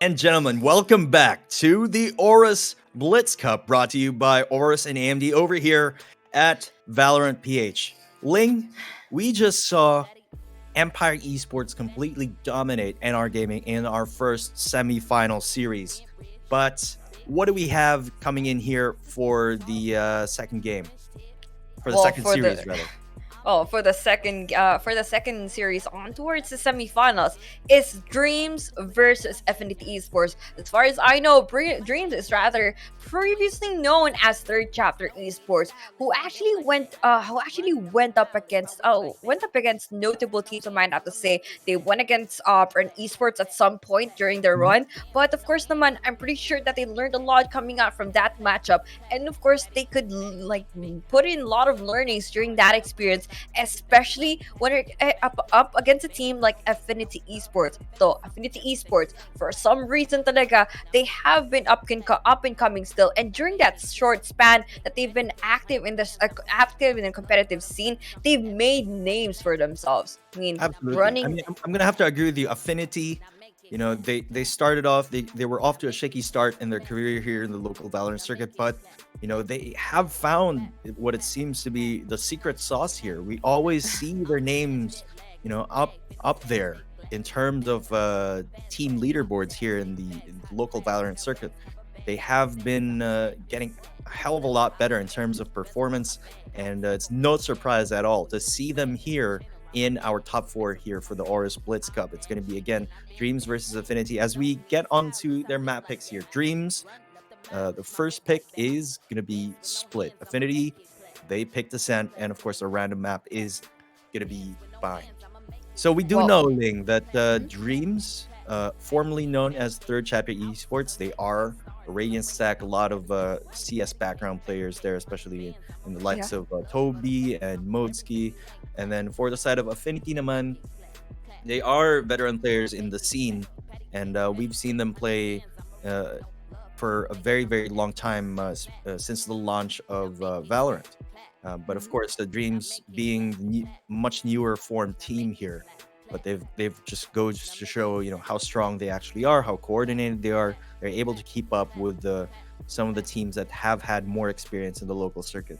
And gentlemen, welcome back to the Aorus Blitz Cup, brought to you by Aorus and AMD over here at Valorant PH. Ling, we just saw Empire Esports completely dominate NR Gaming in our first semifinal series. But what do we have coming in here for the second game? For the Well, second for series, the rather. for the second series on towards the semifinals is Dreamz versus Affinity Esports. As far as I know, Dreamz is rather previously known as Third Chapter Esports, who actually went up against notable teams. I might have to say they went against Burn Esports at some point during their Mhm. run, but of course, naman, I'm pretty sure that they learned a lot coming out from that matchup, and of course, they could put in a lot of learnings during that experience, especially when it up against a team like Affinity Esports. So Affinity Esports, for some reason talaga, they have been up and coming still. And during that short span that they've been active in the competitive scene, they've made names for themselves. I mean, Absolutely. I running. mean, I'm gonna have to agree with you. Affinity, they started off. They were off to a shaky start in their career here in the local Valorant circuit, but they have found what it seems to be the secret sauce here. We always see their names, up there in terms of team leaderboards here in the local Valorant circuit. They have been getting a hell of a lot better in terms of performance, and it's no surprise at all to see them here in our top four here for the Aorus Blitz Cup. It's going to be again Dreamz versus Affinity. As we get onto their map picks here, Dreamz, the first pick is going to be split. Affinity, they picked Ascent, and of course, a random map is going to be Bind. So we do Well, know, Ling, that mhm. Dreamz, formerly known as Third Chapter Esports, they are a Radiant Stack, a lot of CS background players there, especially in the Yeah. likes of Toby and Modski. And then for the side of Affinity naman, they are veteran players in the scene, and we've seen them play uh, for a very, very long time since the launch of Valorant. But of Mhm. course, the Dreams being the much newer formed team here, but they've just goes to show how strong they actually are, how coordinated they are. They're able to keep up with some of the teams that have had more experience in the local circuit.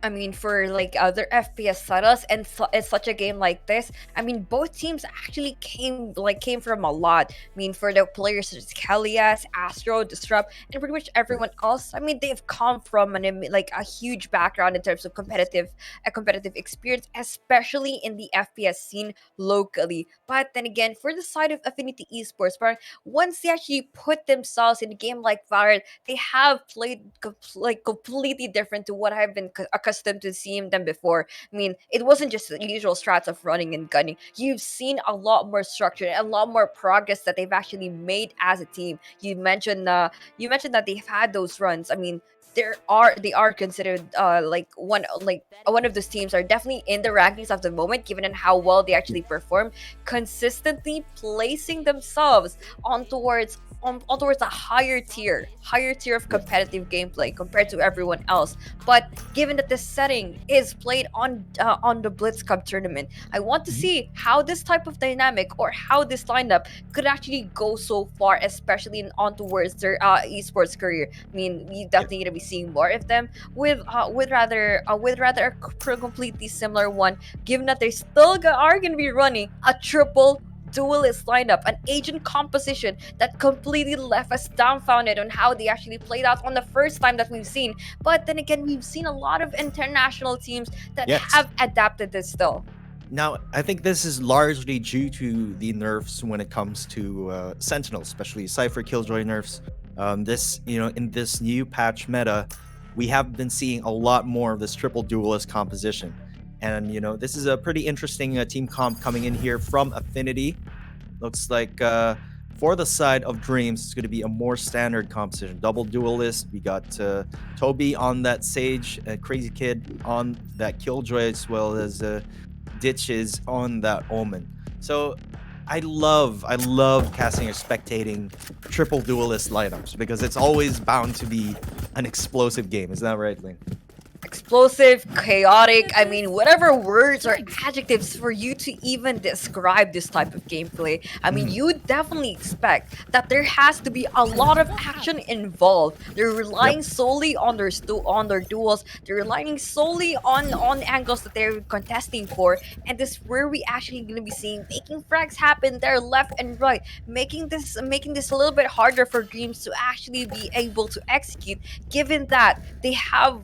I mean, for like other FPS titles, and it's such a game like this. I mean, both teams actually came from a lot. I mean, for the players such as Kalias, Astro, Disrupt, and pretty much Right. everyone else. I mean, they've come from like a huge background in terms of competitive experience, especially in the FPS scene locally. But then again, for the side of Affinity Esports, but once they actually put themselves in a game like Valorant, they have played completely different to what I've been accustomed to seeing them before. I mean, it wasn't just the usual strats of running and gunning. You've seen a lot more structure and a lot more progress that they've actually made as a team. You mentioned that they've had those runs. I mean, they are considered one of those teams are definitely in the rankings of the moment, given and how well they actually perform, consistently placing themselves on towards on towards a higher tier of Yeah. competitive gameplay compared to everyone else. But given that this setting is played on the Blitz Cup tournament, I want to Mhm. see how this type of dynamic or how this lineup could actually go so far, especially on towards their esports career. I mean, we Yeah. definitely gonna be seeing more of them with rather a completely similar one, given that they are gonna be running a triple duelist lineup, an agent composition that completely left us dumbfounded on how they actually played out on the first time that we've seen. But then again, we've seen a lot of international teams that Yes. have adapted this still. Now, I think this is largely due to the nerfs when it comes to Sentinels, especially Cypher Killjoy nerfs. In this new patch meta, we have been seeing a lot more of this triple duelist composition. And, this is a pretty interesting team comp coming in here from Affinity. Looks like for the side of Dreamz, it's going to be a more standard composition. Double duelist. We got Toby on that Sage, Crazy Kid on that Killjoy, as well as Ditches on that Omen. So I love casting or spectating triple duelist lineups because it's always bound to be an explosive game. Is that right, Lane? explosive, chaotic, I mean, whatever words or adjectives for you to even describe this type of gameplay. I mean, you would definitely expect that there has to be a lot of action involved. They're relying Yep. solely on their duels. They're relying solely on angles that they're contesting for, and this is where we actually gonna be seeing making frags happen there left and right, making this a little bit harder for Dreamz to actually be able to execute, given that they have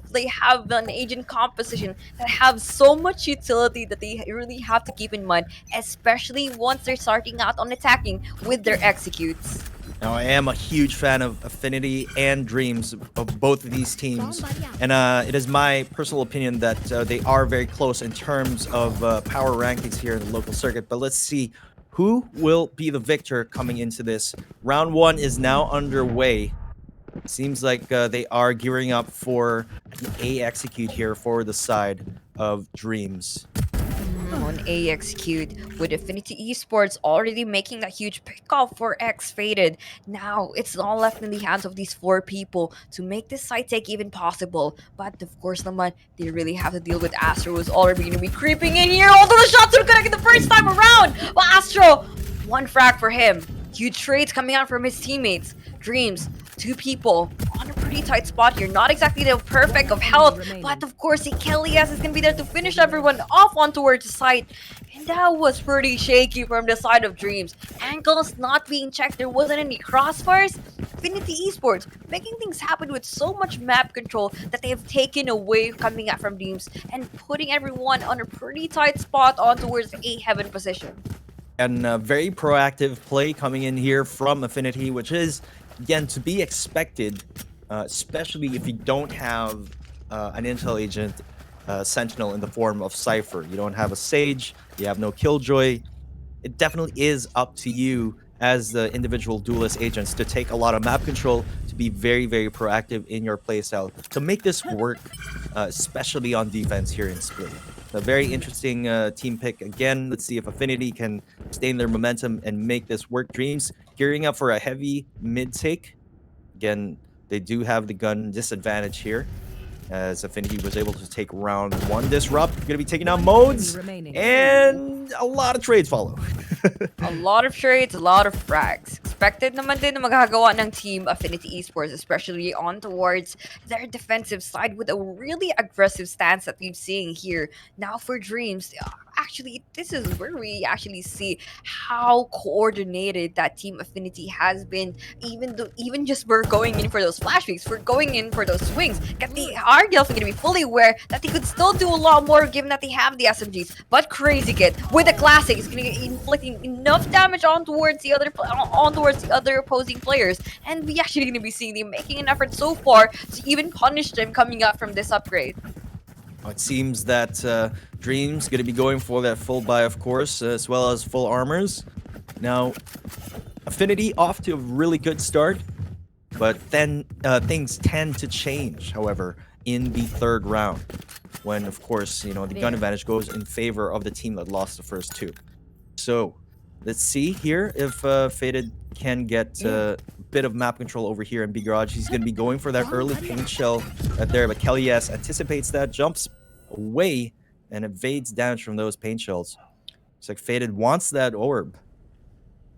an agent composition that have so much utility that they really have to keep in mind, especially once they're starting out on attacking with their executes. Now, I am a huge fan of Affinity and Dreamz, of both of these teams, and it is my personal opinion that they are very close in terms of power rankings here in the local circuit. But let's see who will be the victor coming into this. Round 1 is now underway. Seems like they are gearing up for an A execute here for the side of Dreamz. On A execute, with Affinity Esports already making that huge pickoff for X Faded. Now it's all left in the hands of these 4 people to make this side take even possible. But of course, naman, they really have to deal with Astro, who's already going to be creeping in here. Although the shots are connected the first time around, but Astro, 1 frag for him. Huge trades coming out from his teammates. Dreamz, 2 people on a pretty tight spot here. Not exactly the perfect of health, but of course, Elias is going to be there to finish everyone off on towards the side. And that was pretty shaky from the side of Dreamz. Angles not being checked. There wasn't any crossfires. Affinity Esports making things happen with so much map control that they have taken away coming out from Dreamz and putting everyone on a pretty tight spot on towards a heaven position. And very proactive play coming in here from Affinity, which is, again, to be expected, especially if you don't have an intel agent sentinel in the form of Cypher. You don't have a Sage, you have no Killjoy. It definitely is up to you as the individual duelist agents to take a lot of map control, to be very, very proactive in your playstyle, to make this work, especially on defense here in Split. A very interesting team pick. Again, let's see if Affinity can sustain their momentum and make this work. Dreamz gearing up for a heavy mid take. Again, they do have the gun disadvantage here, as Affinity was able to take round 1. Disrupt, going to be taking out modes, and a lot of trades follow. A lot of trades, a lot of frags. Expected naman din na magagawa ng team Affinity Esports, especially on towards their defensive side with a really aggressive stance that we've seen here. Now for Dreamz, actually, this is where we actually see how coordinated that team Affinity has been. Even just for going in for those flash peaks, for going in for those swings, they are definitely going to be fully aware that they could still do a lot more given that they have the SMGs. But Crazy Kid with the classic is going to be inflicting enough damage on towards the other opposing players, and we actually going to be seeing them making an effort so far to even punish them coming up from this upgrade. It seems that Dreamz going to be going for that full buy, of course, as well as full armors. Now, Affinity off to a really good start, but then things tend to change, however, in the 3rd round, when, of course, the gun advantage goes in favor of the team that lost the first 2. So, let's see here if Faded can get a bit of map control over here in B Garage. He's going to be going for that early paint shell right there, but Elias anticipates that, jumps away, and evades damage from those paint shells. Looks like Faded wants that orb.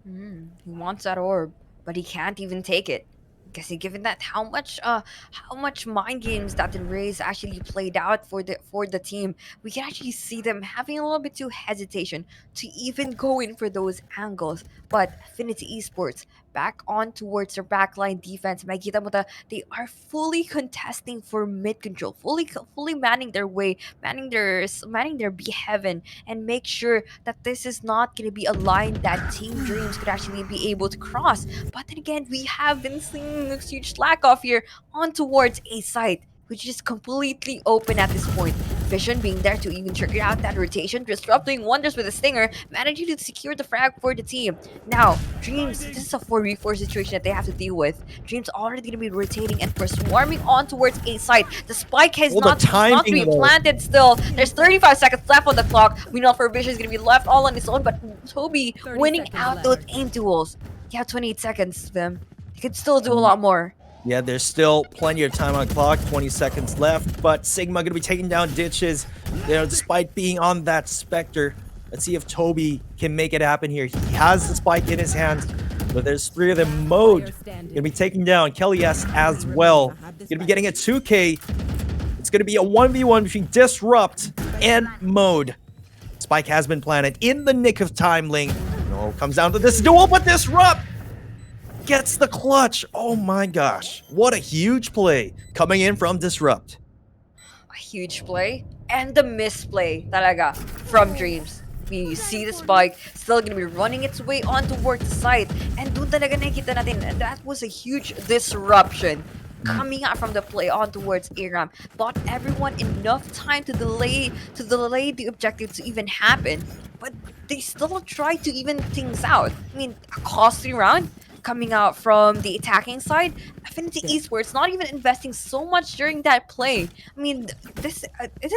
He wants that orb, but he can't even take it. Because given that how much mind games that the Rays actually played out for the team, we can actually see them having a little bit too hesitation to even go in for those angles. But Affinity Esports back on towards their backline defense. Makikita mo they are fully contesting for mid control, fully manning their way, manning their B heaven, and make sure that this is not going to be a line that Team Dreamz could actually be able to cross. But then again, we have been seeing a huge slack off here on towards A site, which is completely open at this point. Vision being there to even trigger out that rotation, disrupting wonders with a stinger, managing to secure the frag for the team. Now, Dreamz, this is a 4v4 situation that they have to deal with. Dreamz already going to be rotating and swarming on towards A site. The spike has not been planted still. There's 35 seconds left on the clock. We know for Vision is going to be left all on his own, but Toby winning out those aim duels. You have 28 seconds to them. He could still do a lot more. Yeah, there's still plenty of time on the clock, 20 seconds left, but Sigma gonna be taking down ditches, despite being on that Spectre. Let's see if Toby can make it happen here. He has the spike in his hands, but there's 3 of them. Mode gonna be taking down Kelly S as well. Gonna be getting a 2K. It's gonna be a 1v1 between Disrupt and Mode. Spike has been planted in the nick of time, Ling. No, comes down to this duel, but Disrupt gets the clutch. Oh my gosh. What a huge play coming in from Disrupt. A huge play and the misplay talaga from Dreamz. You see the spike still gonna be running its way on towards the side, and doon talaga nakikita natin that was a huge disruption coming out from the play on towards Aram. Bought everyone enough time to delay the objective to even happen, but they still try to even things out. I mean, a costly round coming out from the attacking side. Affinity Esports not even investing so much during that play. I mean, this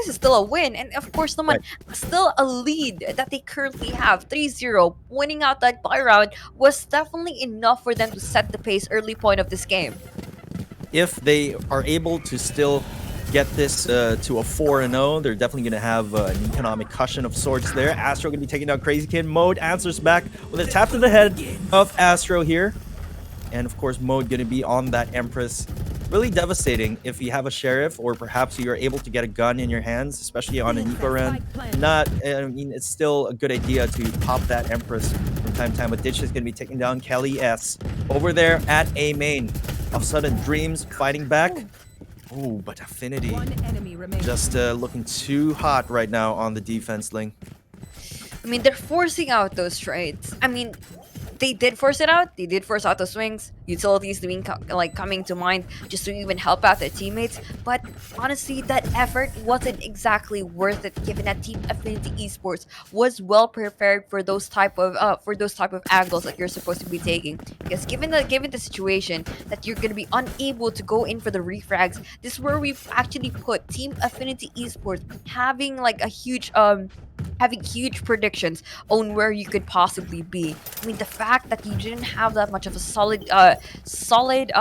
is still a win, and of course, someone still a lead that they currently have 3-0. Winning out that buy round was definitely enough for them to set the pace early point of this game. If they are able to still get this to a 4-0, they're definitely going to have an economic cushion of sorts there. Astro going to be taking down Crazy Kid. Mode answers back with a tap to the head of Astro here. And of course, Mode going to be on that Empress. Really devastating if you have a Sheriff, or perhaps you're able to get a gun in your hands, especially on an eco round. I mean, it's still a good idea to pop that Empress from time to time. But Ditch is going to be taking down Kelly S over there at A main. All of a sudden, Dreamz fighting back. Oh, but Affinity just looking too hot right now on the defense, Ling. I mean, they're forcing out those trades. I mean, they did force it out. They did force out the swings. Utilities being coming to mind just to even help out their teammates. But honestly, that effort wasn't exactly worth it, given that Team Affinity Esports was well prepared for those type of angles that you're supposed to be taking. Because given the situation that you're gonna be unable to go in for the refrags, this is where we've actually put Team Affinity Esports having like a huge having huge predictions on where you could possibly be. I mean, the fact that you didn't have that much of a solid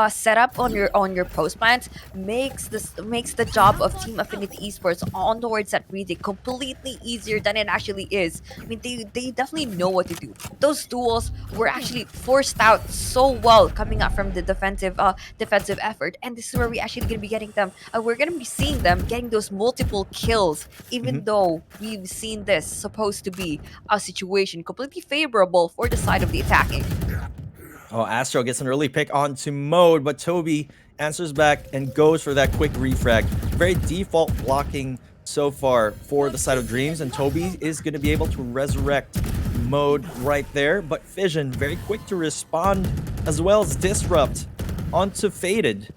setup on your post plans makes the job of Team Affinity Esports on towards that retake completely easier than it actually is. I mean, they definitely know what to do. Those duels were actually forced out so well coming out from the defensive effort, and this is where we actually gonna be getting them. We're gonna be seeing them getting those multiple kills, even though we've seen this supposed to be a situation completely favorable for the side of the attacking. Oh, Astro gets an early pick onto Mode, but Toby answers back and goes for that quick refrag. Very default blocking so far for the side of Dreamz, and Toby is going to be able to resurrect Mode right there, but Fission very quick to respond, as well as Disrupt onto Faded.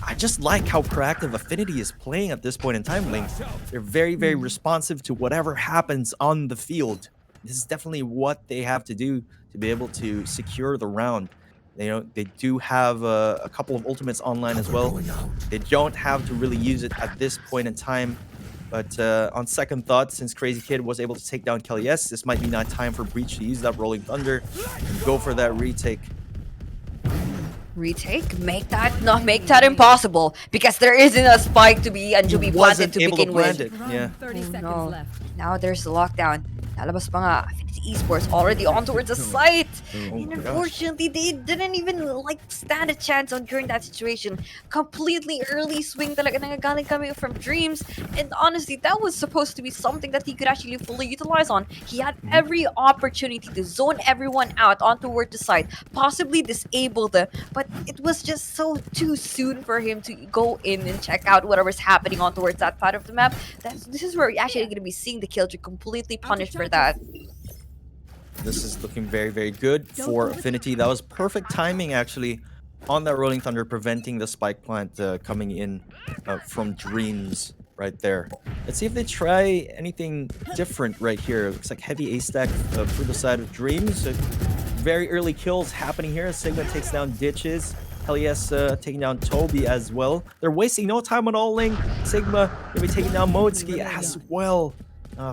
I just like how proactive Affinity is playing at this point in time, Link. They're very, very responsive to whatever happens on the field. This is definitely what they have to do to be able to secure the round. They do have a couple of ultimates online as well. They don't have to really use it at this point in time. But on second thought, since Crazy Kid was able to take down Kelly S, this might be not time for Breach to use that Rolling Thunder and go for that retake. Retake? Make that impossible, because there isn't a spike to be planted to begin with. Yeah. 30 seconds left. Now there's the lockdown. Lalabas pa nga, Affinity Esports already on towards the site. And unfortunately, they didn't even stand a chance on during that situation. Completely early swing talaga nangagaling coming from Dreamz. And honestly, that was supposed to be something that he could actually fully utilize on. He had every opportunity to zone everyone out on towards the site, possibly disable them, but it was just so too soon for him to go in and check out whatever's happening on towards that part of the map. This is where we're actually going to be seeing the kill to completely punished for that. This is looking very, very good for Affinity. That was perfect timing, actually, on that Rolling Thunder, preventing the spike plant coming in from Dreamz right there. Let's see if they try anything different right here. It looks like heavy A-stack for the side of Dreamz. Very early kills happening here. Sigma takes down Ditches. Helias taking down Toby as well. They're wasting no time at all, Ling. Sigma gonna be taking down Modski as well.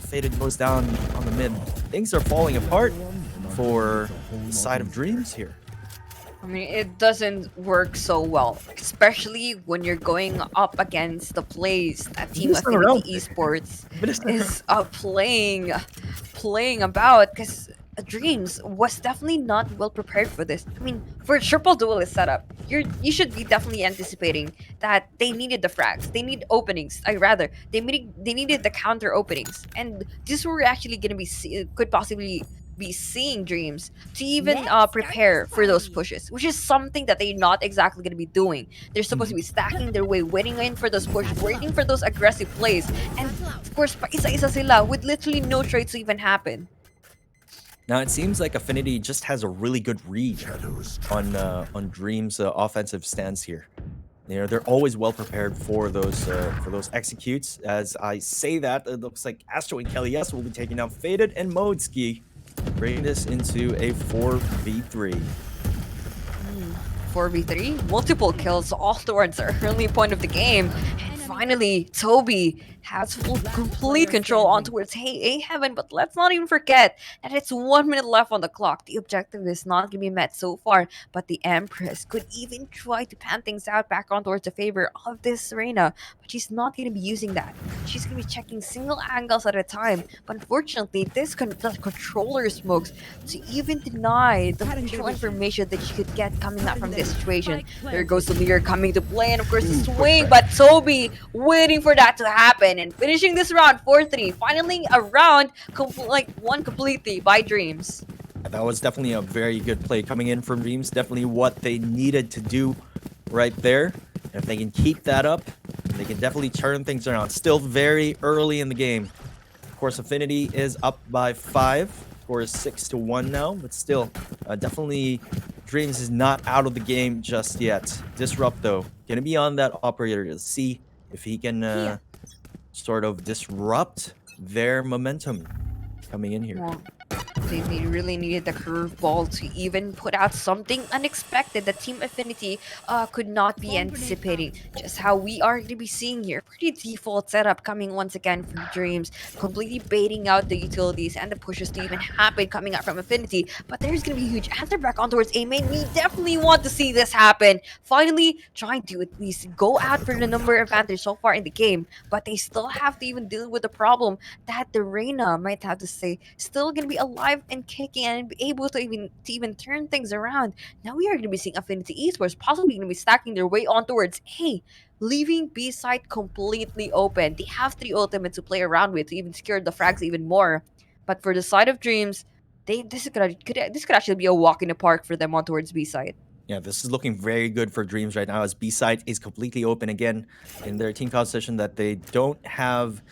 Faded goes down on the mid. Things are falling apart for the side of Dreamz here. I mean, it doesn't work so well, especially when you're going up against the plays that Team Listen Affinity around there. Esports Listen around. is playing about. Because Dreams was definitely not well prepared for this. I mean, for a triple duelist setup, you should be definitely anticipating that they needed the frags, they need openings. I rather they needed the counter openings, and this were actually gonna be could possibly be seeing Dreams to even prepare for those pushes, which is something that they're not exactly going to be doing. They're supposed to be stacking their way, waiting in for those pushes, waiting for those aggressive plays, and of course, pa isa-isa sila with literally no trades to even happen. Now it seems like Affinity just has a really good read on Dream's offensive stance here. You know, they're always well prepared for those executes. As I say that, it looks like Astro and Kelly S will be taking out Faded and Modeski, bringing this into a 4v3. 4v3, multiple kills all towards the early point of the game. And finally, Toby has full complete control on towards A Heaven, but let's not even forget that it's 1 minute left on the clock. The objective is not going to be met so far, but the Empress could even try to pan things out back on towards the favor of this Reina, but she's not going to be using that. She's going to be checking single angles at a time, but unfortunately, the controller smokes to even deny the visual information that you could get coming out from this situation. There goes the mirror coming to play, and of course the swing, but Toby waiting for that to happen and finishing this round 4-3. Finally, a round won completely by Dreamz. That was definitely a very good play coming in from Dreamz. Definitely what they needed to do right there. And if they can keep that up, they can definitely turn things around. Still very early in the game. Of course, Affinity is up by 5. Score is 6-1 now, but still, definitely Dreamz is not out of the game just yet. Disrupt, though, gonna be on that operator to see if he can sort of disrupt their momentum coming in here. Well, they really needed the curveball to even put out something unexpected that Team Affinity could not be anticipating. Just how we are going to be seeing here. Pretty default setup coming once again from Dreamz. Completely baiting out the utilities and the pushes to even happen coming out from Affinity. But there's going to be a huge answer back on towards A main. We definitely want to see this happen. Finally, trying to at least go out for the number advantage so far in the game. But they still have to even deal with the problem that the Reina might have to say still going to be alive and kicking and be able to even turn things around. Now we are going to be seeing Affinity Esports possibly going to be stacking their way on towards A, leaving B side completely open. They have 3 ultimates to play around with to even secure the frags even more. But for the side of Dreamz, this could actually be a walk in the park for them on towards B side. Yeah, this is looking very good for Dreamz right now as B-side is completely open again in their team composition that they don't have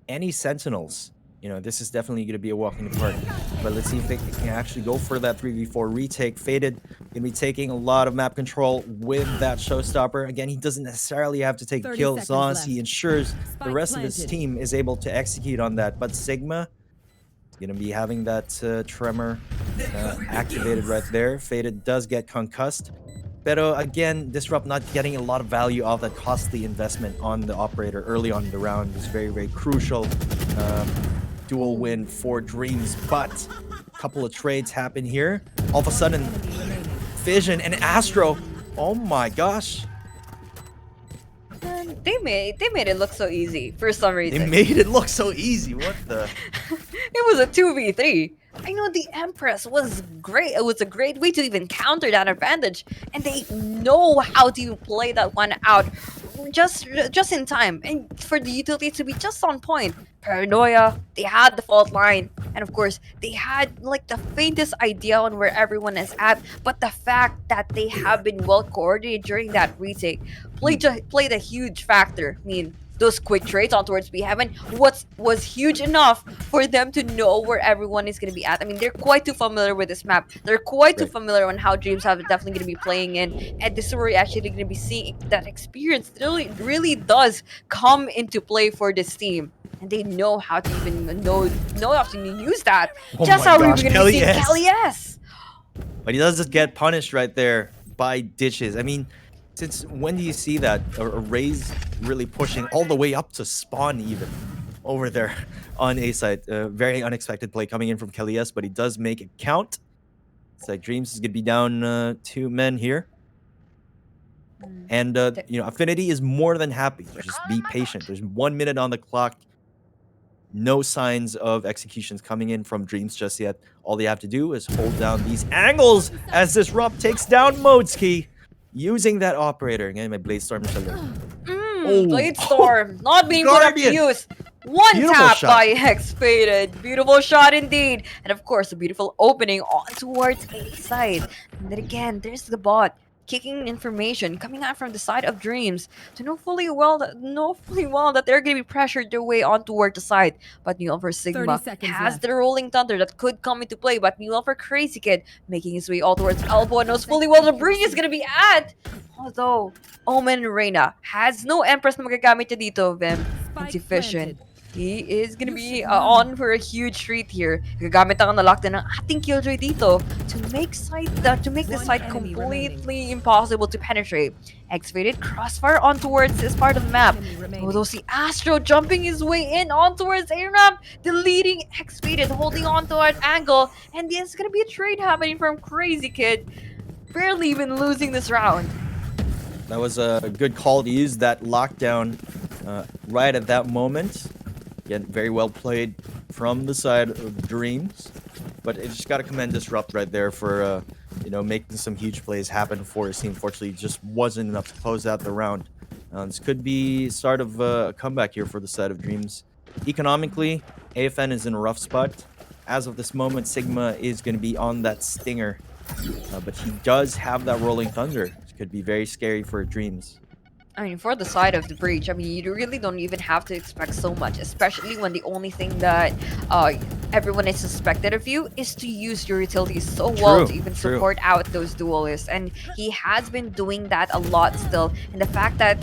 any Sentinels. You know, this is definitely going to be a walk in the park. But let's see if they can actually go for that 3v4 retake. Faded going to be taking a lot of map control with that showstopper. Again, he doesn't necessarily have to take the kill as long as he ensures the rest of his team is able to execute on that. But Sigma going to be having that tremor activated right there. Faded does get concussed. Pero again, Disrupt not getting a lot of value off that costly investment on the operator early on in the round was very, very crucial. Dual win for Dreamz, but a couple of trades happen here. All of a sudden, Vision and Astro. Oh my gosh. They made it look so easy for some reason. They made it look so easy. What the? It was a 2v3. I know the Empress was great. It was a great way to even counter that advantage. And they know how to even play that one out just in time. And for the utility to be just on point. Paranoia, they had the fault line. And of course, they had like the faintest idea on where everyone is at. But the fact that they have been well coordinated during that retake played a huge factor. I mean, those quick trades on towards B Heaven was huge enough for them to know where everyone is going to be at. I mean, they're quite too familiar with this map. They're quite too familiar on how Dreamz have definitely going to be playing in. And this is where we're actually going to be seeing that experience really does come into play for this team. And they know how to even know how to use that. Oh Just my how we're gosh, going to be seeing Kelly S. But he does just get punished right there by ditches. I mean, since when do you see that? A Raze really pushing all the way up to spawn even over there on A side. Very unexpected play coming in from Kelly S, but he does make it count. It's like Dreamz is gonna be down 2 men here. And Affinity is more than happy to just be patient. There's 1 minute on the clock. No signs of executions coming in from Dreamz just yet. All they have to do is hold down these angles as Disrupt takes down Modeski using that operator. Again, my Blade Storm Shuttle. Blade Storm not being put up to use. One Beautiful tap shot. by X-Faded. Beautiful shot indeed. And of course, a beautiful opening on towards A side. And then again, there's the bot kicking information coming out from the side of Dreamz to know fully well that they're going to be pressured their way on toward the side. But Newell for Sigma has left. the rolling thunder that could come into play. But Newell for Crazy Kid making his way all towards Elbow and knows fully well the bridge is going to be at. Although, Omen Reina has no Empress na magagamit niya dito, Vim. Insufficient. He is gonna be on for a huge treat here. Gagamit ang na-lockdown ng ating Killjoy dito to make the site completely impossible to penetrate. X-Faded crossfire on towards this part of the map. Although see Astro jumping his way in on towards A-Ramp, deleting X-Faded, holding on to an angle, and there's gonna be a trade happening from Crazy Kid. Barely even losing this round. That was a good call to use that lockdown right at that moment. Again, very well played from the side of Dreamz. But it just got to commend Disrupt right there for making some huge plays happen for his team. Fortunately, it just wasn't enough to close out the round. This could be start of a comeback here for the side of Dreamz. Economically, AFN is in a rough spot. As of this moment, Sigma is going to be on that stinger. But he does have that rolling thunder. It could be very scary for Dreamz. I mean, for the side of the breach, I mean, you really don't even have to expect so much, especially when the only thing that everyone is suspected of you is to use your utilities so well to even support out those duelists, and he has been doing that a lot still. And the fact that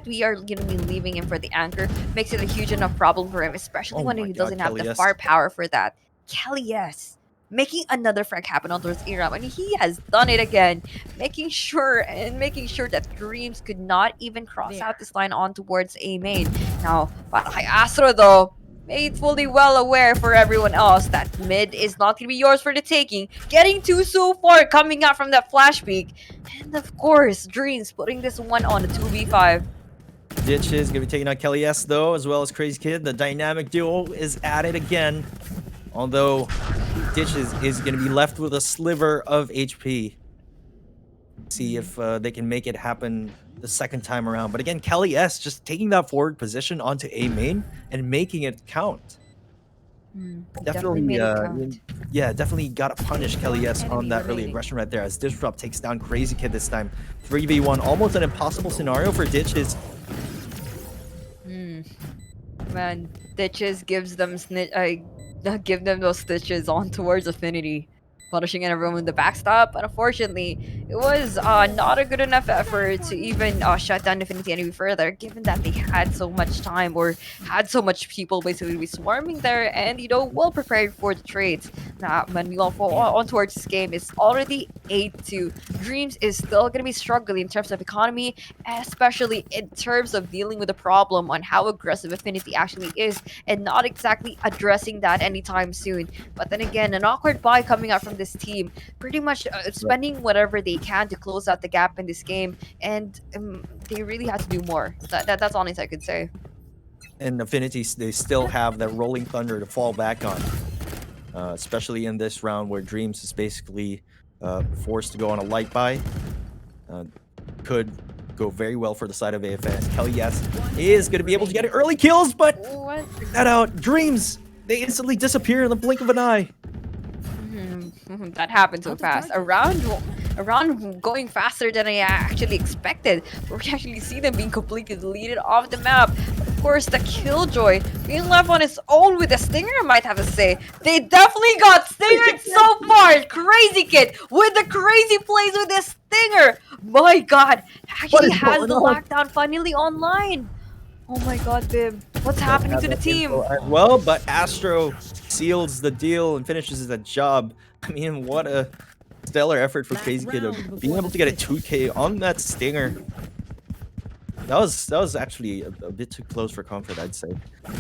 we are going to be leaving him for the anchor makes it a huge enough problem for him, especially when he doesn't have the firepower for that. Kelly, yes. Making another frag happen on towards Iram, and he has done it again, making sure that Dreamz could not even cross out this line on towards A main. Now, Patay Astro though, made fully well aware for everyone else that mid is not gonna be yours for the taking, getting two so far coming out from that flash peak, and of course, Dreamz putting this one on a 2v5. Ditch is gonna be taking out Kelly S though, as well as Crazy Kid. The dynamic duo is at it again. Although Ditch is going to be left with a sliver of HP. See if they can make it happen the second time around. But again, Kelly S just taking that forward position onto A main and making it count. Definitely got to punish Kelly S on that early aggression right there as Disrupt takes down Crazy Kid this time. 3v1, almost an impossible scenario for Ditches. Man, Ditches gives them give them those stitches on towards Affinity, punishing everyone with the backstop. But unfortunately, it was not a good enough effort to even shut down Affinity any further, given that they had so much time or had so much people basically be swarming there and, well prepared for the trades. Now, Manuel on towards this game is already 8-2. Dreamz is still going to be struggling in terms of economy, especially in terms of dealing with the problem on how aggressive Affinity actually is and not exactly addressing that anytime soon. But then again, an awkward buy coming out from this team, pretty much spending whatever they can to close out the gap in this game, and they really had to do more. That's honest I could say. And Affinity, they still have that rolling thunder to fall back on, especially in this round where Dreamz is basically forced to go on a light buy. Could go very well for the side of AFN. Kelly, yes, is going to be able to get early kills, but that out. Dreamz, they instantly disappear in the blink of an eye. That happened so fast. Around going faster than I actually expected. We actually see them being completely deleted off the map. Of course, the Killjoy being left on his own with the Stinger, I might have to say. They definitely got Stingered so far. Crazy Kid with the crazy plays with the Stinger. My God, actually has the lockdown finally online. Oh my God, Vim. What's happening to the team? Well, but Astro seals the deal and finishes the job. I mean, what a stellar effort for Crazy Kid of being able to get a 2K on that Stinger. That was actually a bit too close for comfort, I'd say.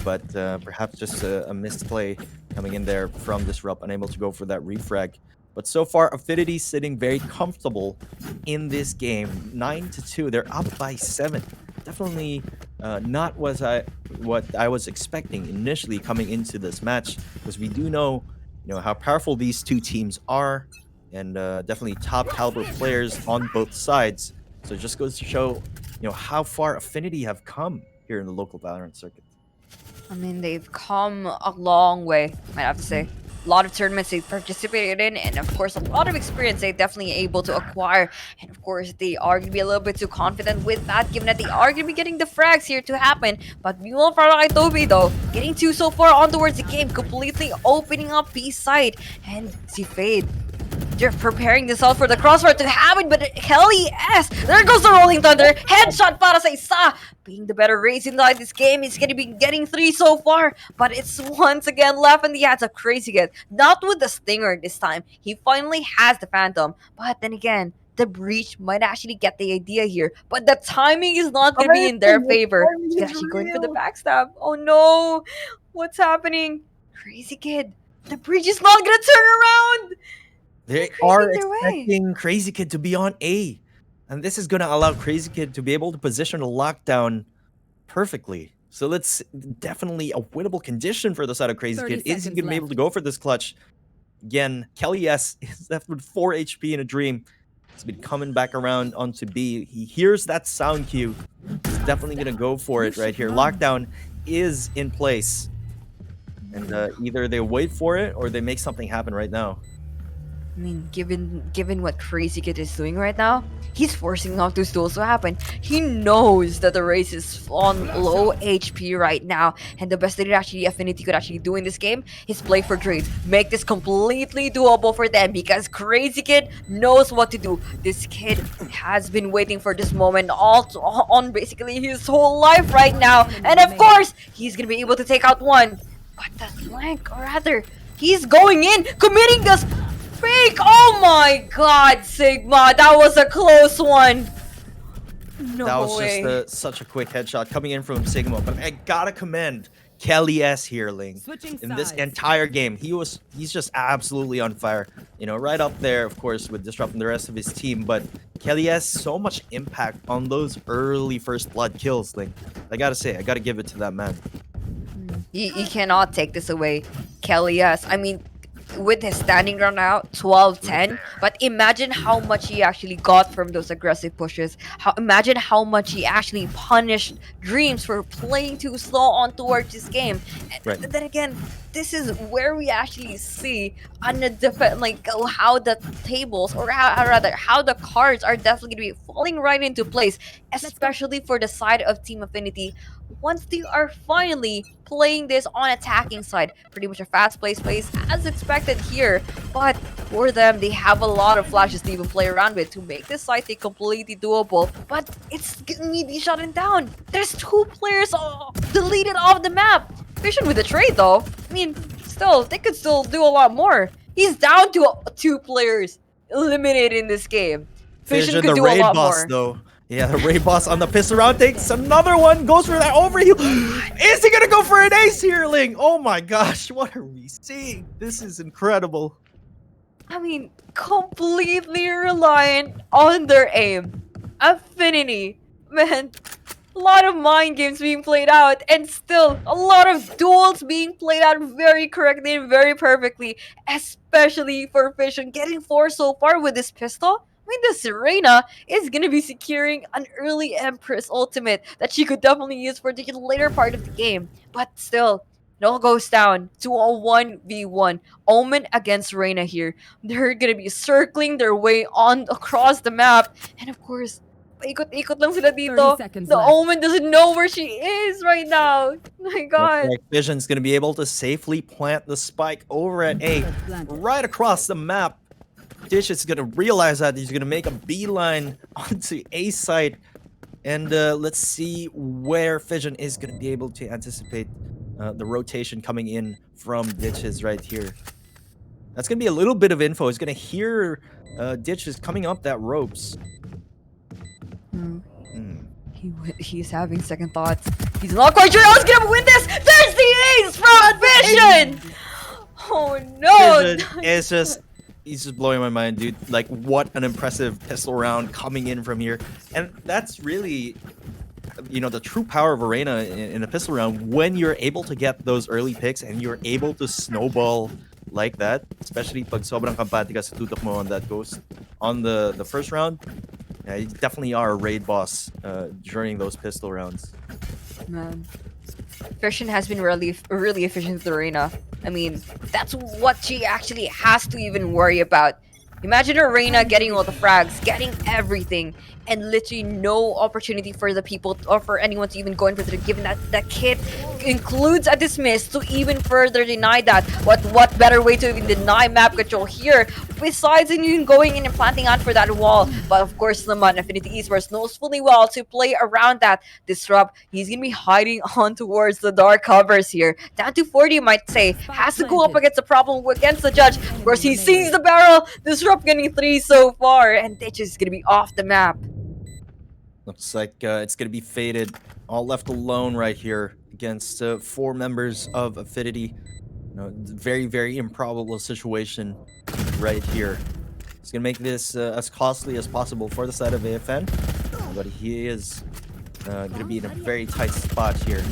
But perhaps just a missed play coming in there from Disrupt, unable to go for that refrag. But so far, Affinity sitting very comfortable in this game. 9-2. They're up by 7. Definitely not what I was expecting initially coming into this match, because we do know, how powerful these two teams are, and definitely top caliber players on both sides. So it just goes to show, how far Affinity have come here in the local Valorant circuit. I mean, they've come a long way, might have to say. A lot of tournaments they participated in, and of course, a lot of experience they definitely able to acquire. And of course, they are going to be a little bit too confident with that, given that they are going to be getting the frags here to happen. But meanwhile, for Itobi, though, getting 2 so far on towards the game, completely opening up B side. And Zfade, they're preparing this out for the crossfire to happen, but Kelly S, there goes the Rolling Thunder, headshot para sa isa. Being the better race inside this game, he's gonna be getting 3 so far, but it's once again left in the hands of Crazy Kid. Not with the Stinger this time, he finally has the Phantom, but then again, the Breach might actually get the idea here, but the timing is not gonna be in their favor. He's actually going for the backstab. Oh no, what's happening? Crazy Kid, the Breach is not gonna turn around. They are expecting Crazy Kid to be on A. And this is going to allow Crazy Kid to be able to position a lockdown perfectly. So it's definitely a winnable condition for the side of Crazy Kid. Is he going to be able to go for this clutch? Again, Kelly S is left with 4 HP in a Dream. He's been coming back around onto B. He hears that sound cue. He's definitely going to go for it right here. Lockdown is in place. And either they wait for it or they make something happen right now. I mean, given what Crazy Kid is doing right now, he's forcing out those duels to happen. He knows that the race is on low HP right now, and the best that Affinity could actually do in this game is play for trades. Make this completely doable for them, because Crazy Kid knows what to do. This kid has been waiting for this moment on basically his whole life right now, and of course, he's gonna be able to take out one. But the flank, or rather, he's going in, committing this fake! Oh my god, Sigma! That was a close one! No that was way. just such a quick headshot coming in from Sigma. But I gotta commend Kelly S here, Ling. In this entire game, he's just absolutely on fire. Right up there, of course, with disrupting the rest of his team. But Kelly S, so much impact on those early first blood kills, Ling. I gotta say, I gotta give it to that man. You cannot take this away, Kelly S. I mean, with his standing ground now, 12-10, but imagine how much he actually got from those aggressive pushes. Imagine how much he actually punished Dreamz for playing too slow on towards this game. Right. And then again, this is where we actually see on the how the tables, or how the cards are definitely going to be falling right into place, especially for the side of Team Affinity. Once they are finally playing this on attacking side, pretty much a fast pace as expected here, but for them, they have a lot of flashes to even play around with to make this side completely doable, but it's gonna be shut down. There's 2 players deleted off the map. Vision with the trade though, I mean, still, they could still do a lot more. He's down to 2 players eliminated in this game. Vision could do a lot more. Though. Yeah, the Ray Boss on the pistol round takes another one, goes for that overheal. Is he gonna go for an ace here, Ling? Oh my gosh, what are we seeing? This is incredible. I mean, completely reliant on their aim. Affinity, man, a lot of mind games being played out, and still a lot of duels being played out very correctly and very perfectly, especially for Vision getting 4 so far with this pistol. I mean, the Serena is going to be securing an early Empress ultimate that she could definitely use for the later part of the game. But still, it all goes down to a 1v1. Omen against Reyna here. They're going to be circling their way on across the map. And of course, paikot-ikot lang sila dito. The Omen doesn't know where she is right now. My god. Like Vision's going to be able to safely plant the spike over at A, right across the map. Dish is going to realize that he's going to make a beeline onto A side. And let's see where Vision is going to be able to anticipate the rotation coming in from Ditches right here. That's going to be a little bit of info. He's going to hear Ditches coming up that ropes. He's having second thoughts. He's not quite sure how he's going to win this. There's the ace from Vision! Oh no! Vision is just he's just blowing my mind, dude. Like, what an impressive pistol round coming in from here. And that's really, the true power of Arena in a pistol round, when you're able to get those early picks and you're able to snowball like that, especially pag sobrang kampante ka sa tutok mo on that ghost on the first round. Yeah, you definitely are a raid boss during those pistol rounds. Man, Christian has been really efficient with Arena. I mean, that's what she actually has to even worry about. Imagine Arena getting all the frags, getting everything, and literally no opportunity for the people or for anyone to even go in for the given that the kit includes a dismiss to even further deny that. What better way to even deny map control here besides even going in and planting out for that wall? But of course naman, Affinity Esports knows fully well to play around that. Disrupt, he's gonna be hiding on towards the dark covers here. Down to 40 you might say. Has to go up against the problem against the judge. Of course he sees the barrel. Disrupt getting 3 so far, and Ditch is gonna be off the map. Looks like it's going to be faded. All left alone right here against 4 members of Affinity. Very, very improbable situation right here. He's going to make this as costly as possible for the side of AFN. But he is going to be in a very tight spot here.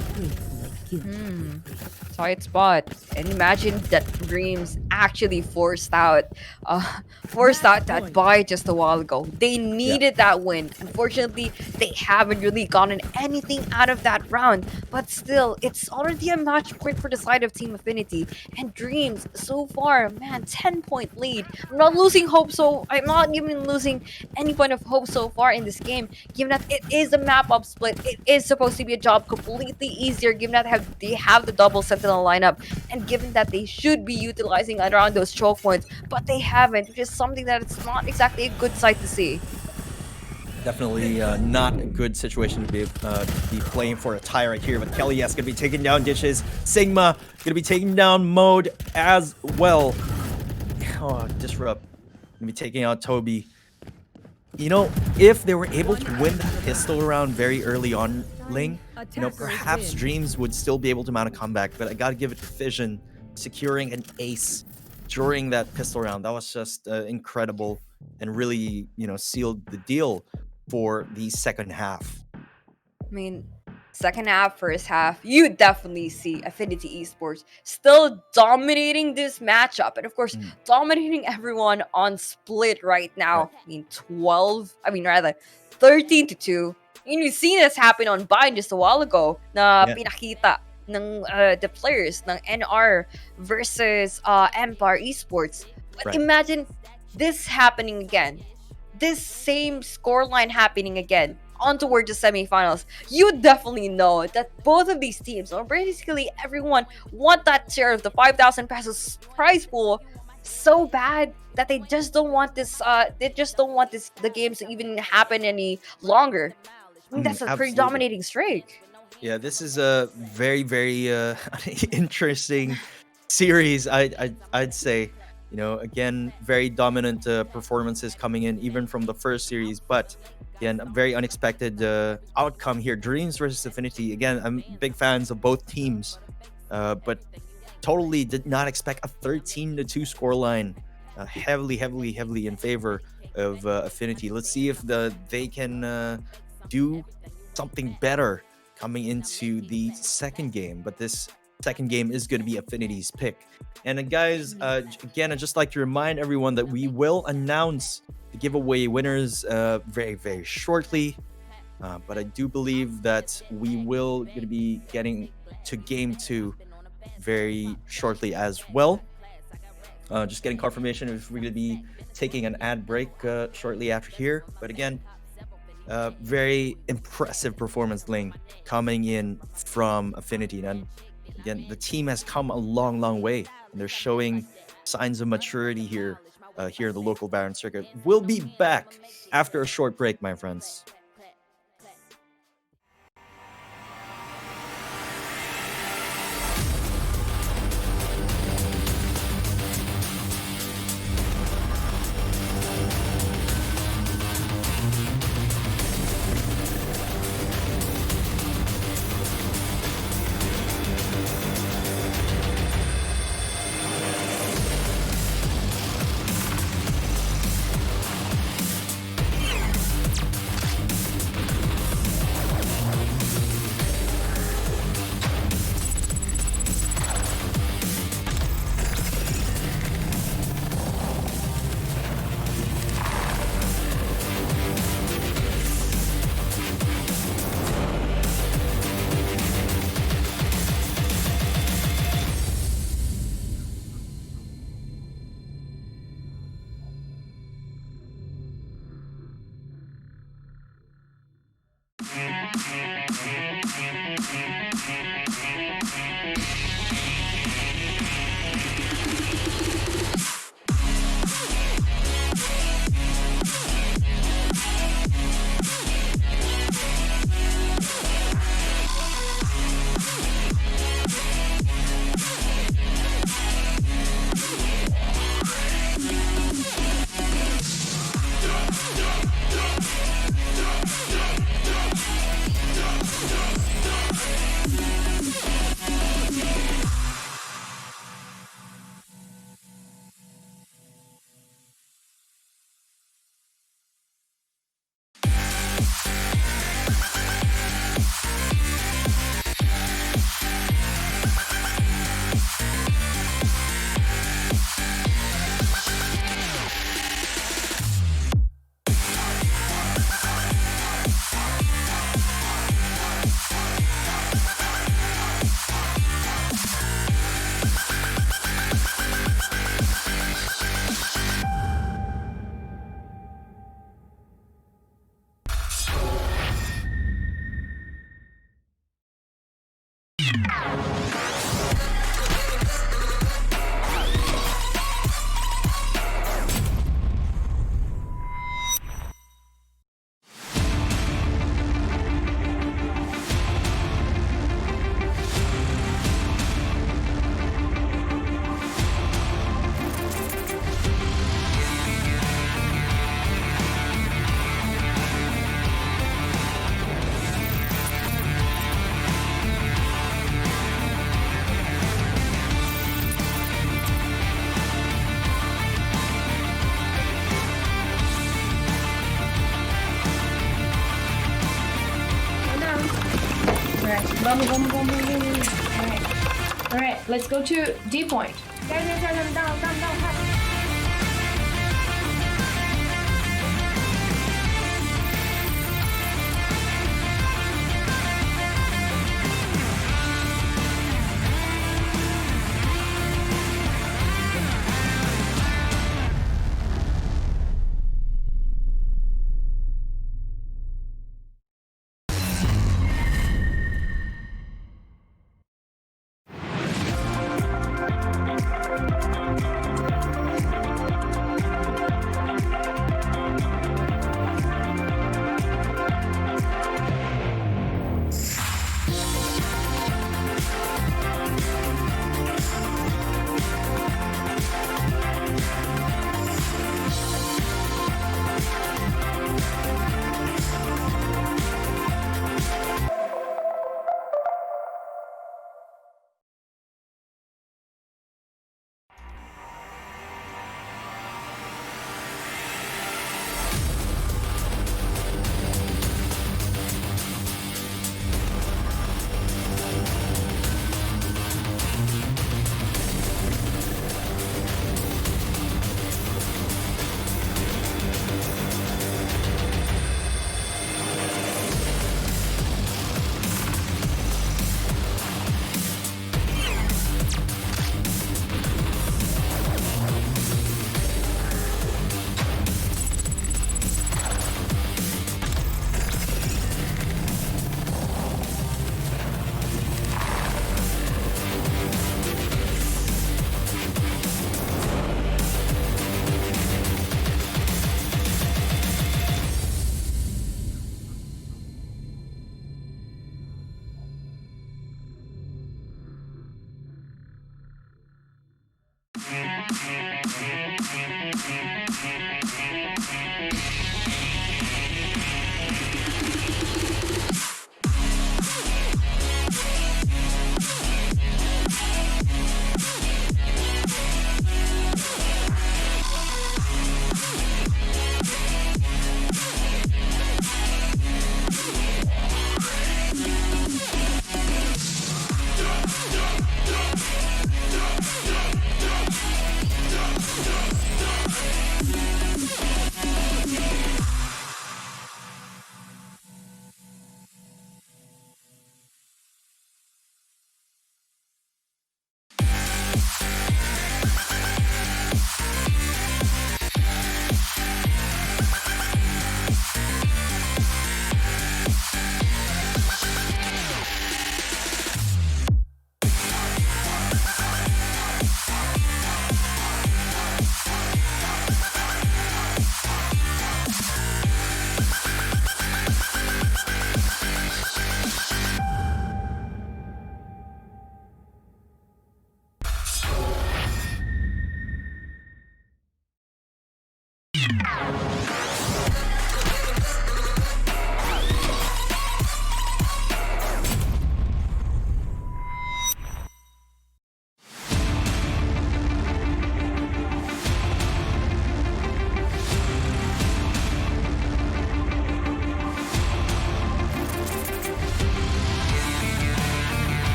Tight spot. And imagine that Dreamz actually forced out that buy just a while ago. They needed that win. Unfortunately, they haven't really gotten anything out of that round. But still, it's already a match point for the side of Team Affinity. And Dreamz, so far, man, 10-point lead. I'm not losing hope, so I'm not even losing any point of hope so far in this game. Given that it is a map-up split, it is supposed to be a job completely easier, given that they have the double Sentinel lineup, and given that they should be utilizing around those choke points, but they haven't, which is something that it's not exactly a good sight to see. Definitely not a good situation to be playing for a tie right here. But Kelly, yes, going to be taking down Dishes. Sigma going to be taking down Mode as well. Oh, Disrupt going to be taking out Toby. If they were able to win the pistol round very early on, Ling, perhaps Dreamz would still be able to mount a comeback. But I got to give it to Fission securing an ace during that pistol round. That was just incredible and really, sealed the deal for the second half. I mean, second half, first half, you definitely see Affinity Esports still dominating this matchup. And of course, dominating everyone on split right now. I mean, 13-2. You've seen this happen on Bind just a while ago na pinakita ng the players ng NR versus Empire Esports. But imagine this happening again. This same scoreline happening again on towards the semifinals. You definitely know that both of these teams, or basically everyone, want that share of the 5,000 pesos prize pool so bad that they just don't want this. The games to even happen any longer. I mean, that's a pretty dominating streak. Yeah, this is a very, very interesting series. I'd say. Again, very dominant performances coming in, even from the first series. But again, a very unexpected outcome here. Dreamz versus Affinity. Again, I'm big fans of both teams, but totally did not expect a 13-2 scoreline. Heavily in favor of Affinity. Let's see if they can do something better coming into the second game. But this second game is going to be Affinity's pick. And guys, again, I'd just like to remind everyone that we will announce the giveaway winners very, very shortly. But I do believe that we will going to be getting to game 2 very shortly as well. Just getting confirmation if we're going to be taking an ad break shortly after here. But again, very impressive performance, Ling, coming in from Affinity. And again, the team has come a long, long way. And they're showing signs of maturity here in the local Baron circuit. We'll be back after a short break, my friends. Vamos, vamos, vamos, vamos. All right, let's go to D point. Guys, down.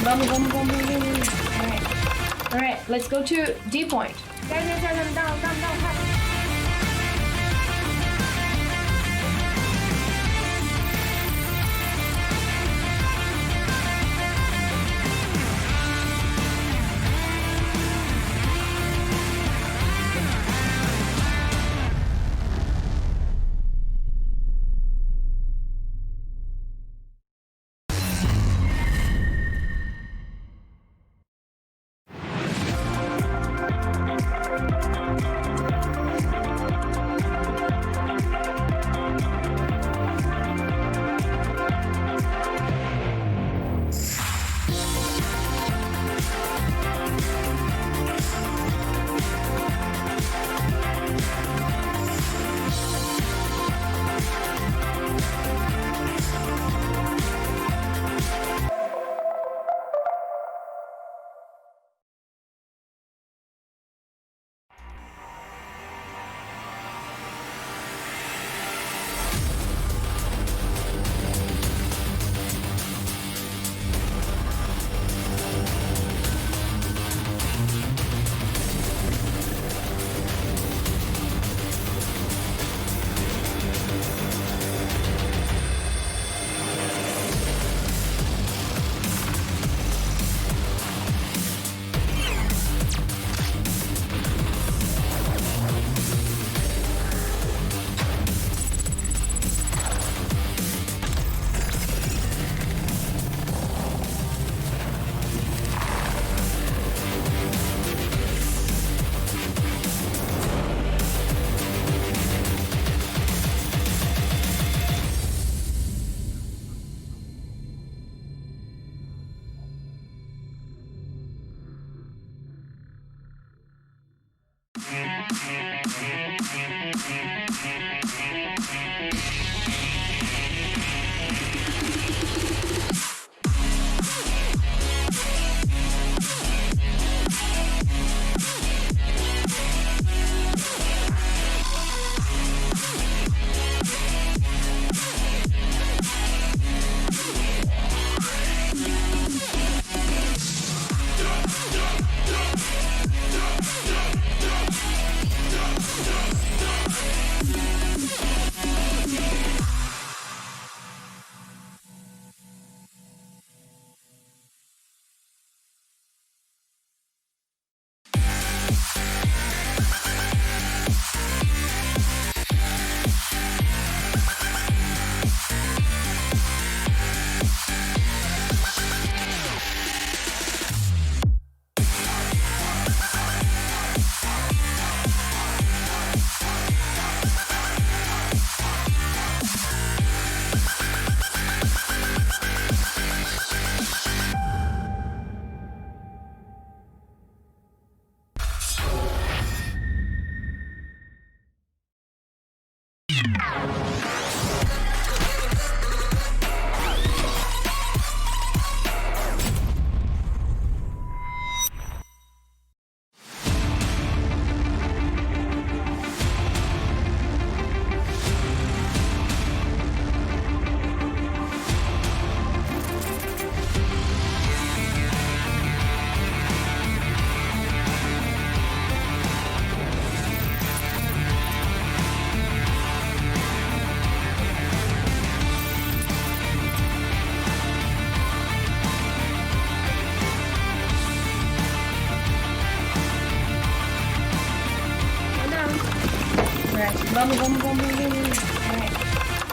Vamos. All right, let's go to D point. Guys, down.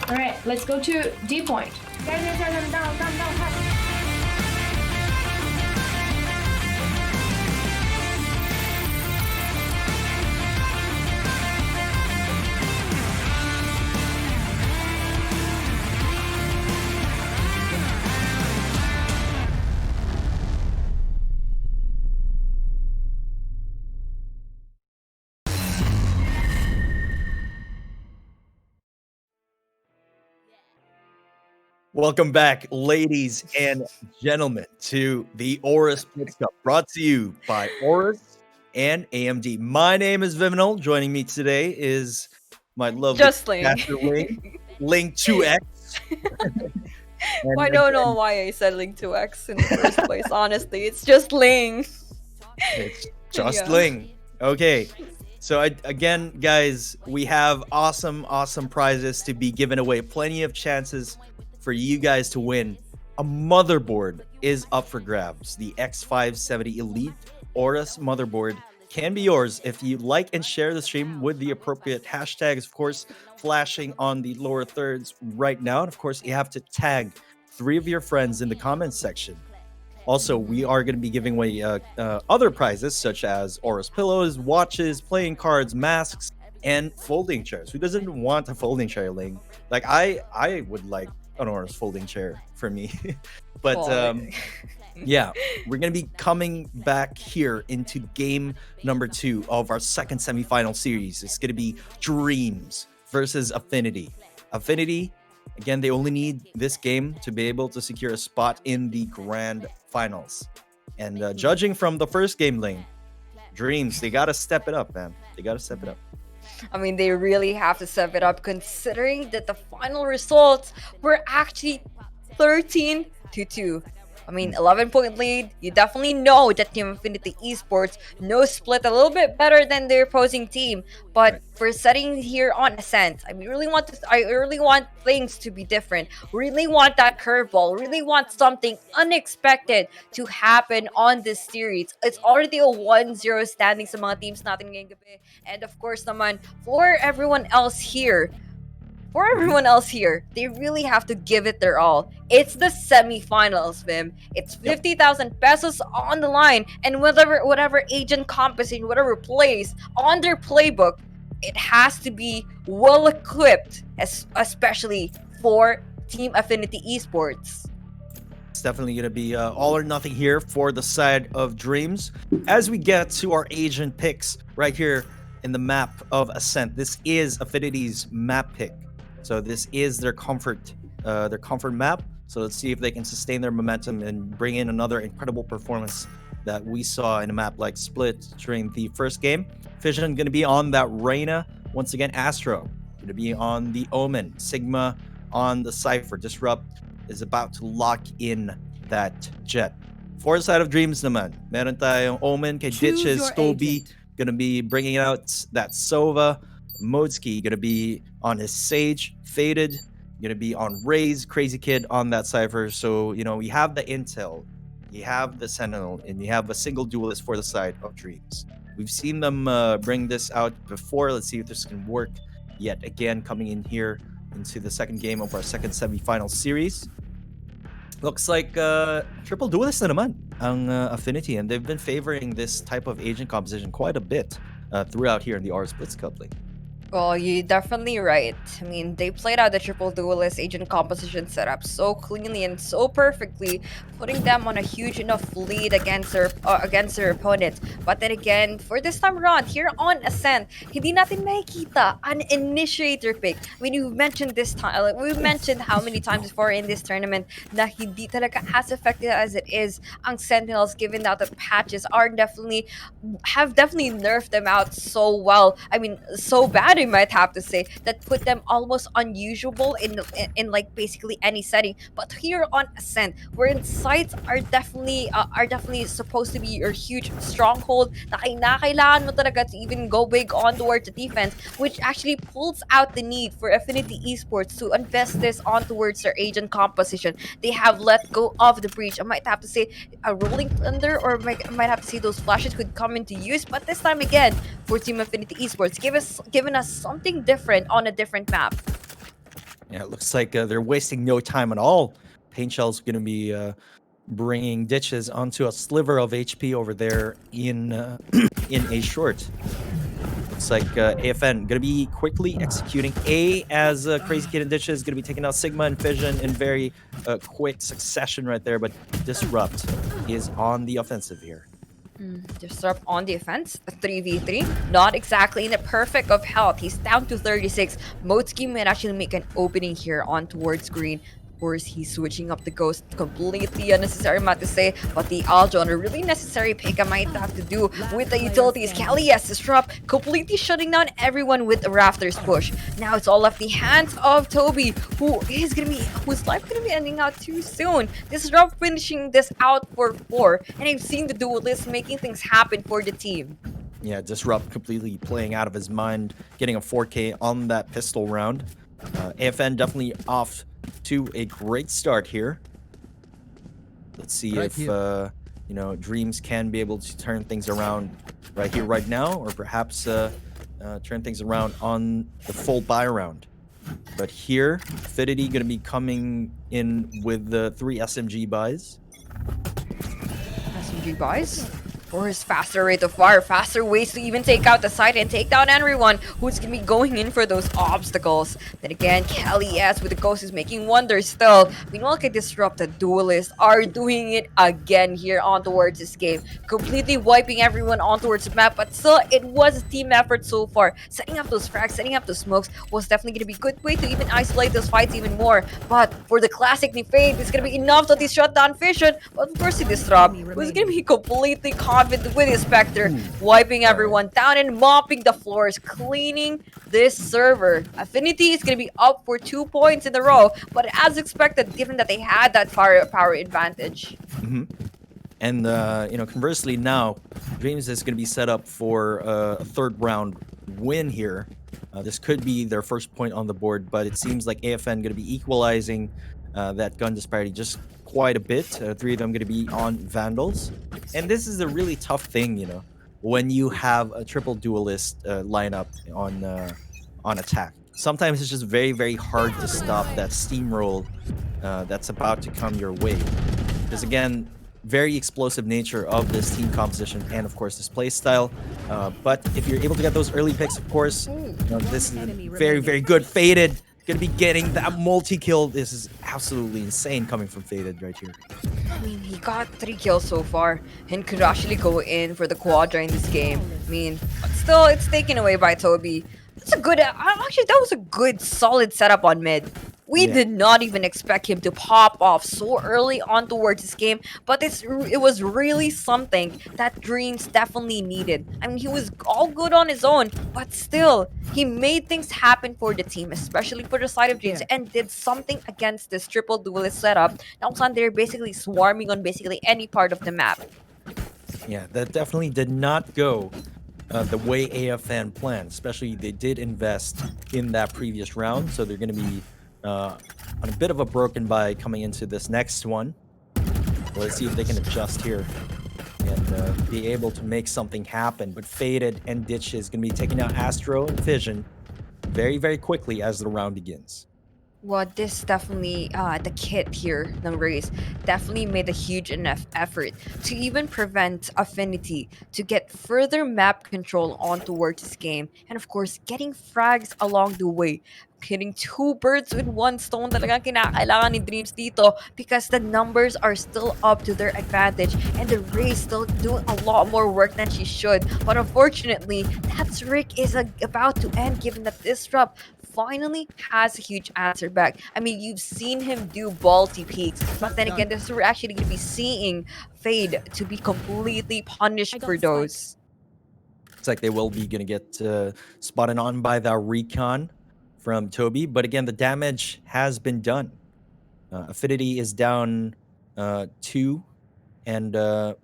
Alright, let's go to D point. Down. Welcome back, ladies and gentlemen, to the Aorus Blitz Cup, brought to you by Aorus and AMD. My name is Vyminal. Joining me today is my lovely Just Ling. master Ling 2X. I don't know why I said Ling 2X in the first place. Honestly, it's just Ling. It's just Yeah. Ling. Okay. So again, guys, we have awesome prizes to be given away. Plenty of chances for you guys to win. A motherboard is up for grabs. The X570 Elite Aorus motherboard can be yours if you like and share the stream with the appropriate hashtags, of course, flashing on the lower thirds right now. And of course, you have to tag 3 of your friends in the comments section. Also, we are going to be giving away other prizes such as Aorus pillows, watches, playing cards, masks, and folding chairs. Who doesn't want a folding chair, Ling? Like, I would like an Aorus folding chair for me. But yeah, we're going to be coming back here into game number 2 of our second semifinal series. It's going to be Dreamz versus Affinity. Affinity, again, they only need this game to be able to secure a spot in the grand finals. And judging from the first game, Ling, Dreamz, they got to step it up, man. They got to step it up. I mean, they really have to step it up, considering that the final results were actually 13-2. I mean, 11-point lead. You definitely know that Team Affinity Esports knows split a little bit better than their opposing team. But Right. for setting here on Ascent, I really want things to be different. Really want that curveball. Really want something unexpected to happen on this series. It's already a 1-0 standing sa mga teams natin ngayong gabi. And of course naman, for everyone else here, they really have to give it their all. It's the semifinals, Vim. It's 50,000 pesos on the line, and whatever agent compensation, whatever plays on their playbook, it has to be well equipped, especially for Team Affinity Esports. It's definitely going to be all or nothing here for the side of Dreamz. As we get to our agent picks right here, in the map of Ascent. This is Affinity's map pick. So this is their comfort map. So let's see if they can sustain their momentum and bring in another incredible performance that we saw in a map like Split during the first game. Fission going to be on that Reyna. Once again, Astro going to be on the Omen. Sigma on the Cypher. Disrupt is about to lock in that Jet. For the side of Dreamz naman, meron tayong Omen, kay Ditches, Toby, gonna be bringing out that Sova. Modski gonna be on his Sage. Faded gonna be on Raze. Crazy Kid on that Cypher. So, you know, you have the intel, you have the Sentinel, and you have a single duelist for the side of Dreamz. We've seen them bring this out before. Let's see if this can work yet again, coming in here into the second game of our second semifinal series. Looks like triple duelist na naman ang Affinity, and they've been favoring this type of agent composition quite a bit throughout here in the Aorus Blitz coupling. Well, you're definitely right. I mean, they played out the triple duelist agent composition setup so cleanly and so perfectly, putting them on a huge enough lead against their opponent. But then again, for this time around, here on Ascent, hindi natin makikita an initiator pick. I mean, we've mentioned this time, like, we've mentioned how many times before in this tournament na hindi talaga as effective as it is ang Sentinels, given that the patches have definitely nerfed them out so well. I mean, so bad, I might have to say, that put them almost unusable in like basically any setting. But here on Ascent, wherein sites are definitely supposed to be your huge stronghold, na kailangan mo talaga to even go big on towards the defense, which actually pulls out the need for Affinity Esports to invest this on towards their agent composition. They have let go of the breach. I might have to say a rolling thunder, or I might have to say those flashes could come into use. But this time again, for Team Affinity Esports, giving us something different on a different map. Yeah, it looks like they're wasting no time at all. Paint Shell's going to be bringing Ditches onto a sliver of HP over there in A short. Looks like AFN going to be quickly executing A, as Crazy Kid and Ditches going to be taking out Sigma and Fission in very quick succession right there. But Disrupt is on the offensive here. Disrupt on the offense, a 3v3, not exactly in the perfect of health. He's down to 36. Modski might actually make an opening here on towards green. Of course, he's switching up the Ghost, completely unnecessary, I might to say, but the Aljo on a really necessary pick I might have to do with the utilities. Kelly, yes, Disrupt, completely shutting down everyone with a Rafters push. Now it's all left the hands of Toby, whose life gonna be ending out too soon. Disrupt finishing this out for 4, and I've seen the duelist making things happen for the team. Yeah, Disrupt completely playing out of his mind, getting a 4K on that pistol round. AFN definitely off to a great start here. Let's see if Dreamz can be able to turn things around right here, right now, or perhaps turn things around on the full buy round. But here, Affinity going to be coming in with the 3 SMG buys. SMG buys? For his faster rate of fire, faster ways to even take out the site and take down everyone who's gonna be going in for those obstacles. Then again, Kelly S with the Ghost is making wonders still. Meanwhile, Disrupt, the duelists are doing it again here on towards this game, completely wiping everyone on towards the map. But still, it was a team effort so far. Setting up those frags, setting up those smokes was definitely gonna be a good way to even isolate those fights even more. But for the classic Nifade, it's gonna be enough to shut down Fission. But of course, Disrupt was gonna be completely confident with his Spectre, wiping everyone down and mopping the floors, cleaning this server. Affinity is going to be up for 2 points in a row, but as expected, given that they had that power advantage. And conversely now, Dreamz is going to be set up for a third round win here. This could be their first point on the board, but it seems like AFN going to be equalizing that gun disparity just quite a bit. 3 of them going to be on Vandals. And this is a really tough thing, when you have a triple duelist lineup on attack. Sometimes it's just very, very hard to stop that steamroll that's about to come your way. Because again, very explosive nature of this team composition and of course this play style. But if you're able to get those early picks, of course, this is very, very good. Faded gonna be getting that multi-kill. This is absolutely insane coming from Faded right here. I mean, he got 3 kills so far and could actually go in for the quadra in this game. I mean, but still, it's taken away by Toby. That's a good, actually, that was a good, solid setup on mid. We Yeah. did not even expect him to pop off so early on towards this game, but it was really something that Dreamz definitely needed. I mean, he was all good on his own, but still, he made things happen for the team, especially for the side of Dreamz, and did something against this triple duelist setup. Now, they're basically swarming on basically any part of the map. Yeah, that definitely did not go the way AFN planned. Especially, they did invest in that previous round, so they're going to be on a bit of a broken by coming into this next one. Let's see if they can adjust here and be able to make something happen. But Faded and Ditch is going to be taking out Astro and Fission very, very quickly as the round begins. Well, this definitely, the kit here, the race, definitely made a huge enough effort to even prevent Affinity to get further map control on towards this game. And of course, getting frags along the way. Hitting 2 birds with 1 stone talagang kinakailangan ni Dreamz dito because the numbers are still up to their advantage and the Raze still doing a lot more work than she should. But unfortunately, that streak is about to end given that Disrupt finally has a huge answer back. I mean, you've seen him do ballsy peaks, but then again, this we're actually going to be seeing Fade to be completely punished for those. Looks like they will be going to get spotted on by the recon from Toby, but again, the damage has been done. Affinity is down 2, and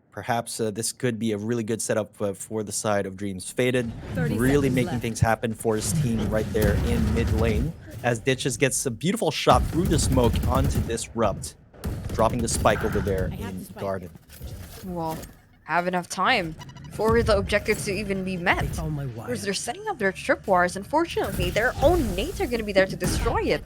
perhaps this could be a really good setup for the side of Dreamz. Faded, really making things happen for his team right there in mid lane, as Ditches gets a beautiful shot through the smoke onto Disrupt, dropping the spike over there in Garden. Well, have enough time for the objectives to even be met. Because they're setting up their tripwires. Unfortunately, their own nates are going to be there to destroy it.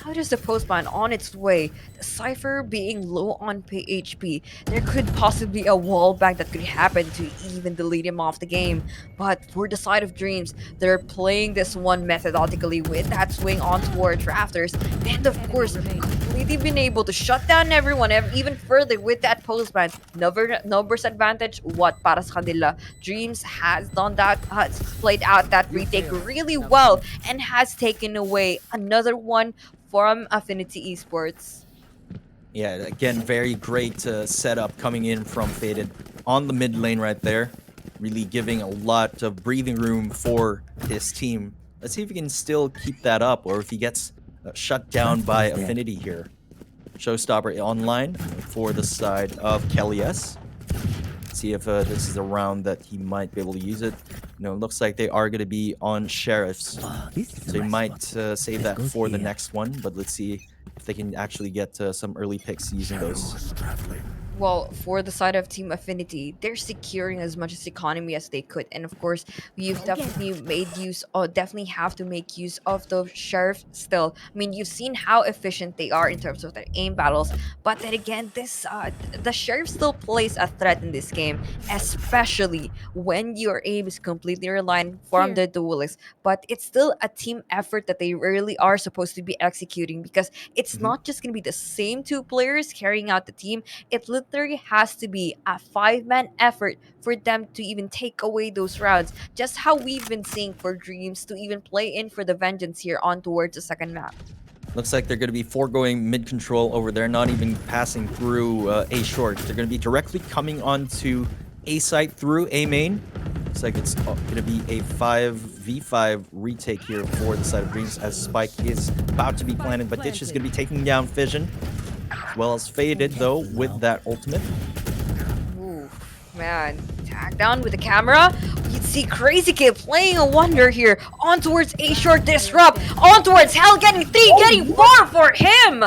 Now there's the postman on its way. The Cypher being low on HP. There could possibly a wall bang that could happen to even delete him off the game. But for the side of Dreamz, they're playing this one methodically with that swing on towards Rafters. And of course, completely been able to shut down everyone even further with that postman. Numbers advantage, what para sa kanila. Dreamz has done that, has played out that retake really well, and has taken away another one from Affinity Esports. Yeah, again, very great setup coming in from Faded on the mid lane right there. Really giving a lot of breathing room for his team. Let's see if he can still keep that up, or if he gets shut down by Affinity here. Showstopper online for the side of Kelly S. See if this is a round that he might be able to use it. You know, it looks like they are going to be on Sheriffs. So he might save that for the next one, but let's see if they can actually get some early picks using those. Well, for the side of Team Affinity, they're securing as much as economy as they could, and of course, we've definitely made use, or definitely have to make use of the Sheriff still. I mean, you've seen how efficient they are in terms of their aim battles, but then again, this the Sheriff still plays a threat in this game, especially when your aim is completely reliant from the duelist. But it's still a team effort that they really are supposed to be executing, because it's not just going to be the same 2 players carrying out the team. It literally has to be a 5-man effort for them to even take away those rounds. Just how we've been seeing for Dreamz to even play in for the vengeance here on towards the second map. Looks like they're going to be foregoing mid control over there, not even passing through A short. They're going to be directly coming onto A site through A main. Looks like it's going to be a 5v5 retake here for the side of Dreamz, as Spike is about to be planted, but Ditch is going to be taking down Fission, as well as Faded though with that ultimate. Ooh, man, tag down with the camera. You see Crazy Kid playing a wonder here on towards A short Disrupt, on towards Hell, getting 3, getting 4 for him,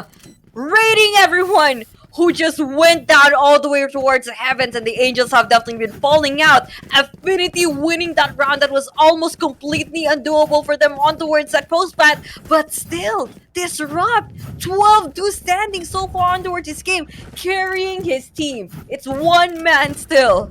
raiding everyone who just went down all the way towards the heavens, and the Angels have definitely been falling out. Affinity winning that round that was almost completely undoable for them on towards that postbat, but still, Disrupt, 12-2 standing so far on towards this game, carrying his team. It's 1 man still.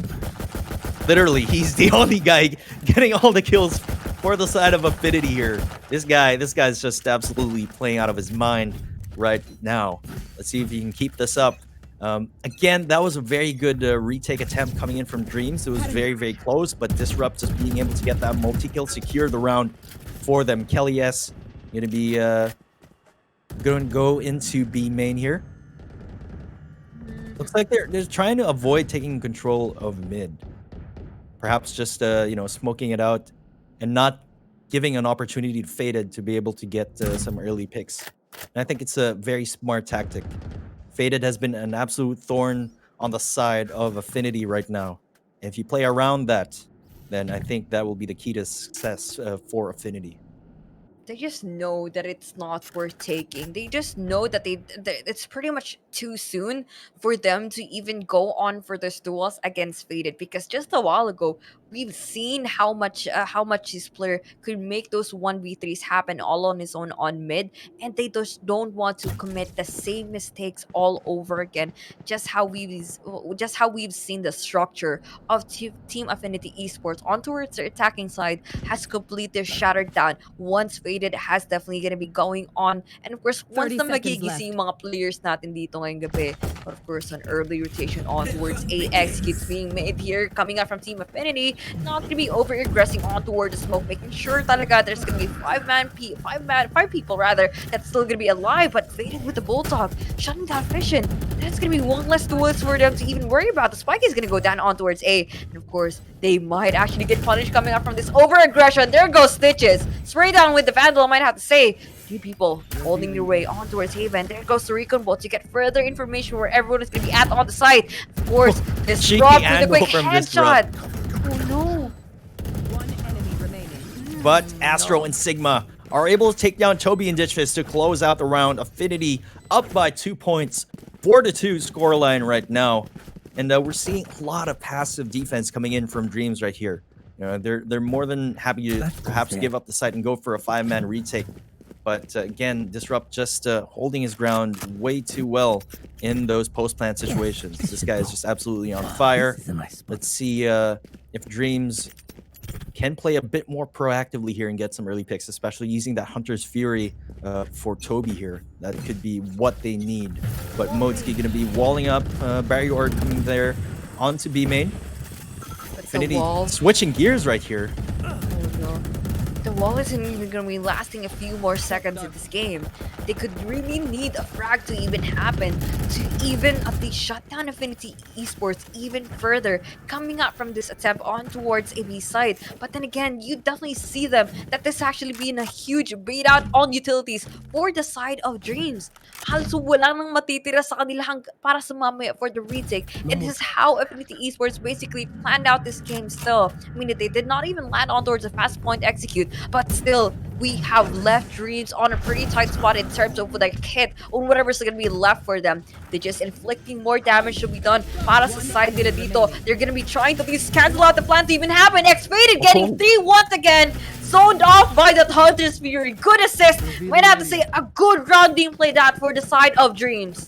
Literally, he's the only guy getting all the kills for the side of Affinity here. This guy's just absolutely playing out of his mind right now. Let's see if he can keep this up. Again, that was a very good retake attempt coming in from Dreamz. It was very, very close, but Disrupt just being able to get that multi-kill, secure the round for them. Kelly S going to be going to go into B main here. Looks like they're trying to avoid taking control of mid. Perhaps just smoking it out and not giving an opportunity to Faded to be able to get some early picks. And I think it's a very smart tactic. Faded has been an absolute thorn on the side of Affinity right now. If you play around that, then I think that will be the key to success for Affinity. They just know that it's not worth taking. They just know that it's pretty much too soon for them to even go on for this duels against Faded, because just a while ago we've seen how much this player could make those 1v3s happen all on his own on mid, and they just don't want to commit the same mistakes all over again. Just how we've seen the structure of Team Affinity Esports on towards their attacking side has completely shattered down once Faded has definitely gonna be going on. And of course, once 30 na seconds magigising yung left. mga players natin dito ngayong gabi. But of course, an early rotation on towards AX keeps being made here, coming out from Team Affinity. Not gonna be over-aggressing on towards the smoke, making sure talaga there's gonna be five people rather, that's still gonna be alive, but Faded with the Bulldog, shutting down Vision. That's gonna be one less duels for them to even worry about. The spike is gonna go down on towards A, and of course, they might actually get punished coming up from this over-aggression. There goes Stitches. Spray down with the Vandal, I might have to say. Three people holding their way on towards Haven. There goes the Recon Bot to get further information where everyone is going to be at on the site. Of course, this Cheeky Rob with a angle quick from headshot. Disrupt. Oh no. One enemy remaining. But Astro and Sigma are able to take down Toby and Ditchfist to close out the round. Affinity up by 2 points, 4-2 scoreline right now. And we're seeing a lot of passive defense coming in from Dreamz right here. They're more than happy to perhaps give up the site and go for a 5-man retake. But again, Disrupt just holding his ground way too well in those post-plant situations. This guy is just absolutely on fire. Let's see if Dreamz can play a bit more proactively here and get some early picks, especially using that Hunter's Fury for Toby here. That could be what they need. But Modeski going to be walling up, Barrier Orb coming there onto B main. Affinity switching gears right here. The wall isn't even going to be lasting a few more seconds in this game. They could really need a frag to even happen to even at least shut down Affinity Esports even further, coming up from this attempt on towards a B side. But then again, you definitely see them that this actually being a huge bait out on utilities for the side of Dreamz. Halos wala nang matitira sa kanila para sa mamaya for the retake. And this is how Affinity Esports basically planned out this game still. I mean, they did not even land on towards a fast point execute, but still, we have left Dreamz on a pretty tight spot in terms of like hit on whatever's gonna be left for them. They're just inflicting more damage to be done para sa side nila dito. They're gonna be trying to at least cancel out the plan to even happen. X-Faded getting 3 once again. Zoned off by that Hunter's Fury. Good assist. Might have to say a good round being played out for the side of Dreamz.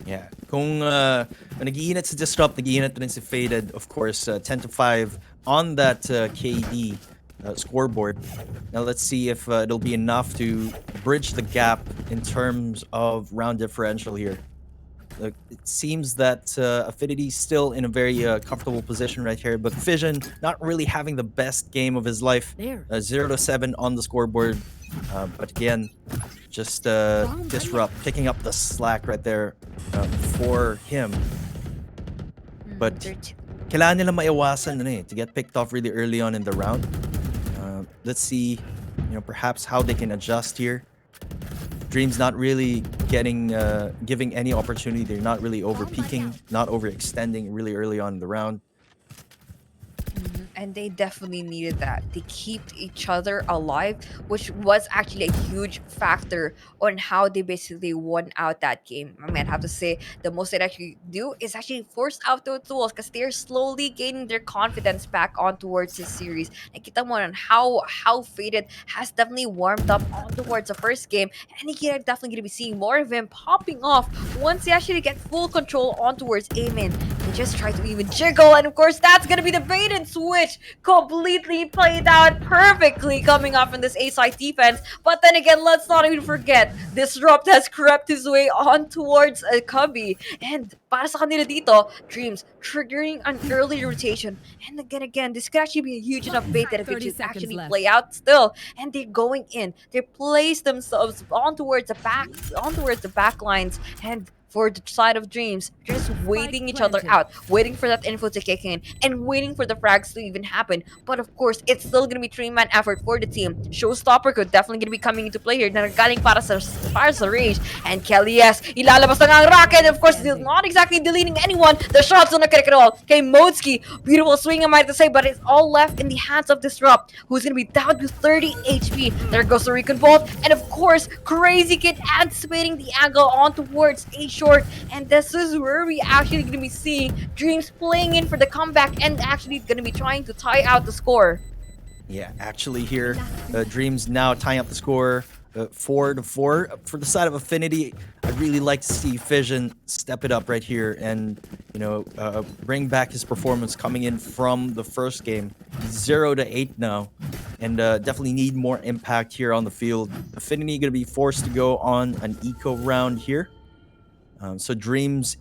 Yeah. Kung nag-iinit si Disrupt, nag-iinit rin si Faded. Of course, 10-5 on that KD scoreboard. Now let's see if it'll be enough to bridge the gap in terms of round differential here. Look, it seems that Affinity still in a very comfortable position right here, but Vision not really having the best game of his life. 0-7 on the scoreboard. But again, just Disrupt picking up the slack right there for him. But kailangan nila maiwasan to get picked off really early on in the round. Let's see, perhaps how they can adjust here. Dreamz not really giving any opportunity. They're not really over-peaking, not overextending really early on in the round. And they definitely needed that. They keep each other alive, which was actually a huge factor on how they basically won out that game. I mean, I have to say, the most they actually do is actually force out those tools because they're slowly gaining their confidence back on towards this series. And kita mo on how Faded has definitely warmed up on towards the first game, and you're definitely going to be seeing more of him popping off once they actually get full control on towards Amen. They just try to even jiggle, and of course, that's going to be the bait and switch. Completely played out perfectly coming up in this A-side defense. But then again, let's not even forget, Disrupt has crept his way on towards a Cubby. And para sa kanila dito, Dreamz triggering an early rotation. And again, this could actually be a huge enough bait that if it 30 should seconds actually left. play out still. And they're going in. They place themselves on towards the back lines, and for the side of Dreamz, just waiting each other planted. out, waiting for that info to kick in, and waiting for the frags to even happen. But of course, it's still gonna be 3-man effort for the team. Showstopper could definitely gonna be coming into play here. Nagaling para sa Rage. And Kelly, yes, ilalabas na nga ang rocket. Of course, he's not exactly deleting anyone. The shots don't connect at all. Okay, Modsky, beautiful swing, I might have to say, but it's all left in the hands of Disrupt, who's gonna be down to 30 HP. There goes the Recon Bolt, and of course, Crazy Kid anticipating the angle on towards A short, and this is where we actually gonna be seeing Dreamz playing in for the comeback and actually gonna be trying to tie out the score. Yeah, actually here, Dreamz now tying up the score 4-4. For the side of Affinity, I'd really like to see Fission step it up right here and, bring back his performance coming in from the first game. 0-8 now, and definitely need more impact here on the field. Affinity going to be forced to go on an eco round here. So Dreamz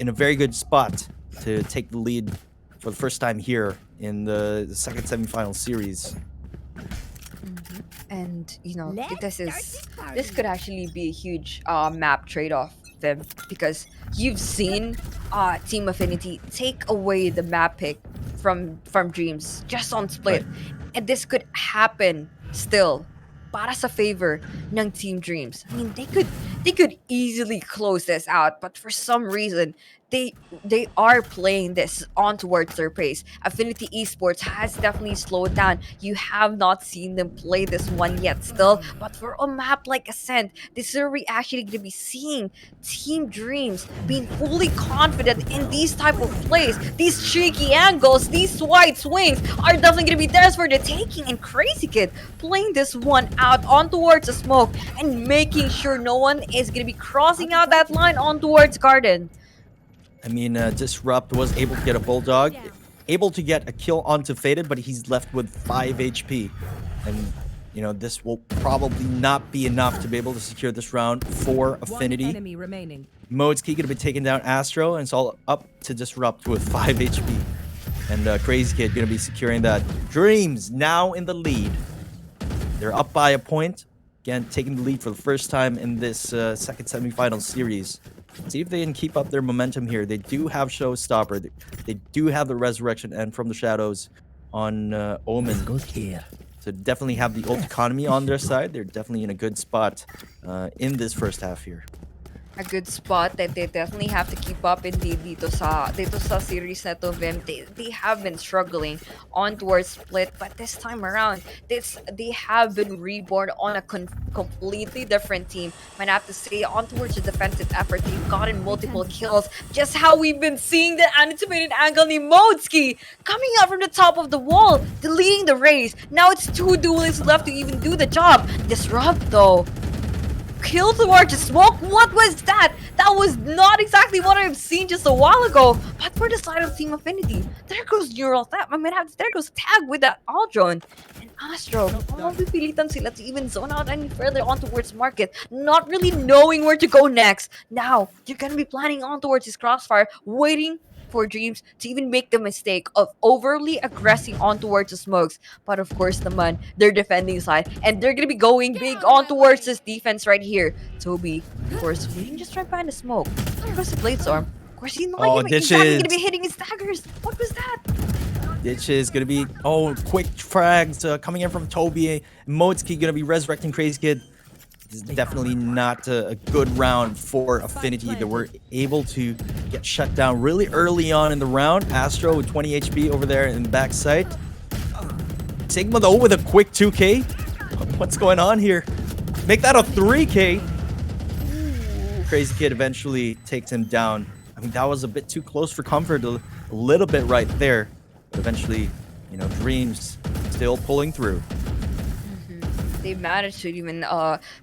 in a very good spot to take the lead for the first time here in the second semifinal series. And this could actually be a huge map trade-off them, because you've seen Team Affinity take away the map pick from Dreamz just on split, and this could happen still para sa favor ng Team Dreamz. I mean, they could easily close this out, but for some reason they are playing this on towards their pace. Affinity Esports has definitely slowed down. You have not seen them play this one yet still, but for a map like Ascent, this is where we actually going to be seeing Team Dreamz being fully confident in these type of plays. These cheeky angles, these wide swings are definitely going to be theirs for the taking, and Crazy Kid playing this one out on towards the smoke and making sure no one is going to be crossing out that line on towards Garden. I mean, Disrupt was able to get a Bulldog, able to get a kill onto Faded, but he's left with 5 HP. And, this will probably not be enough to be able to secure this round for Affinity. One enemy remaining. Mode's Key going to be taking down Astro, and it's all up to Disrupt with 5 HP. And Crazy Kid going to be securing that. Dreamz now in the lead. They're up by a point. Again, taking the lead for the first time in this second semifinal series. See if they can keep up their momentum here. They do have Showstopper. They do have the Resurrection and From the Shadows on Omen. So definitely have the ult economy on their side. They're definitely in a good spot in this first half here. A good spot that they definitely have to keep up indeed dito sa series na to, Vim. They have been struggling on towards split, but this time around, they have been reborn on a completely different team. Might have to say, on towards the defensive effort, they've gotten multiple kills. Just how we've been seeing the anticipated angle ni Modsky coming out from the top of the wall, deleting the race. Now it's 2 duelists left to even do the job. Disrupt though. Kill towards the smoke? What was that? That was not exactly what I've seen just a while ago. But for the side of Team Affinity, there goes Neural Theft. There goes Tag with that Aldron. And Astro, pipilitan sila to even zone out any further on towards Market, not really knowing where to go next. Now, you're gonna be planning on towards his crossfire, waiting for Dreamz to even make the mistake of overly aggressing on towards the smokes. But of course naman, they're defending side, and they're gonna be going big on towards this defense right here. Toby, of course, we can just try to find a smoke. There goes the Blade Storm. Of course, he's not even exactly gonna be hitting his daggers. What was that? Ditch is gonna be quick frags coming in from Toby. Modsky gonna be resurrecting Crazy Kid. This is definitely not a good round for Affinity. They were able to get shut down really early on in the round. Astro with 20 HP over there in the backside. Sigma though with a quick 2K. What's going on here? Make that a 3K. Crazy Kid eventually takes him down. I mean, that was a bit too close for comfort, a little bit right there. But eventually, Dreamz still pulling through. they managed to even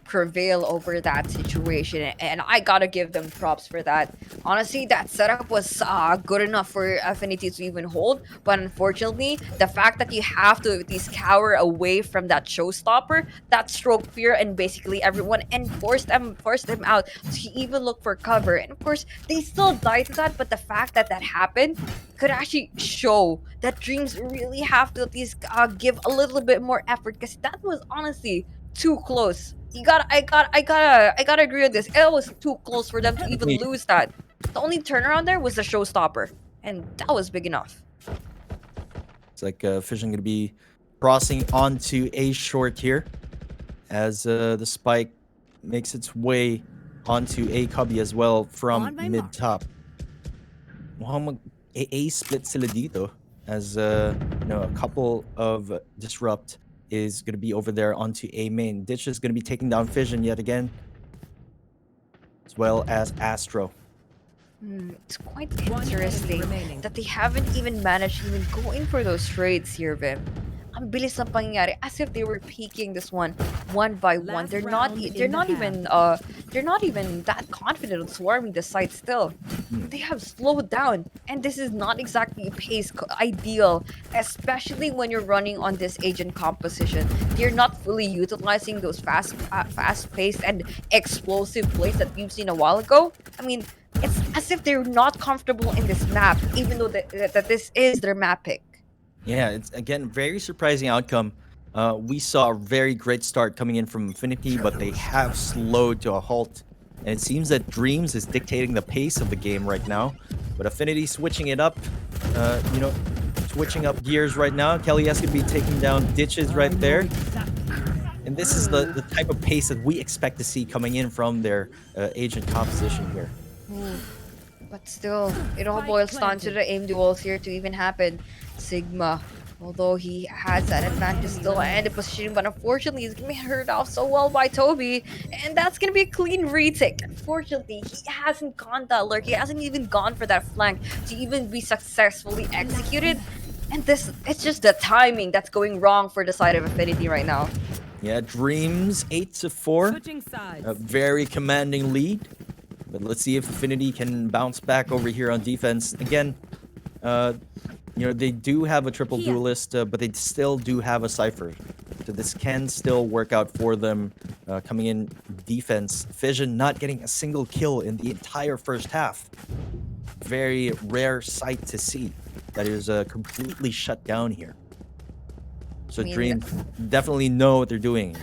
prevail over that situation, and I gotta give them props for that. Honestly, that setup was good enough for Affinity to even hold, but unfortunately, the fact that you have to at least cower away from that showstopper, that stroke fear, and basically everyone, and force them out to even look for cover. And of course, they still died to that, but the fact that that happened could actually show that Dreamz really have to at least give a little bit more effort, because that was honestly too close. I gotta agree with this. It was too close for them to even lose that. The only turnaround there was the showstopper, and that was big enough. It's like Fission going to be crossing onto A short here as the spike makes its way onto A cubby as well from mid top. Muhammad A split sila dito as you know, a couple of disrupt is going to be over there onto A main. Ditch is going to be taking down Fission yet again, as well as Astro. It's quite interesting that they haven't even managed to even go in for those trades here, Vim. Ang bilis ng pangyayari, as if they were peeking this one by one. They're not even that confident of swarming the site still. They have slowed down, and this is not exactly pace ideal, especially when you're running on this agent composition. You're not fully utilizing those fast-paced and explosive plays that we've seen a while ago. I mean, it's as if they're not comfortable in this map, even though that this is their map pick. Yeah, it's again very surprising outcome. We saw a very great start coming in from Affinity, but they have slowed to a halt. And it seems that Dreamz is dictating the pace of the game right now. But Affinity switching it up, you know, switching up gears right now. Kelly S could be taking down ditches right there. And this is the type of pace that we expect to see coming in from their agent composition here. But still, it all boils down to the aim duels here to even happen. Sigma, although he has that advantage still and the positioning, but unfortunately he's gonna be hurt off so well by Toby, and that's gonna be a clean retake. Unfortunately, he hasn't gone that lurk, he hasn't even gone for that flank to even be successfully executed. And this, it's just the timing that's going wrong for the side of Affinity right now. Yeah, Dreamz 8-4, a very commanding lead. But let's see if Affinity can bounce back over here on defense. Again, you know, they do have a triple duelist, but they still do have a Cypher. So this can still work out for them coming in defense. Fission not getting a single kill in the entire first half. Very rare sight to see. That is completely shut down here. So Dreamz definitely know what they're doing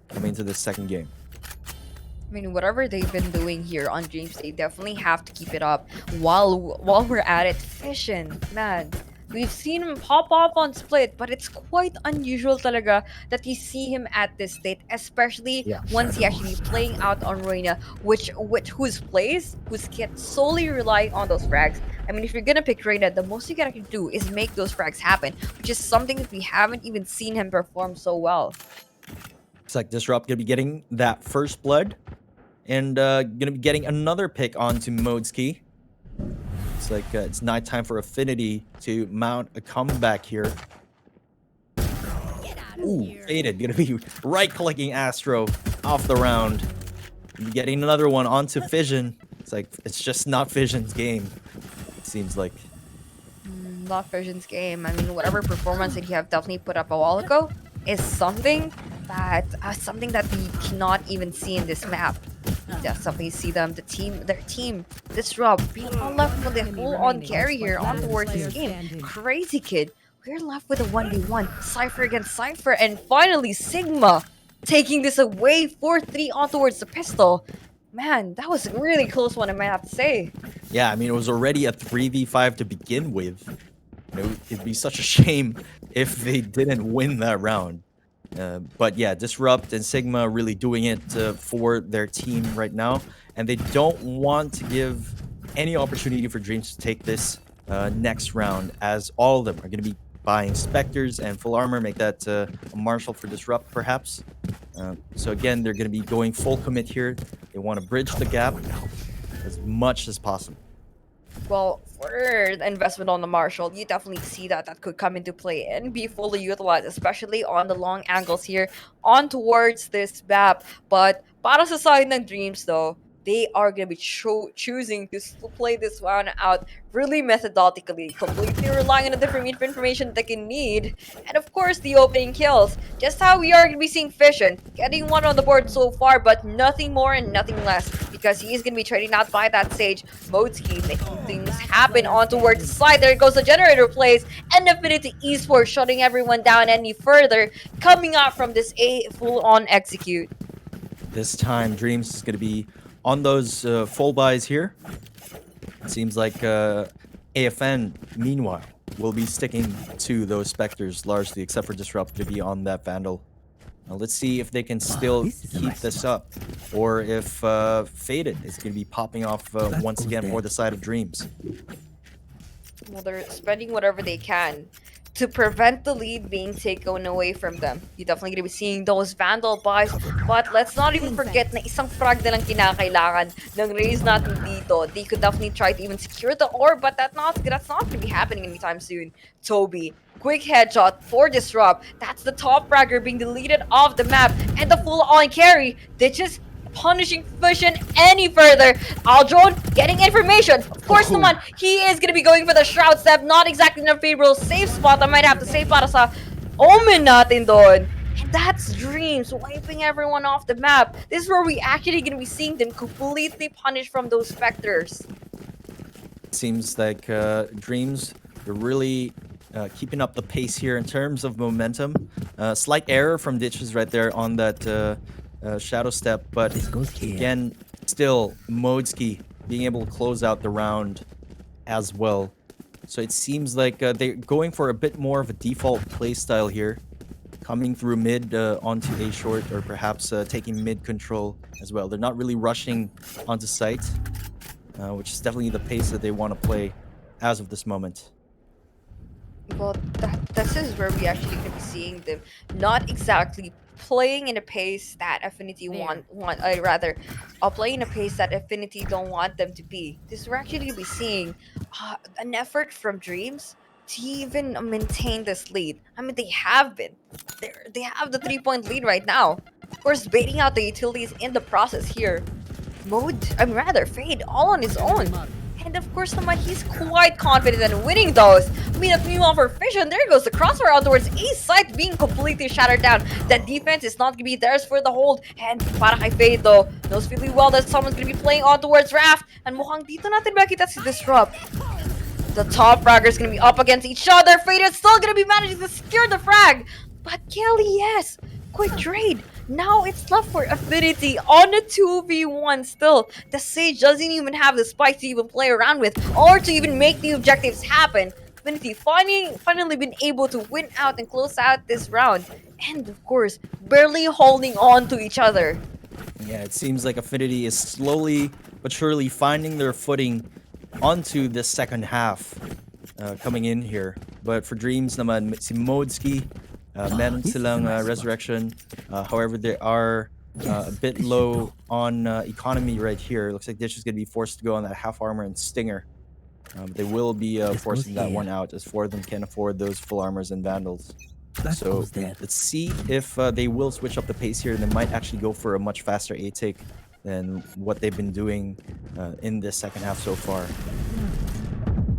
coming into this second game. I mean, whatever they've been doing here on Dreamz, they definitely have to keep it up. While we're at it, Fission, man, we've seen him pop off on Split, but it's quite unusual talaga that you see him at this state, especially once he actually playing out on Reina, whose kit solely relying on those frags. I mean, if you're gonna pick Reina, the most you gotta do is make those frags happen, which is something that we haven't even seen him perform so well. It's like Disrupt gonna be getting that first blood. And gonna be getting another pick onto Modeski. It's like it's nighttime for Affinity to mount a comeback here. Ooh, faded. Gonna be right-clicking Astro off the round. Getting another one onto Fission. It's like it's just not Fission's game. It seems like. Not Fission's game. I mean, whatever performance that you have definitely put up a while ago is something that we cannot even see in this map. Definitely see them, their team Disrupt being all left with a full-on carry here on towards this game. Crazy Kid, we're left with a 1v1, Cypher against Cypher, and finally Sigma taking this away 4-3 on towards the pistol. Man, that was a really close one, I might have to say. Yeah, I mean, it was already a 3v5 to begin with. You know, it'd be such a shame if they didn't win that round. But yeah, Disrupt and Sigma really doing it for their team right now. And they don't want to give any opportunity for Dreamz to take this next round, as all of them are going to be buying Spectres and full armor, make that a Marshal for Disrupt perhaps. So again, they're going to be going full commit here. They want to bridge the gap as much as possible. Well, for the investment on the Marshall, you definitely see that that could come into play and be fully utilized, especially on the long angles here on towards this map. But para sa side ng Dreams though, they are going to be choosing to play this one out really methodically, completely relying on the different information they can need. And of course, the opening kills. Just how we are going to be seeing Fission getting one on the board so far, but nothing more and nothing less, because he is going to be trading out by that Sage. Modesky making things happen on towards the side. There goes the generator plays, and Affinity Esports shutting everyone down any further, coming out from this a full-on execute. This time, Dreamz is going to be on those full buys here. It seems like AFN, meanwhile, will be sticking to those Spectres largely, except for Disrupt to be on that Vandal. Now, let's see if they can still keep this up, or if Faded is going to be popping off once again for the side of Dreamz. Well, they're spending whatever they can to prevent the lead being taken away from them. You're definitely gonna be seeing those Vandal buys, but let's not even forget na isang frag na lang kinakailangan ng Raze natin dito. They could definitely try to even secure the orb, but that's not gonna be happening anytime soon. Toby, quick headshot for Disrupt. That's the top fragger being deleted off the map, and the full-on carry. They just punishing Fission any further. Aldron getting information. Of course naman, he is gonna be going for the Shroud Step. Not exactly in a favorable safe spot, I might have to say, para sa Omen natin doon. And that's Dreamz wiping everyone off the map. This is where we actually gonna be seeing them completely punished from those Spectres. Seems like Dreamz, they're really keeping up the pace here in terms of momentum. Slight error from Ditches right there on that Shadow Step, but again, still Modesky being able to close out the round as well. So it seems like they're going for a bit more of a default playstyle here, coming through mid onto A short, or perhaps taking mid control as well. They're not really rushing onto site, which is definitely the pace that they want to play as of this moment. Well, this is where we actually going to be seeing them not exactly playing in a pace that Affinity playing in a pace that Affinity don't want them to be. This we're actually going to be seeing an effort from Dreamz to even maintain this lead. I mean, they have been. They have the 3-point lead right now. Of course, baiting out the utilities in the process here. Fade all on his own. And of course, naman, he's quite confident in winning those. I mean, if meanwhile for Fission, there goes the crossfire out towards A site being completely shattered down. That defense is not going to be theirs for the hold. And para kay Fade though, knows really well that someone's going to be playing on towards Raft. And mukhang dito natin makita si Disrupt. The top fraggers going to be up against each other. Fade is still going to be managing to secure the frag. But Kelly, yes, quick trade. Now it's left for Affinity on a 2v1 still. The Sage doesn't even have the spike to even play around with or to even make the objectives happen. Affinity finally been able to win out and close out this round. And of course, barely holding on to each other. Yeah, it seems like Affinity is slowly but surely finding their footing onto the second half coming in here. But for Dreamz naman, si Modesky, meron silang resurrection. However, they are a bit low on economy right here. Looks like Dish is going to be forced to go on that half armor and Stinger. They will be forcing that one out, as 4 of them can afford those full armors and Vandals. So let's see if they will switch up the pace here. They might actually go for a much faster A take than what they've been doing in this second half so far.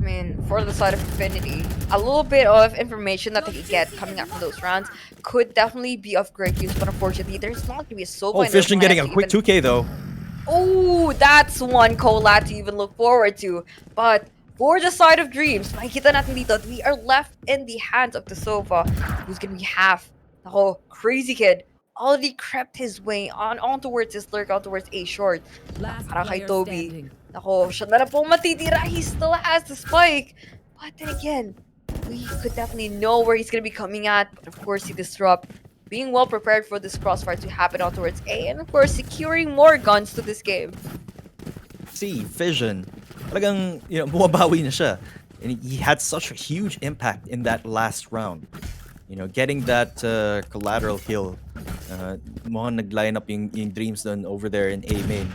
I mean, for the side of Affinity, a little bit of information that they could get coming out from those rounds could definitely be of great use, but unfortunately, there's not going to be a Sova. Oh, Fission getting a quick 2K though. Oh, that's one collab to even look forward to. But for the side of Dreamz, makikita natin dito, we are left in the hands of the Sova, who's going to be half. The whole crazy kid already crept his way on towards his lurk, on towards A short. Para kay Toby. Nako, siya na lang po matitira. He still has the spike. But then again, we could definitely know where he's going to be coming at. But of course, he Disrupt. Being well prepared for this crossfire to happen on towards A. And of course, securing more guns to this game. See, Fission, talagang, bumabawi na siya. And he had such a huge impact in that last round. Getting that collateral kill. Mukhang nag-line up yung Dreamz done over there in A main.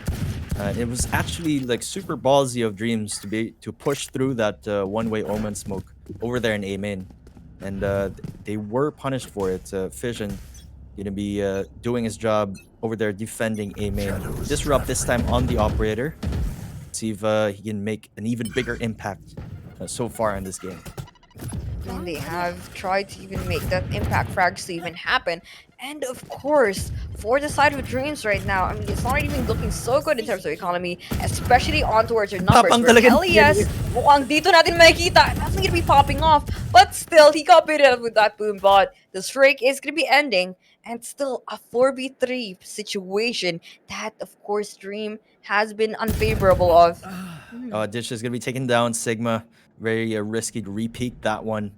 It was actually like super ballsy of Dreamz to push through that one-way Omen smoke over there in A main, and they were punished for it. Fission gonna be doing his job over there defending A main. Disrupt this time on the operator. See if he can make an even bigger impact so far in this game. And they have tried to even make that impact frags to even happen. And of course, for the side of Dreamz right now, I mean, it's not even looking so good in terms of economy, especially on towards your numbers. Tapang Where talaga ni Elias, mukhang dito natin makikita, that's gonna be popping off. But still, he got baited out with that boom bot. The streak is gonna be ending, and still a 4v3 situation that, of course, Dream has been unfavorable of. Dish is gonna be taking down Sigma. Very risky to repeat that one.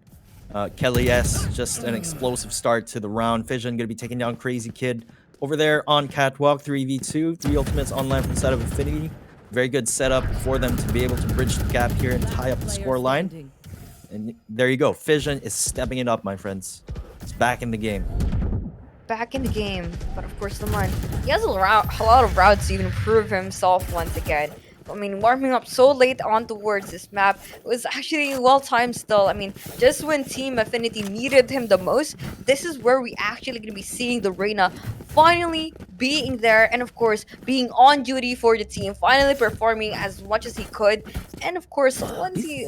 Kelly S, just an explosive start to the round. Fission gonna be taking down Crazy Kid over there on Catwalk. 3v2, 3 ultimates online from the side of Affinity. Very good setup for them to be able to bridge the gap here and tie up the score line. And there you go. Fission is stepping it up, my friends. It's back in the game. Back in the game, but of course, Laman, he has a lot of routes to even prove himself once again. I mean, warming up so late on towards this map was actually well timed still. I mean, just when Team Affinity needed him the most, this is where we actually going to be seeing the Reyna finally being there and, of course, being on duty for the team, finally performing as much as he could. And, of course, once he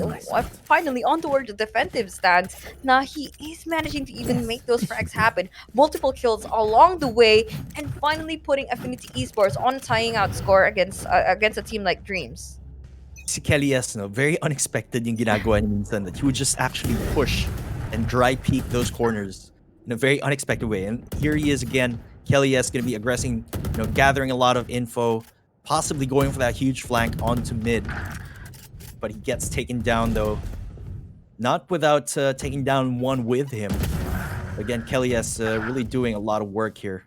finally on towards the defensive stance, now he is managing to even make those frags happen. Multiple kills along the way, and finally putting Affinity Esports on a tying out score against a team like Dreamz. Si Kelly S, no, very unexpected yung ginagawa niya minsan, that he would just actually push and dry peek those corners in a very unexpected way. And here he is again. Kelly S gonna be aggressing, gathering a lot of info, possibly going for that huge flank onto mid. But he gets taken down though. Not without taking down one with him. Again, Kelly S really doing a lot of work here.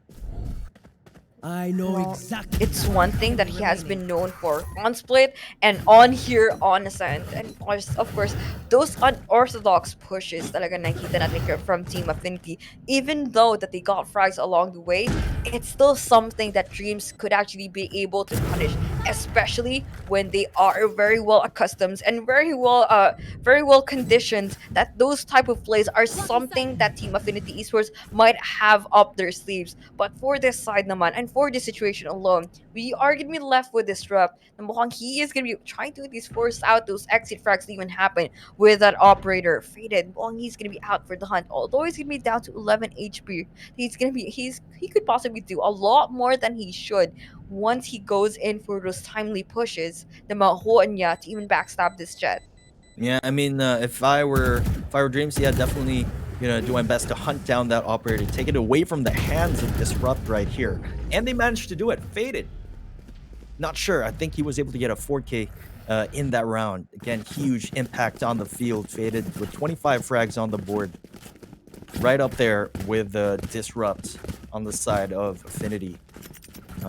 I know exactly. It's one thing that he has been known for on Split and on here on Ascent. And of course, those unorthodox pushes talaga nakita natin from Team Affinity. Even though that they got frags along the way, it's still something that Dreamz could actually be able to punish, especially when they are very well accustomed and very well conditioned that those type of plays are something that Team Affinity Esports might have up their sleeves. But for this side naman, and for this situation alone, we are going to be left with Disrupt. And mukhang he is going to be trying to at least force out those exit frags to even happen with that operator. Faded, mukhang he's going to be out for the hunt. Although he's going to be down to 11 HP, he could possibly do a lot more than he should once he goes in for those timely pushes. The mahuan niya to even backstab this Jet. Yeah, I mean, if I were Dreamz, yeah, definitely do my best to hunt down that operator, take it away from the hands of Disrupt right here. And they managed to do it. Faded. Not sure. I think he was able to get a 4K in that round. Again, huge impact on the field. Faded with 25 frags on the board. Right up there with Disrupt on the side of Affinity.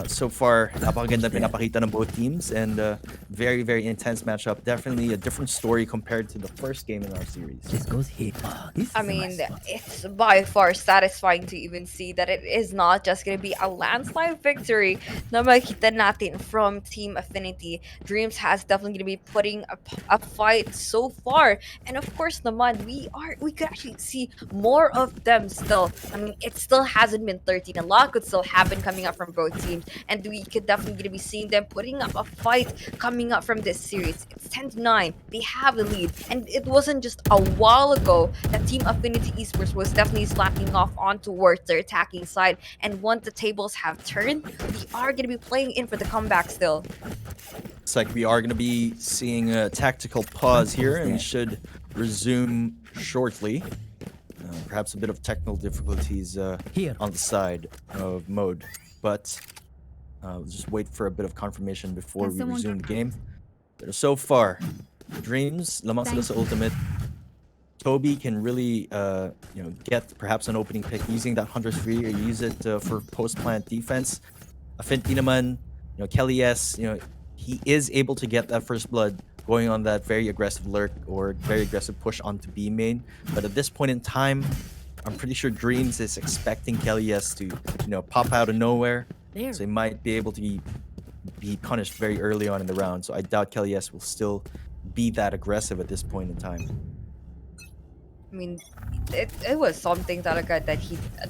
So far, napakaganda pinapakita ng both teams, and very, very intense matchup. Definitely a different story compared to the first game in our series. This goes here. I mean, it's by far satisfying to even see that it is not just going to be a landslide victory na makikita natin from Team Affinity. Dreamz has definitely going to be putting a fight so far. And of course, naman, we could actually see more of them still. I mean, it still hasn't been 13. A lot could still happen coming up from both teams. And we could definitely be seeing them putting up a fight coming up from this series. It's 10-9. They have the lead. And it wasn't just a while ago that Team Affinity Esports was definitely slacking off on towards their attacking side. And once the tables have turned, we are going to be playing in for the comeback still. It's like we are going to be seeing a tactical pause here, and we should resume shortly. Perhaps a bit of technical difficulties on the side of mode. But we'll just wait for a bit of confirmation before we resume the game. But so far, Dreamz, lamang sila sa ultimate. Toby can really, get perhaps an opening pick using that Hunter's Free, or use it for post-plant defense. Affinity naman, Kelly S, he is able to get that first blood going on that very aggressive lurk or very aggressive push onto B main. But at this point in time, I'm pretty sure Dreamz is expecting Kelly S to, pop out of nowhere. So he might be able to be be punished very early on in the round. So I doubt Kelly S will still be that aggressive at this point in time. I mean, it was something talaga that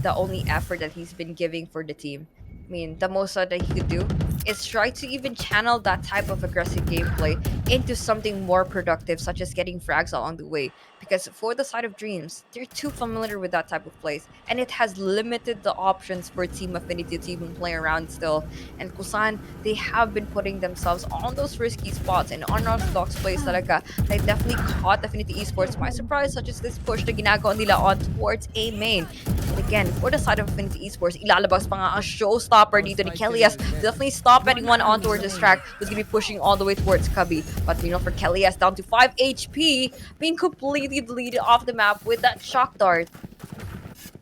the only effort that he's been giving for the team. I mean, the most that he could do is try to even channel that type of aggressive gameplay into something more productive, such as getting frags along the way. Because for the side of Dreamz, they're too familiar with that type of plays, and it has limited the options for Team Affinity to even play around still. And Kusan, they have been putting themselves on those risky spots and unorthodox plays talaga. They definitely caught Affinity Esports by surprise, such as this push na ginagawa nila on towards A main. And again, for the side of Affinity Esports, ilalabas pa nga ang showstopper dito ni Kelly S. Definitely stop anyone on towards this track who's gonna be pushing all the way towards Cubby. But you know, for Kelly S down to 5 HP, being completely deleted off the map with that shock dart.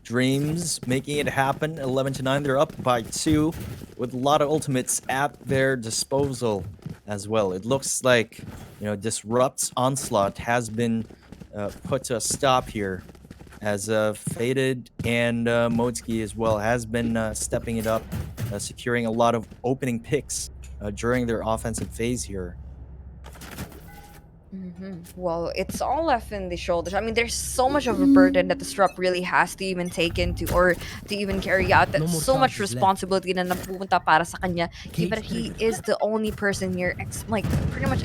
Dreamz making it happen, 11-9. They're up by 2 with a lot of ultimates at their disposal as well. It looks like, you know, Disrupt's onslaught has been put to a stop here, as Faded and Modski as well has been stepping it up, securing a lot of opening picks during their offensive phase here. Well, it's all left in the shoulders. I mean, there's so much of a burden that the Disrupt really has to even take into or to even carry out. That's No more so much charges left. responsibility na napupunta para sa kanya. But he is the only person here, pretty much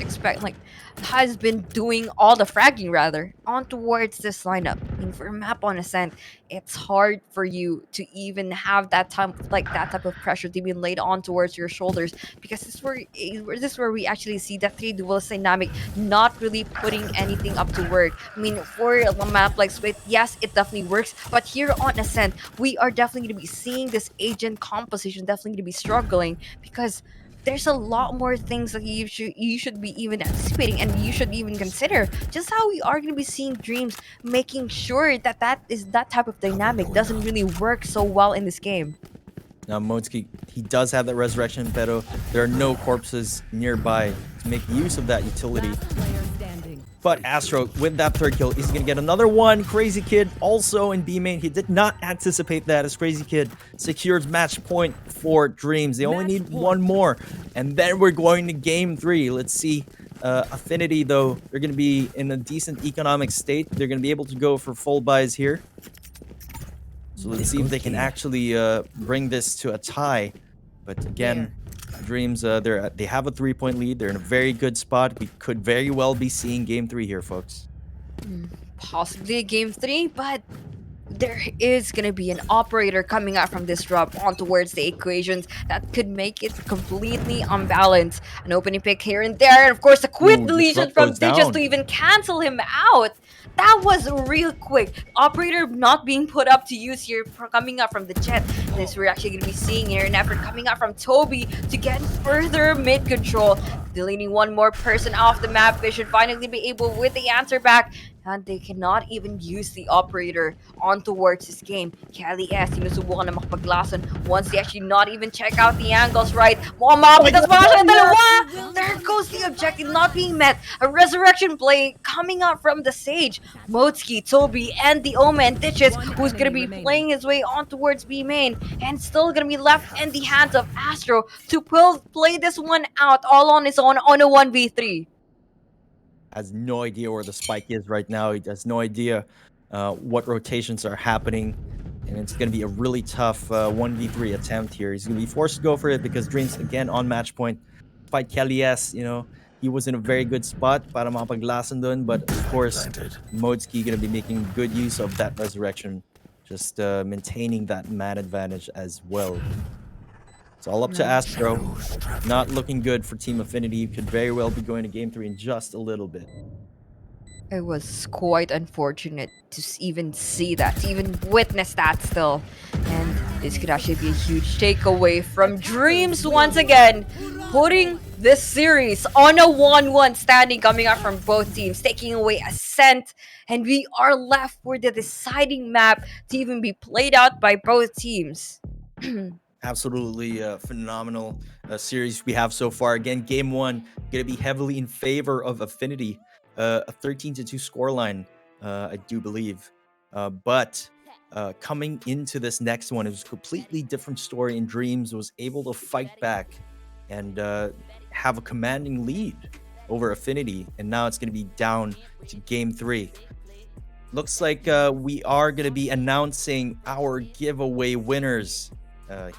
has been doing all the fragging rather on towards this lineup. I mean, for a map on Ascent, it's hard for you to even have that type of pressure to be laid on towards your shoulders, because this is where we actually see that 3 duelist dynamic not really putting anything up to work. I mean, for a map like Split, yes, it definitely works, but here on Ascent, we are definitely going to be seeing this agent composition definitely going to be struggling, because there's a lot more things that you should be even anticipating and you should even consider. Just how we are going to be seeing Dreamz making sure that that type of dynamic doesn't really work so well in this game. Now Modski, he does have that resurrection, pero there are no corpses nearby to make use of that utility. But Astro, with that 3rd kill, he's going to get another one. Crazy Kid also in B main. He did not anticipate that, as Crazy Kid secures match point for Dreamz. They only need one more, and then we're going to game 3. Let's see. Affinity, though, they're going to be in a decent economic state. They're going to be able to go for full buys here. So let's see if they can actually bring this to a tie. But again, Dreamz, they have a 3-point lead. They're in a very good spot. We could very well be seeing game 3 here, folks. Possibly game 3, but there is going to be an operator coming out from this drop on towards the equations that could make it completely unbalanced. An opening pick here and there, and of course a quick deletion from Digits to even cancel him out. That was real quick. Operator not being put up to use here, coming up from the Jet. This we're actually going to be seeing here an effort coming out from Toby to get further mid control. Deleting one more person off the map. They should finally be able with the answer back. And they cannot even use the operator on towards this game. Kelly S, sinusubukan na makapaglason once they actually not even check out the angles right. There goes the objective not being met. A resurrection play coming out from the Sage. Modski, Toby, and the Omen Ditches, who's going to be playing his way on towards B main. And still going to be left in the hands of Astro to play this one out all on his own on a 1v3. Has no idea where the spike is right now. He has no idea what rotations are happening, and it's going to be a really tough 1v3 attempt here. He's going to be forced to go for it because Dreamz again on match point. Despite Kelly S, you know, he was in a very good spot para makapaglasan dun, but of course Modski going to be making good use of that resurrection, just maintaining that man advantage as well. It's all up to Astro. Not looking good for Team Affinity. Could very well be going to game 3 in just a little bit. It was quite unfortunate to even see that, to even witness that still. And this could actually be a huge takeaway from Dreamz once again, putting this series on a 1-1 standing coming out from both teams, taking away Ascent, and we are left for the deciding map to even be played out by both teams. Absolutely phenomenal series we have so far. Again, game 1 going to be heavily in favor of Affinity. A 13-2 scoreline, I do believe. But coming into this next one, it was a completely different story, and Dreamz was able to fight back and have a commanding lead over Affinity, and now it's going to be down to game 3. Looks like we are going to be announcing our giveaway winners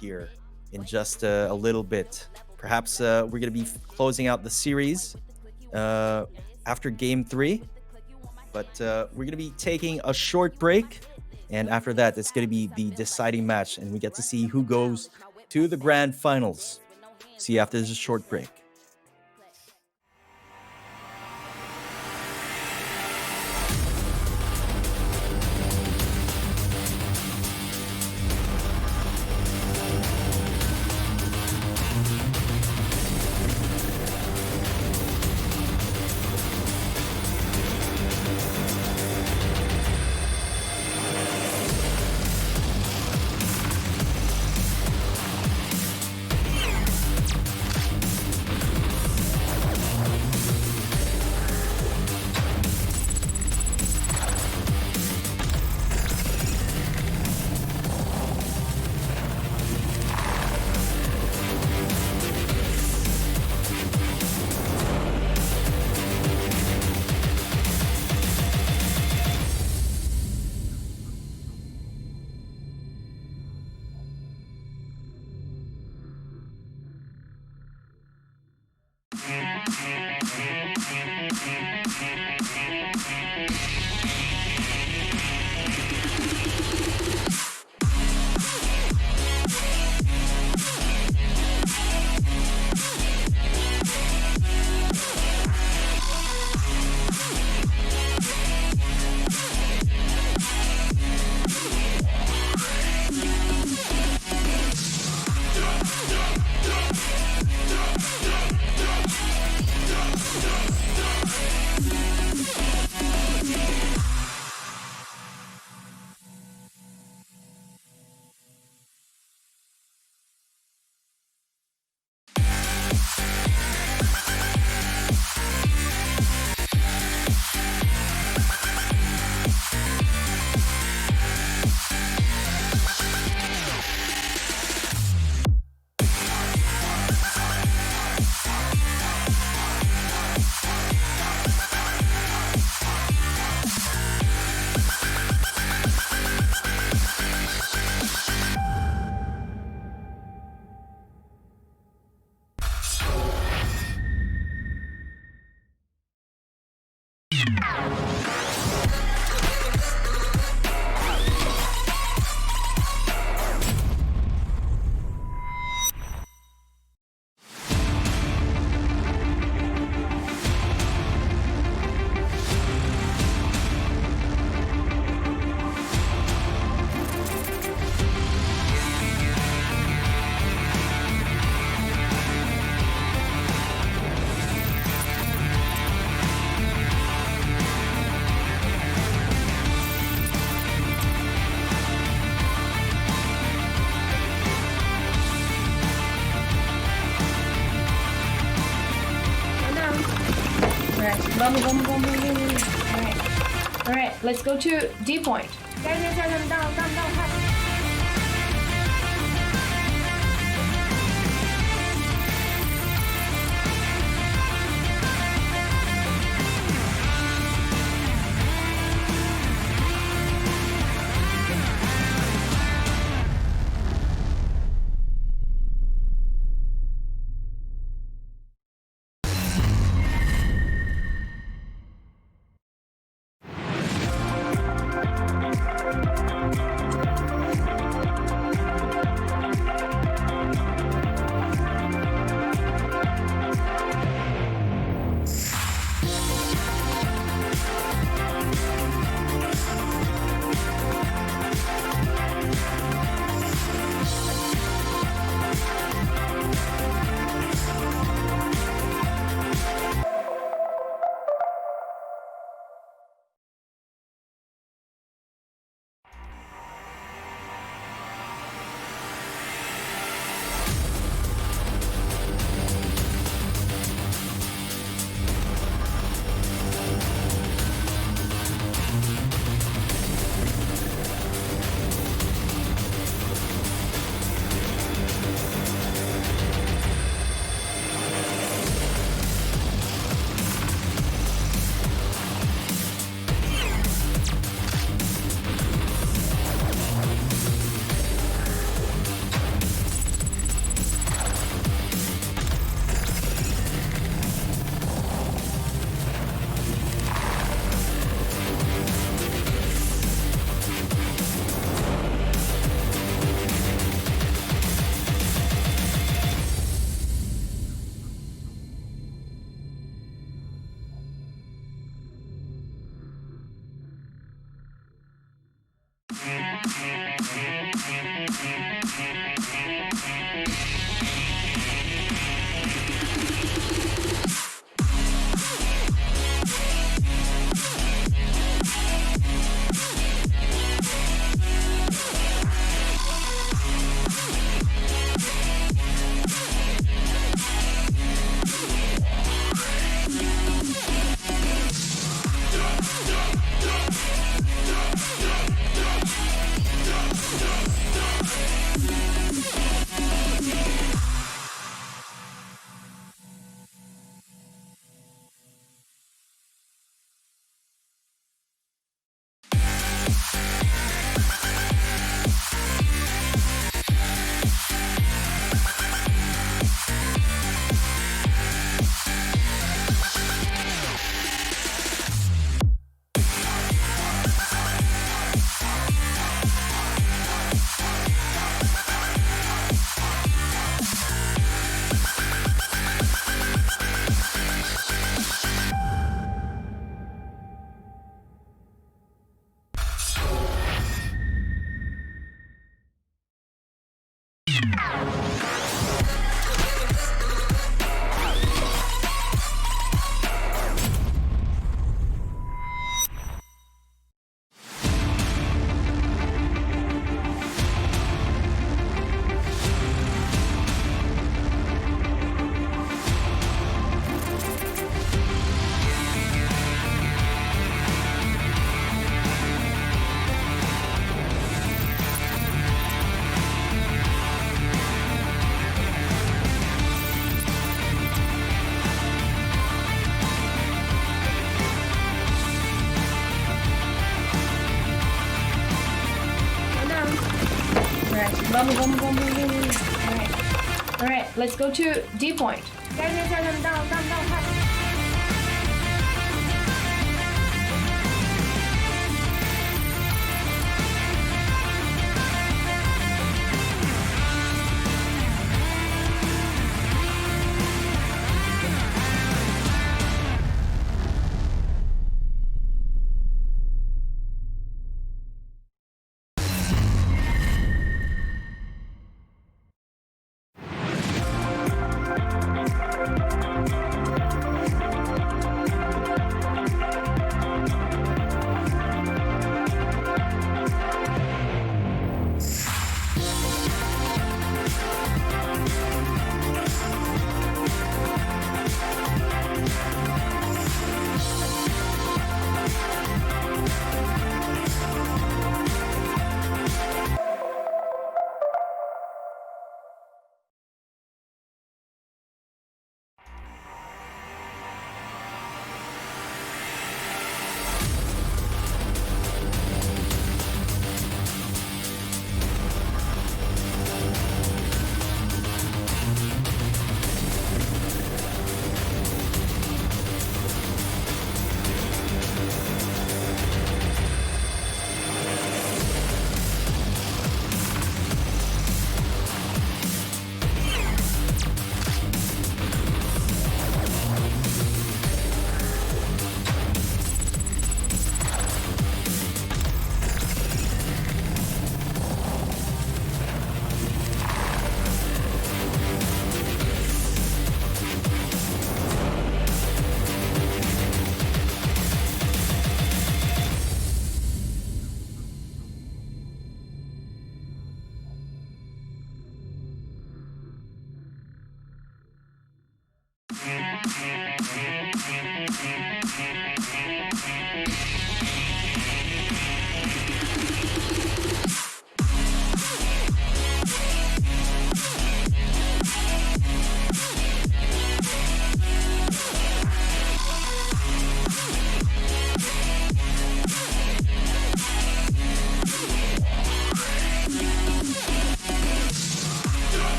here in just a little bit. Perhaps we're going to be closing out the series after game 3, but we're going to be taking a short break, and after that it's going to be the deciding match, and we get to see who goes to the grand finals. See you after this short break. Alright, let's go to D point. Alright, let's go to D point. Down.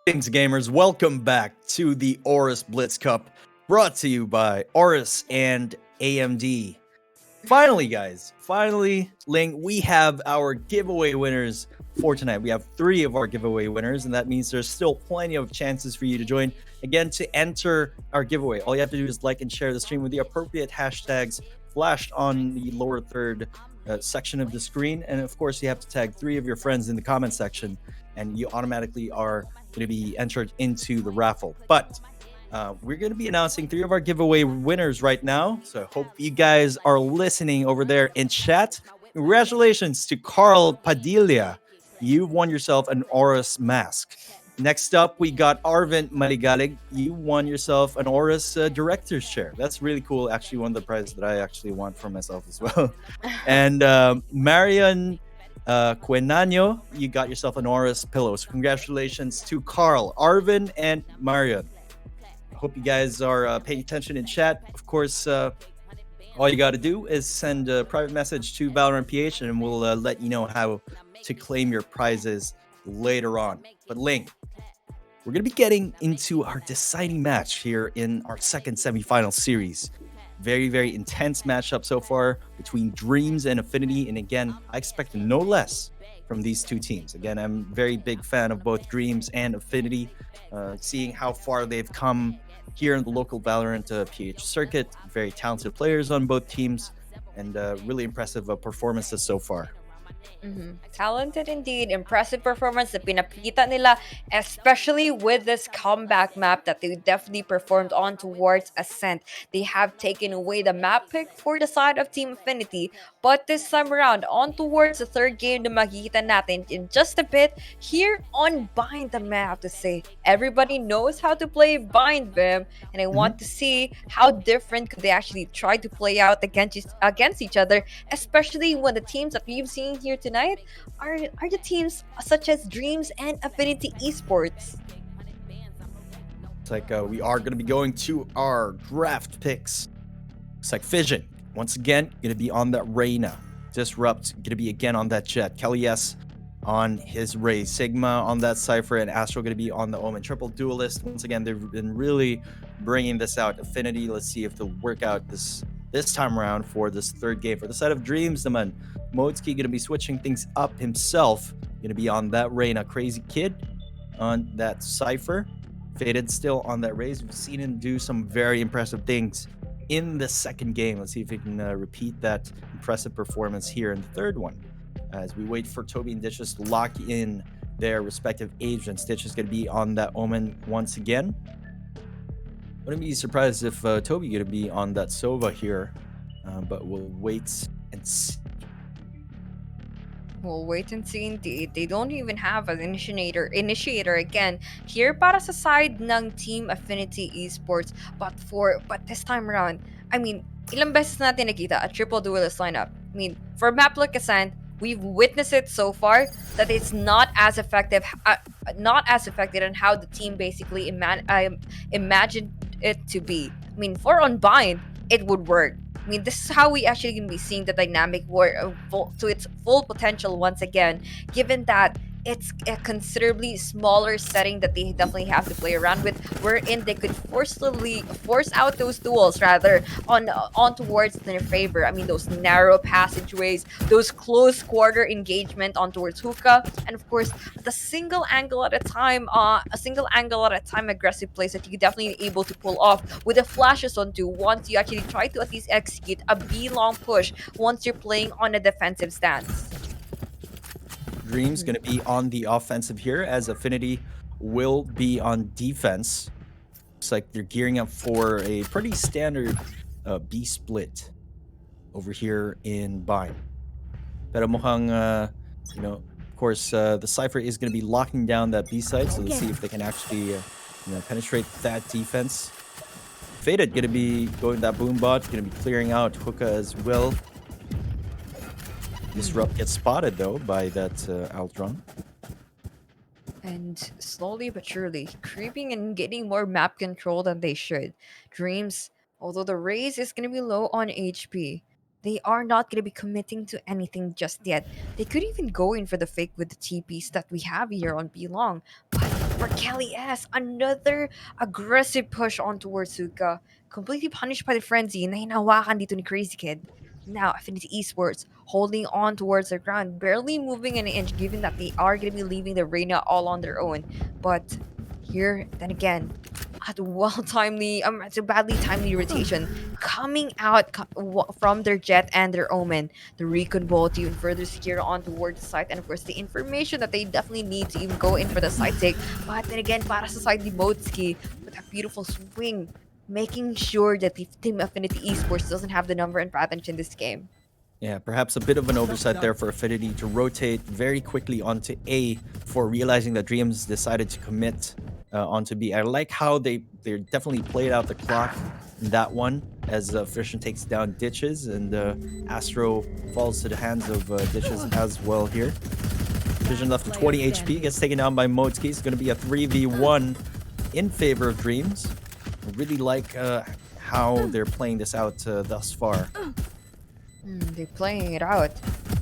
Greetings, gamers. Welcome back to the Aorus Blitz Cup, brought to you by Aorus and AMD. Finally, guys, Ling, we have our giveaway winners for tonight. We have 3 of our giveaway winners, and that means there's still plenty of chances for you to join Again, to enter our giveaway, all you have to do is like and share the stream with the appropriate hashtags flashed on the lower third section of the screen. And of course, you have to tag 3 of your friends in the comment section, and you automatically are going to be entered into the raffle. But we're going to be announcing 3 of our giveaway winners right now. So I hope you guys are listening over there in chat. Congratulations to Carl Padilla. You've won yourself an Aorus mask. Next up, we got Arvin Maligalig. You won yourself an Aorus director's chair. That's really cool. Actually, one of the prizes that I actually want for myself as well. And Marian Cuenano, you got yourself an Aorus pillow. So congratulations to Carl, Arvin, and Marian. I hope you guys are paying attention in chat. Of course, all you got to do is send a private message to Valorant PH, and we'll let you know how to claim your prizes later on. But Ling, we're going to be getting into our deciding match here in our second semifinal series. Very, very intense matchup so far between Dreamz and Affinity. And again, I expect no less from these 2 teams. Again, I'm a very big fan of both Dreamz and Affinity. Seeing how far they've come here in the local Valorant PH circuit. Very talented players on both teams, and really impressive performances so far. Talented indeed, impressive performance na pinakita nila, especially with this comeback map that they definitely performed on towards Ascent. They have taken away the map pick for the side of Team Affinity, but this time around, on towards the third game na makikita natin in just a bit here on Bind. I have to say, everybody knows how to play Bind, Vim, and I want to see how different could they actually try to play out against each other, especially when the teams that we've seen here tonight are the teams such as Dreamz and Affinity Esports. It's like we are going to be going to our draft picks. It's like Fission, once again, going to be on that Reyna. Disrupt, going to be again on that Jet. Kelly S on his Ray. Sigma on that Cypher, and Astro going to be on the Omen. Triple Duelist. Once again, they've been really bringing this out. Affinity, let's see if they'll work out this time around for this third game. For the side of Dreamz, the man, Modsky going to be switching things up himself. Going to be on that Reyna. Crazy Kid on that Cypher. Faded still on that Raze. We've seen him do some very impressive things in the second game. Let's see if he can repeat that impressive performance here in the third one. As we wait for Toby and Ditches to lock in their respective agents. Ditch is going to be on that Omen once again. Wouldn't be surprised if Toby going to be on that Sova here, but we'll wait and see. We'll wait and see indeed. They don't even have an initiator again here para sa side ng Team Affinity Esports. But this time around, I mean, ilang beses natin nakita a triple duelist lineup. I mean, for map like Ascent, we've witnessed it so far that it's not as effective on how the team basically imagined it to be. I mean, for Unbind, it would work. I mean, this is how we actually going to be seeing the dynamic work to its full potential once again, given that it's a considerably smaller setting that they definitely have to play around with, wherein they could force out those duels rather on towards their favor. I mean, those narrow passageways, those close quarter engagement on towards hookah, and of course the single angle at a time aggressive plays that you definitely able to pull off with the flashes onto once you actually try to at least execute a B long push once you're playing on a defensive stance. Dreamz going to be on the offensive here, as Affinity will be on defense. Looks like they're gearing up for a pretty standard B split over here in Bind. Pero mukhang, of course, the Cypher is going to be locking down that B side, so let's see if they can actually penetrate that defense. Faded going to be going that boom bot, going to be clearing out hookah as well. Disrupt gets spotted though by that Altron. And slowly but surely, creeping and getting more map control than they should. Dreamz, although the Raze is going to be low on HP, they are not going to be committing to anything just yet. They could even go in for the fake with the TPs that we have here on B-Long. But for Kelly S, another aggressive push on towards Suka, completely punished by the frenzy na hinawakan dito ni Crazy Kid. Now, Affinity Esports holding on towards the ground, barely moving an inch, given that they are going to be leaving the Reyna all on their own. But here, then again, at it's a badly timely rotation coming out from their Jet and their Omen. The recon ball to even further secure on towards the site, and of course the information that they definitely need to even go in for the side take. But then again, para sa side ni Motski with a beautiful swing, making sure that the team Affinity Esports doesn't have the number advantage in this game. Yeah, perhaps a bit of an oversight there for Affinity to rotate very quickly onto A for realizing that Dreamz decided to commit onto B. I like how they definitely played out the clock in that one as Fission takes down Ditches and Astro falls to the hands of Ditches as well here. Vision left with 20 HP, gets taken down by Motski. It's going to be a 3v1 in favor of Dreamz. I really like how they're playing this out thus far. They're playing it out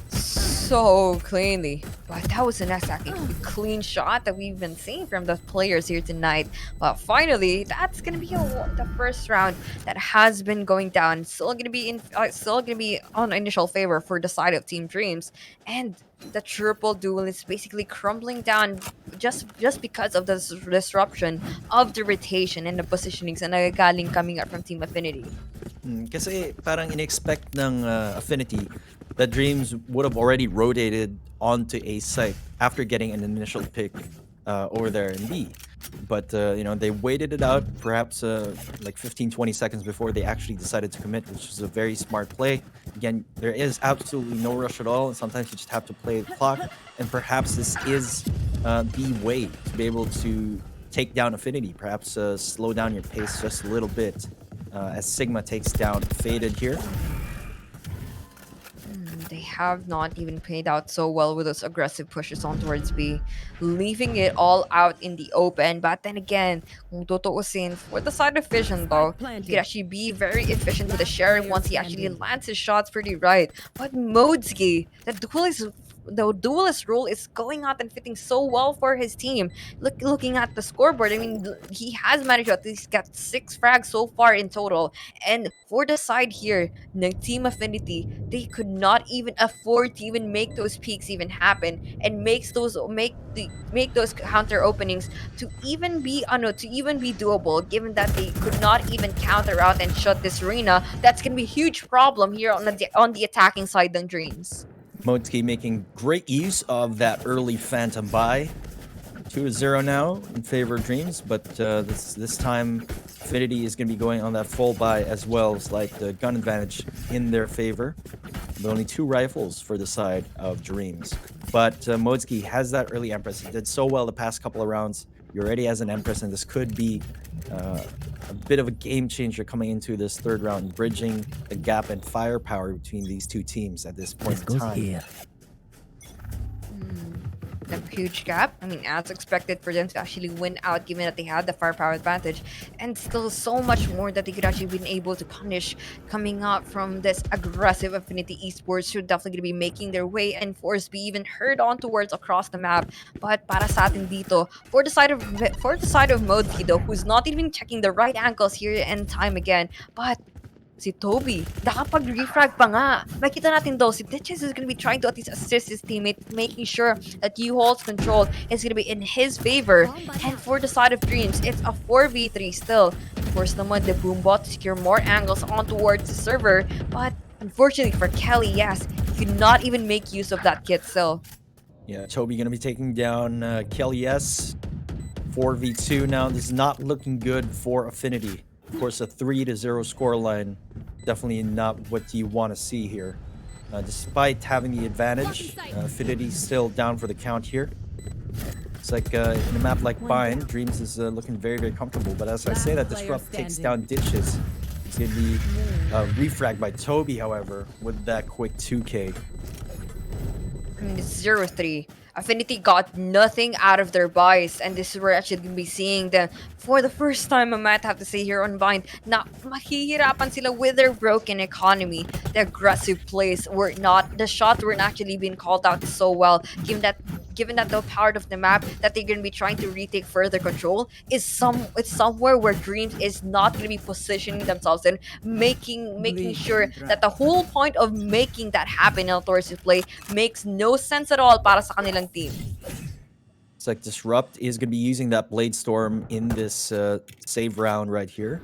so cleanly. But that was an exactly clean shot that we've been seeing from the players here tonight. But finally, that's gonna be the first round that has been going down. Still gonna be on initial favor for the side of Team Dreamz, and the triple duel is basically crumbling down just because of the disruption of the rotation and the positionings na nagagaling coming up from Team Affinity. Kasi parang in-expect ng Affinity that Dreamz would have already rotated onto A site after getting an initial pick over there in B. But, they waited it out perhaps like 15-20 seconds before they actually decided to commit, which was a very smart play. Again, there is absolutely no rush at all, and sometimes you just have to play the clock. And perhaps this is the way to be able to take down Affinity. Perhaps slow down your pace just a little bit as Sigma takes down Faded here. They have not even played out so well with those aggressive pushes on towards B, leaving it all out in the open. But then again, kung tutuusin, for the side of Vision though, he could actually be very efficient with the sharing once he actually lands his shots pretty right. But Modesky, the duelist role is going out and fitting so well for his team. Looking at the scoreboard, I mean, he has managed to at least get 6 frags so far in total. And for the side here, ng Team Affinity, they could not even afford to even make those peaks even happen, and make those counter openings to even be doable. Given that they could not even counter out and shut this arena, that's gonna be a huge problem here on the attacking side ng Dreamz. Motski making great use of that early Phantom buy. 2-0 now in favor of Dreamz, but this time Affinity is going to be going on that full buy as well. It's like the gun advantage in their favor. But only 2 rifles for the side of Dreamz. But Motski has that early Empress. He did so well the past couple of rounds. He already has an Empress, and this could be a bit of a game changer coming into this third round, bridging the gap in firepower between these two teams at this point in time. A huge gap. I mean, as expected for them to actually win out, given that they had the firepower advantage, and still so much more that they could actually been able to punish coming out from this aggressive Affinity Esports, who are definitely going to be making their way and force be even heard on towards across the map. But para sa atin dito, for the side of Modki though, who's not even checking the right angles here and time again, but si Toby, nakapag-refrag pa nga. Makita natin though, si Ditches is gonna be trying to at least assist his teammate, making sure that U-Haul's control is gonna be in his favor. And for the side of Dreamz, it's a 4v3 still. Of course naman, the Boombot to secure more angles on towards the server, but unfortunately for Kelly, yes, he could not even make use of that kit still. Yeah, Toby gonna be taking down Kelly S. 4v2 now. This is not looking good for Affinity. Of course, a 3-0 scoreline, definitely not what you want to see here. Despite having the advantage, Affinity still down for the count here. It's like in a map like Bind, Dreamz is looking very, very comfortable. But as I say that, Disrupt takes down Ditches. It's going to be refragged by Toby, however, with that quick 2K. I mean, it's 0-3. Affinity got nothing out of their buys, and this is where we're actually going to be seeing them for the first time, I might have to say, here on Bind, na mahihirapan sila with their broken economy. The aggressive plays were not, the shots weren't actually being called out so well, given that the part of the map that they're going to be trying to retake further control is somewhere where Dreamz is not going to be positioning themselves and making sure that the whole point of making that happen in towards this play makes no sense at all para sa kanilang team. It's like Disrupt is going to be using that Blade Storm in this save round right here.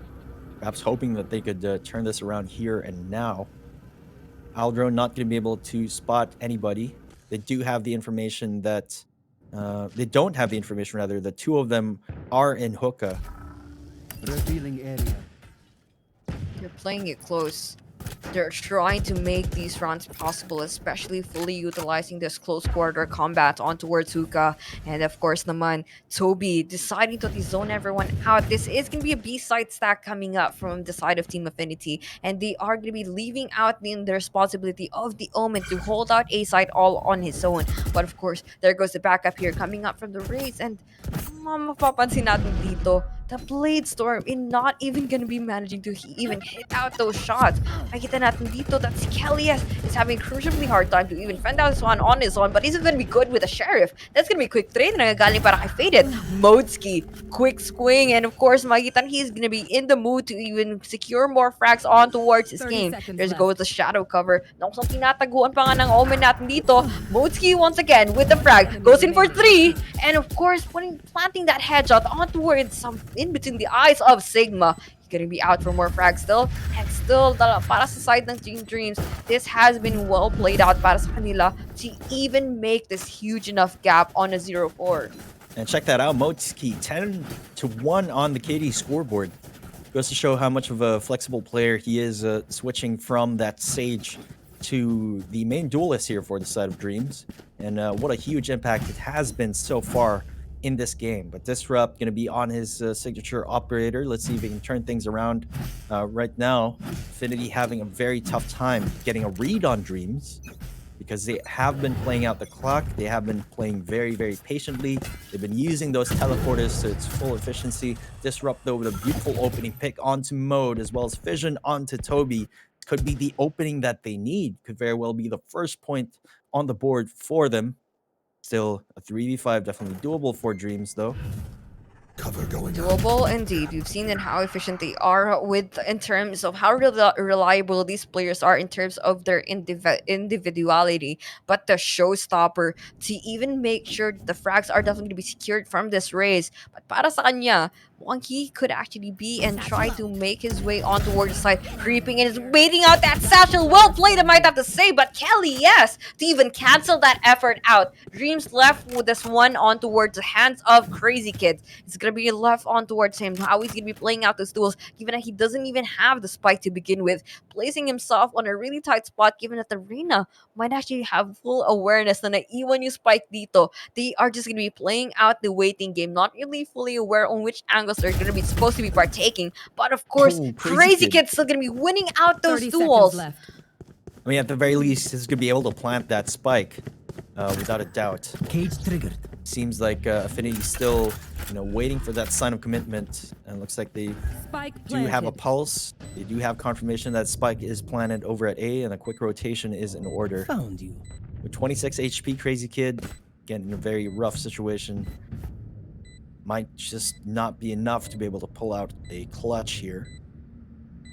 Perhaps hoping that they could turn this around here and now. Aldro not going to be able to spot anybody. They do have the information that... they don't have the information, rather. The two of them are in hookah. Revealing area. They're playing it close. They're trying to make these rounds possible, especially fully utilizing this close quarter combat on towards Hookah. And of course naman, Toby deciding to zone everyone out. This is going to be a B-side stack coming up from the side of Team Affinity. And they are going to be leaving out the responsibility of the Omen to hold out A-side all on his own. But of course, there goes the backup here coming up from the Rays. And mapapansin natin dito, the Blade Storm is not even gonna be managing to even hit out those shots. Makita natin dito that Kelly is having a crucially hard time to even fend out this one on his own, but he's gonna be good with the Sheriff. That's gonna be a quick trade na nagagaling para kay Faded. Modski, quick swing, and of course, makita he's gonna be in the mood to even secure more frags on towards his game. There's goes the shadow cover. Nakusang tinataguan pa nga ng Omen natin dito. Modski once again with the frag, goes in for 3, and of course, planting that headshot on towards some in between the eyes of Sigma. He's gonna be out for more frags still. And still, para sa side ng Team Dreamz, this has been well played out para sa kanila to even make this huge enough gap on a 0-4. And check that out, Motski 10-1 on the KD scoreboard. Goes to show how much of a flexible player he is, switching from that Sage to the main duelist here for the side of Dreamz. And what a huge impact it has been so far in this game. But Disrupt going to be on his signature operator. Let's see if he can turn things around. Right now, Affinity having a very tough time getting a read on Dreamz because they have been playing out the clock. They have been playing very, very patiently. They've been using those teleporters to its full efficiency. Disrupt, though, with a beautiful opening pick onto Mode, as well as Fission onto Toby. Could be the opening that they need. Could very well be the first point on the board for them. Still a 3v5, definitely doable for Dreamz, though. Cover going Doable indeed. We've seen in how efficient they are in terms of how reliable these players are in terms of their individuality. But the showstopper to even make sure that the frags are definitely to be secured from this race. But para sa kanya, he could actually be and try to make his way on towards the side, creeping and is waiting out that satchel. Well played, I might have to say, but Kelly, yes, to even cancel that effort out. Dreamz left with this one on towards the hands of Crazy Kid. It's gonna be left on towards him. How he's gonna be playing out those duels, given that he doesn't even have the spike to begin with, placing himself on a really tight spot, given that the Reyna might actually have full awareness na naiwan yung spike dito. They are just gonna be playing out the waiting game, not really fully aware on which angles they're gonna be supposed to be partaking. But of course, Crazy Kid's still gonna be winning out those duels. I mean, at the very least, he's gonna be able to plant that spike, without a doubt. Cage triggered. Seems like Affinity still, waiting for that sign of commitment. And it looks like they do have a pulse. They do have confirmation that spike is planted over at A, and a quick rotation is in order. Found you. With 26 HP, Crazy Kid, again, in a very rough situation. Might just not be enough to be able to pull out a clutch here.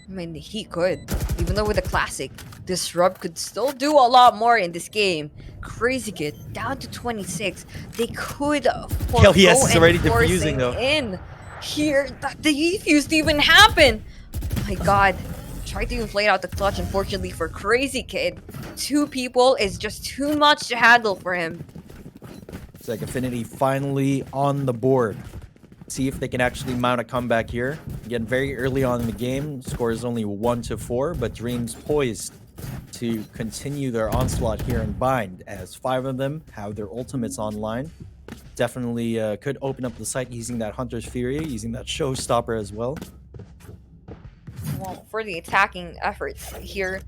I mean, he could. Even though with the classic, Disrupt could still do a lot more in this game. Crazy Kid down to 26. They could Hell yes, it's already defusing though. In here, that the defuse to even happen. Oh my god. Tried to inflate out the clutch, unfortunately for Crazy Kid. 2 people is just too much to handle for him. It's like Affinity finally on the board. See if they can actually mount a comeback here. Again, very early on in the game, score is only 1-4, but Dreamz poised to continue their onslaught here and bind, as 5 of them have their ultimates online. Definitely could open up the site using that Hunter's Fury, using that Showstopper as well. Well, for the attacking efforts here,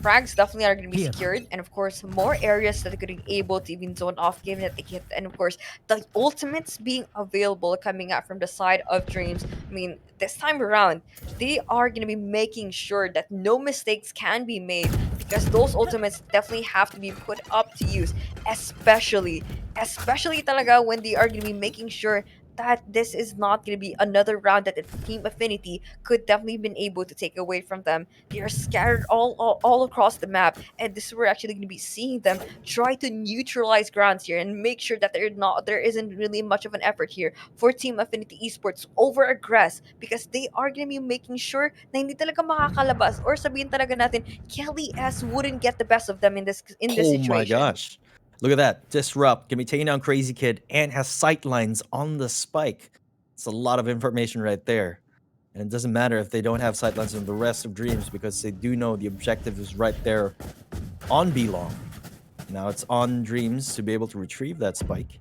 frags definitely are going to be secured, and of course more areas that are going to be able to even zone off given that they get, and of course the ultimates being available coming out from the side of Dreamz. I mean, this time around they are going to be making sure that no mistakes can be made, because those ultimates definitely have to be put up to use, especially talaga when they are going to be making sure that this is not going to be another round that the Team Affinity could definitely been able to take away from them. They are scattered all across the map, and this is where we're actually going to be seeing them try to neutralize grounds here and make sure that there isn't really much of an effort here for Team Affinity Esports over aggress, because they are going to be making sure na hindi talaga makakalabas, or sabihin talaga natin Kelly S wouldn't get the best of them in this Oh situation. my gosh. Look at that. Disrupt can be taking down Crazy Kid and has sightlines on the spike. It's a lot of information right there. And it doesn't matter if they don't have sightlines on the rest of Dreamz, because they do know the objective is right there on B long. Now it's on Dreamz to be able to retrieve that spike.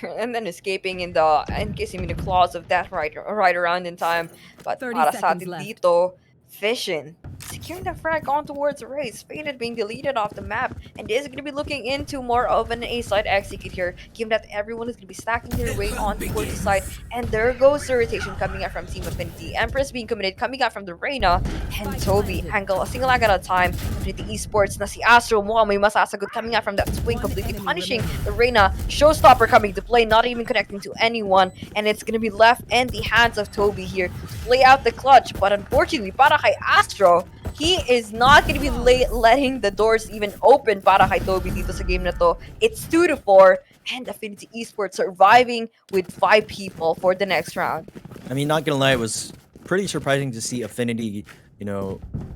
And then escaping in encasing in the claws of that right around in time. But 30 para sa seconds atin left. dito, Fission securing the frag on towards Race. Faded being deleted off the map, and this is going to be looking into more of an A-side execute here, given that everyone is going to be stacking their way on towards the side. And there goes the rotation coming out from Team Affinity. Empress being committed, coming out from the Reyna, and Toby angle a single lag at a time. Affinity Esports na si Astro mukhang may masasagot coming out from that swing, completely punishing the Reyna. Showstopper coming to play, not even connecting to anyone, and it's going to be left in the hands of Toby here to play out the clutch. But unfortunately, para kay Astro, he is not going to be letting the doors even open para kay Toby dito sa game na to. It's 2-4, and Affinity Esports surviving with 5 people for the next round. I mean, not gonna lie, it was pretty surprising to see Affinity,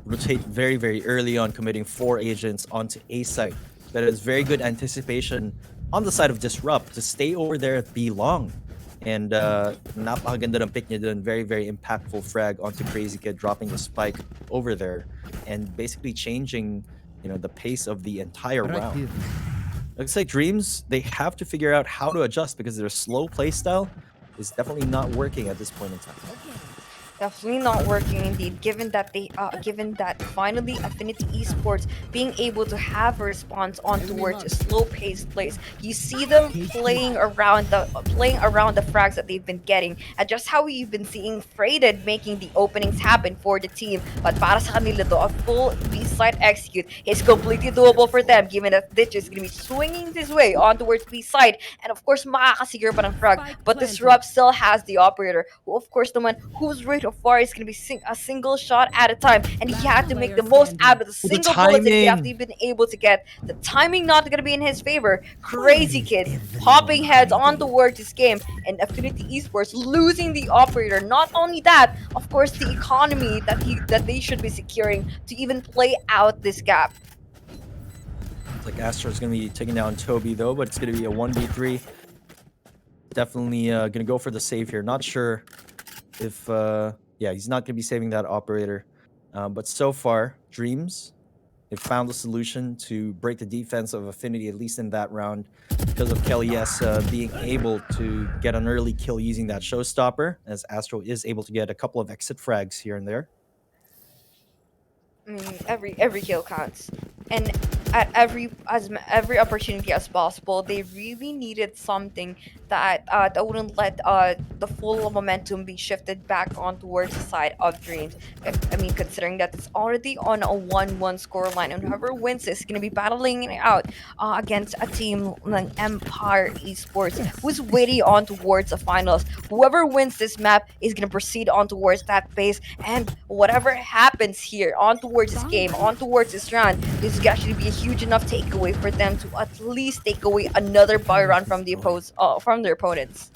rotate very, very early on, committing 4 agents onto A site. That is very good anticipation on the side of Disrupt to stay over there at B long. And napakaganda ng pick niya dun. Very, very impactful frag onto Crazy Kid, dropping the spike over there and basically changing, the pace of the entire Right round. here. Looks like Dreamz, they have to figure out how to adjust, because their slow playstyle is definitely not working at this point in time. Definitely not working indeed, given that finally Affinity Esports being able to have a response on towards a slow-paced plays. You see them playing around the frags that they've been getting, and just how we've been seeing Freighted making the openings happen for the team. But para sa kanila to, a full B-side execute is completely doable for them, given that Ditch is gonna be swinging this way on towards B-side, and of course makakasecure pa ng frag. But Disrupt still has the operator, who of course naman, whose rate of fire is going to be a single shot at a time, and he had to make the most out of the single bullets that he have been able to get. The timing not going to be in his favor. Crazy Kid popping heads on towards his game, and Affinity Esports losing the operator. Not only that, of course, the economy that they should be securing to even play out this gap. Looks like Astro's going to be taking down Toby, though, but it's going to be a 1v3. Definitely going to go for the save here. Not sure if... he's not going to be saving that operator. But so far, Dreamz, they've found a solution to break the defense of Affinity, at least in that round, because of Kelly S being able to get an early kill using that showstopper, as Astro is able to get a couple of exit frags here and there. Every kill counts, and at every opportunity as possible, they really needed something that wouldn't let the full momentum be shifted back on towards the side of Dreamz. I mean, considering that it's already on a 1-1 scoreline, and whoever wins is going to be battling it out against a team like Empire Esports, who's waiting on towards the finals. Whoever wins this map is going to proceed on towards that base, and whatever happens here on towards this game, on towards this round, this is actually be a huge enough takeaway for them to at least take away another buy run from their opponents.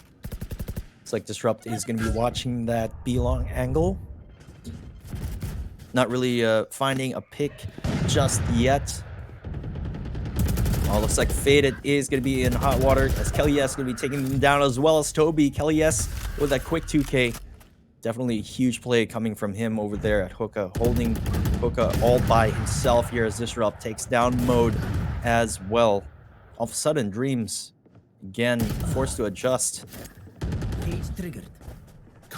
It's like Disrupt is going to be watching that B-long angle. Not really finding a pick just yet. Looks like Faded is going to be in hot water, as Kelly S is going to be taking them down, as well as Toby. Kelly S with that quick 2K. Definitely a huge play coming from him over there at Hookah, holding Hookah all by himself here as Disrupt takes down Mode as well. All of a sudden, Dreamz, again, forced to adjust. Cage triggered.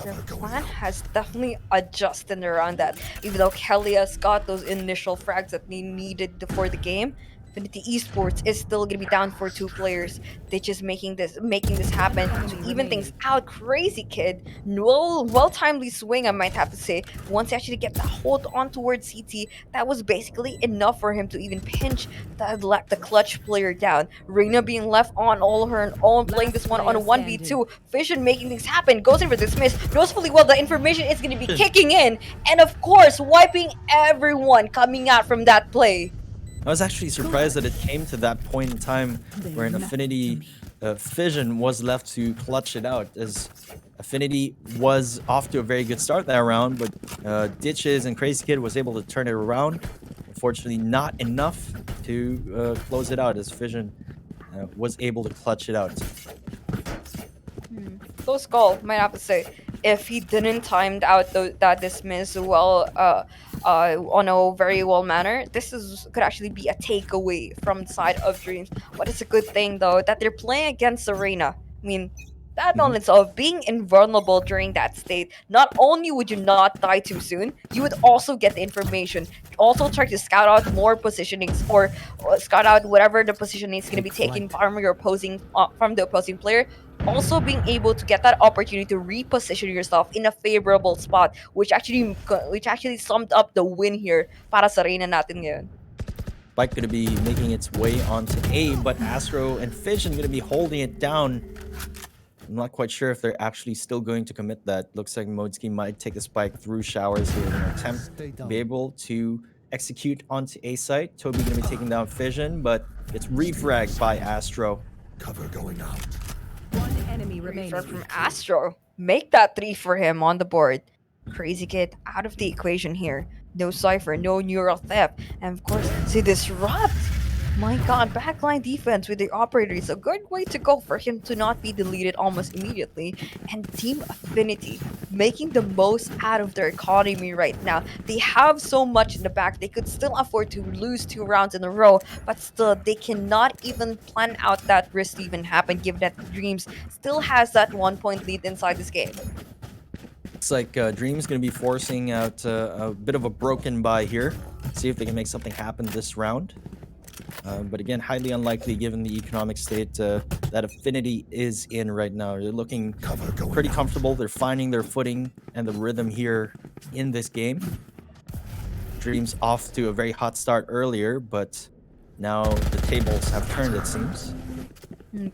Their plan has definitely adjusted around that. Even though Kelly has got those initial frags that they needed for the game, Affinity Esports is still gonna be down for 2 players. They just making this happen to even things out. Crazy Kid, well timely swing, I might have to say. Once he actually get the hold on towards CT, that was basically enough for him to even pinch the clutch player down. Reina being left on all her own, playing this one on a 1v2. Fission making things happen, goes in for dismiss, knows fully well the information is going to be kicking in, and of course, wiping everyone coming out from that play. I was actually surprised that it came to that point in time where an Affinity Fission was left to clutch it out, as Affinity was off to a very good start that round, but Ditches and Crazy Kid was able to turn it around. Unfortunately, not enough to close it out, as Fission was able to clutch it out. Close call, might have to say. If he didn't timed out that dismiss well, on a very well manner, could actually be a takeaway from the side of Dreamz. But it's a good thing though that they're playing against Arena. I mean, that on itself, being invulnerable during that state, not only would you not die too soon, you would also get the information. Also try to scout out more positionings, or scout out whatever the positioning is going to be taken from your from the opposing player. Also being able to get that opportunity to reposition yourself in a favorable spot, which actually summed up the win here para sa Reyna natin ngayon. Spike going to be making its way onto A, but Astro and Fission going to be holding it down. I'm not quite sure if they're actually still going to commit that. Looks like Modesky might take a spike through showers here in an attempt to be able to execute onto A site. Toby going to be taking down Fission, but it's refragged by Astro. Cover going out. One enemy remaining. Refrag from Astro. Make that 3 for him on the board. Crazy Kid out of the equation here. No Cypher, no Neural Theft, and of course, see Disrupt. My god, backline defense with the operator is a good way to go for him to not be deleted almost immediately. And Team Affinity making the most out of their economy right now. They have so much in the back, they could still afford to lose 2 rounds in a row, but still, they cannot even plan out that risk to even happen, given that Dreamz still has that 1-point lead inside this game. Looks like Dreamz going to be forcing out a bit of a broken buy here. See if they can make something happen this round. But again, highly unlikely given the economic state that Affinity is in right now. They're looking pretty comfortable. They're finding their footing and the rhythm here in this game. Dreamz off to a very hot start earlier, but now the tables have turned, it seems.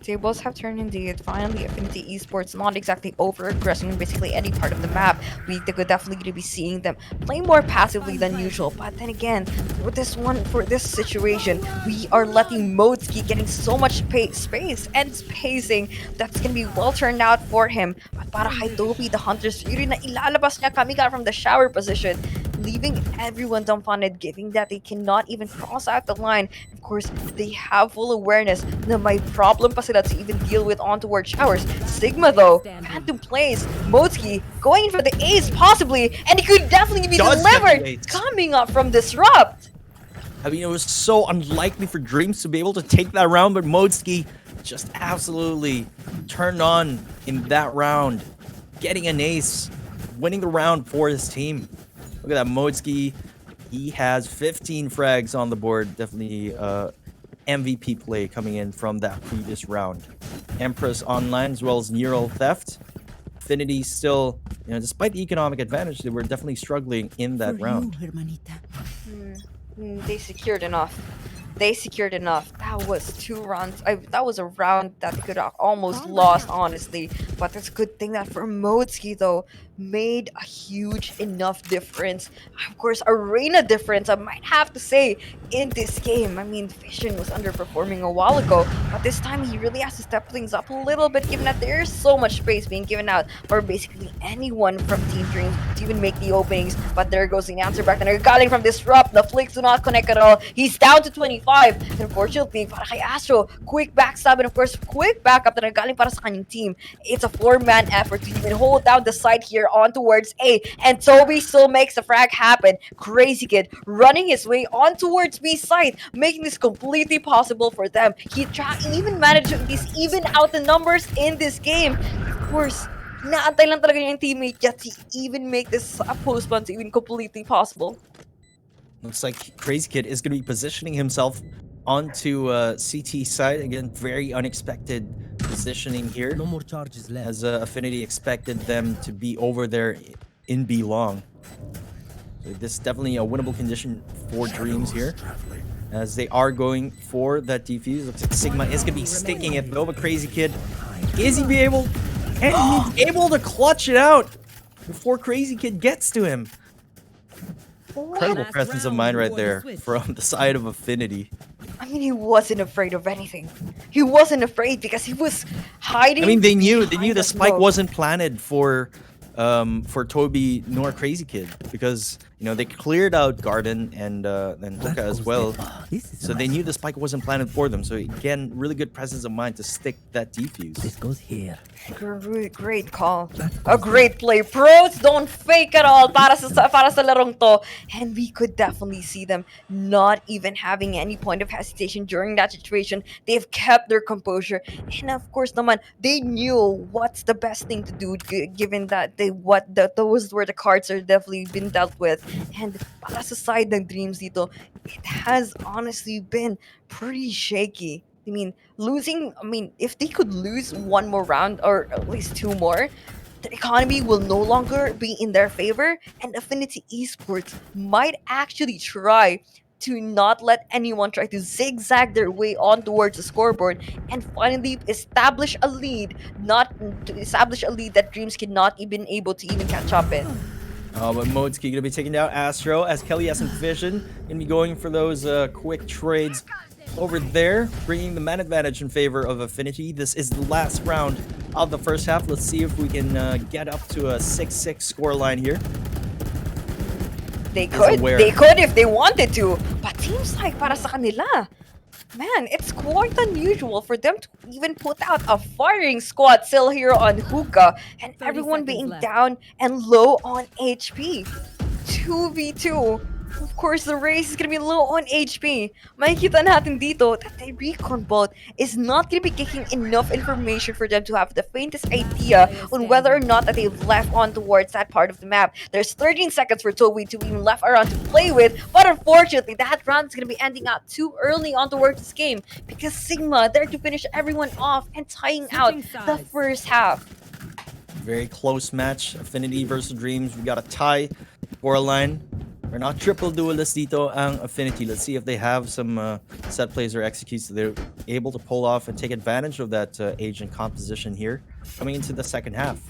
Tables have turned indeed. Finally, Affinity Esports not exactly over-aggressing in basically any part of the map. We could definitely going to be seeing them play more passively than usual. But then again, for this situation, we are letting Modesky getting so much space and spacing that's going to be well turned out for him. But para kay Toby, the Hunter's Fury na ilalabas niya kami from the shower position, leaving everyone dumbfounded, given that they cannot even cross out the line. Of course, they have full awareness na may problem pa sila to even deal with on towards showers. Sigma though, Phantom plays, Modesky going in for the ace possibly, and it could definitely be delivered coming up from Disrupt. I mean, it was so unlikely for Dreamz to be able to take that round, but Modesky just absolutely turned on in that round, getting an ace, winning the round for his team. Look at that, Modesky. He has 15 frags on the board. Definitely MVP play coming in from that previous round. Empress online as well as Neural Theft. Affinity still, despite the economic advantage, they were definitely struggling in that round. They secured enough. That was 2 rounds. That was a round that they could have almost lost, honestly. But it's a good thing that for Modesky, though, made a huge enough difference. Of course, arena difference, I might have to say, in this game. I mean, Fission was underperforming a while ago, but this time he really has to step things up a little bit, given that there's so much space being given out for basically anyone from Team Dreamz to even make the openings. But there goes the answer back, and they're calling from Disrupt. The flicks do not connect at all. He's down to 25. And unfortunately, para kay Astro, quick backstab, and of course, quick backup na nagaling para sa kanyang team. It's a 4-man effort to even hold down the side here on towards A, and Toby still makes the frag happen. Crazy Kid running his way on towards B side, making this completely possible for them. He even managed to even out the numbers in this game. Of course, naantay lang talaga yung teammate yet to even make this post-ban to even completely possible. Looks like Crazy Kid is going to be positioning himself onto CT side. Again, very unexpected positioning here, No more charges left. as Affinity expected them to be over there in B long. So this is definitely a winnable condition for Dreamz here, as they are going for that defuse. Looks like Sigma is going to be sticking it, though, but Crazy Kid, is he be able, and he's able to clutch it out before Crazy Kid gets to him. Incredible Last presence of round mind right before the there switch. from the side of Affinity. I mean, he wasn't afraid of anything. He wasn't afraid because he was hiding. I mean, they knew behind the spike smoke. wasn't planted for Toby nor Crazy Kid, because they cleared out Garden and Hookah as well. So they knew the spike wasn't planted for them. So again, really good presence of mind to stick that defuse. This goes here. Great call. A great play. Pros don't fake at all para sa larong to. And we could definitely see them not even having any point of hesitation during that situation. They've kept their composure. And of course, naman, they knew what's the best thing to do, given that those were the cards are definitely been dealt with. And para sa side ng Dreamz dito, it has honestly been pretty shaky. I mean, if they could lose one more round or at least two more, the economy will no longer be in their favor, and Affinity Esports might actually try to not let anyone try to zigzag their way on towards the scoreboard and finally establish a lead, that Dreamz cannot even able to even catch up in. But Modesky gonna be taking down Astro, as Kelly Essence Vision gonna be going for those quick trades over there, bringing the man advantage in favor of Affinity. This is the last round of the first half. Let's see if we can get up to a 6-6 scoreline here. They aware. could if they wanted to, but seems like para sa kanila, man, it's quite unusual for them to even put out a firing squad still here on Hookah, and 30 everyone seconds being left. down and low on HP. 2v2. Of course, the race is gonna be low on HP. Makikita natin dito that the recon bot is not gonna be getting enough information for them to have the faintest idea on whether or not that they've left on towards that part of the map. There's 13 seconds for Toby to even left around to play with, but unfortunately, that round is gonna be ending out too early on towards this game because Sigma there to finish everyone off and tying out Switching the sides. first half. Very close match. Affinity versus Dreamz. We got a tie scoreline. We're not triple duelist dito ang Affinity. Let's see if they have some set plays or executes that they're able to pull off and take advantage of that agent composition here coming into the second half.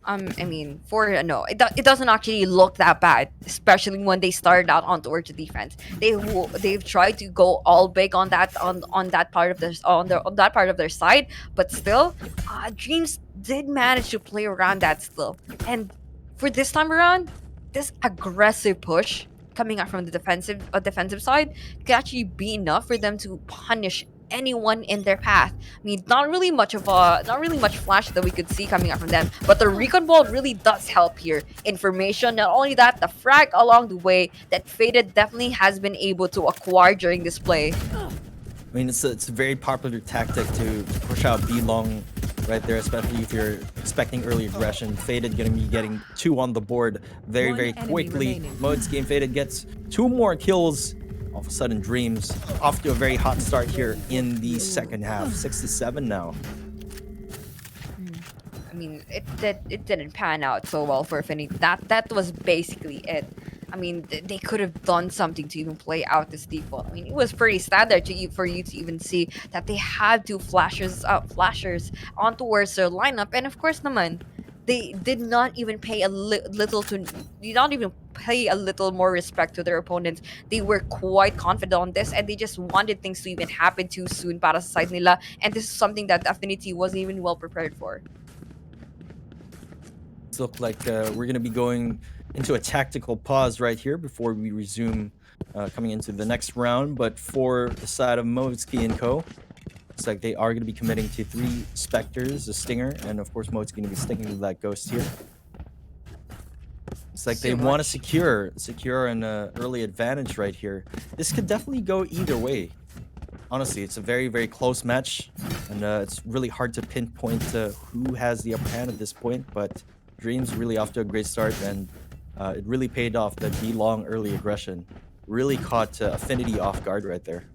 It doesn't actually look that bad, especially when they started out on towards the defense. They've tried to go all big on that part of their side, but still, Dreamz did manage to play around that still. And for this time around, this aggressive push coming out from the defensive side could actually be enough for them to punish anyone in their path. I mean, not really much flash that we could see coming out from them, but the recon ball really does help here. Information, not only that, the frag along the way that Faded definitely has been able to acquire during this play. I mean, it's a very popular tactic to push out B long right there, especially if you're expecting early aggression. Faded gonna be getting 2 on the board very, One very enemy quickly. remaining. Modesky and Faded gets 2 more kills. All of a sudden, Dreamz off to a very hot start here in the second half. 6-7 now. I mean, it didn't pan out so well for Affinity. That was basically it. I mean, they could have done something to even play out this default. I mean, it was pretty standard for you to even see that they had 2 flashers on towards their lineup, and of course, naman, they did not even pay a little more respect to their opponents. They were quite confident on this, and they just wanted things to even happen too soon para sa side nila, and this is something that Affinity wasn't even well prepared for. It's look like we're going to be going into a tactical pause right here before we resume coming into the next round. But for the side of Modesky and Co., looks like they are going to be committing to 3 Spectres, a Stinger, and of course Modesky going to be sticking with that Ghost here. It's like they want to secure an early advantage right here. This could definitely go either way. Honestly, it's a very, very close match, and it's really hard to pinpoint who has the upper hand at this point, but Dreamz really off to a great start, and it really paid off that B long early aggression really caught Affinity off guard right there.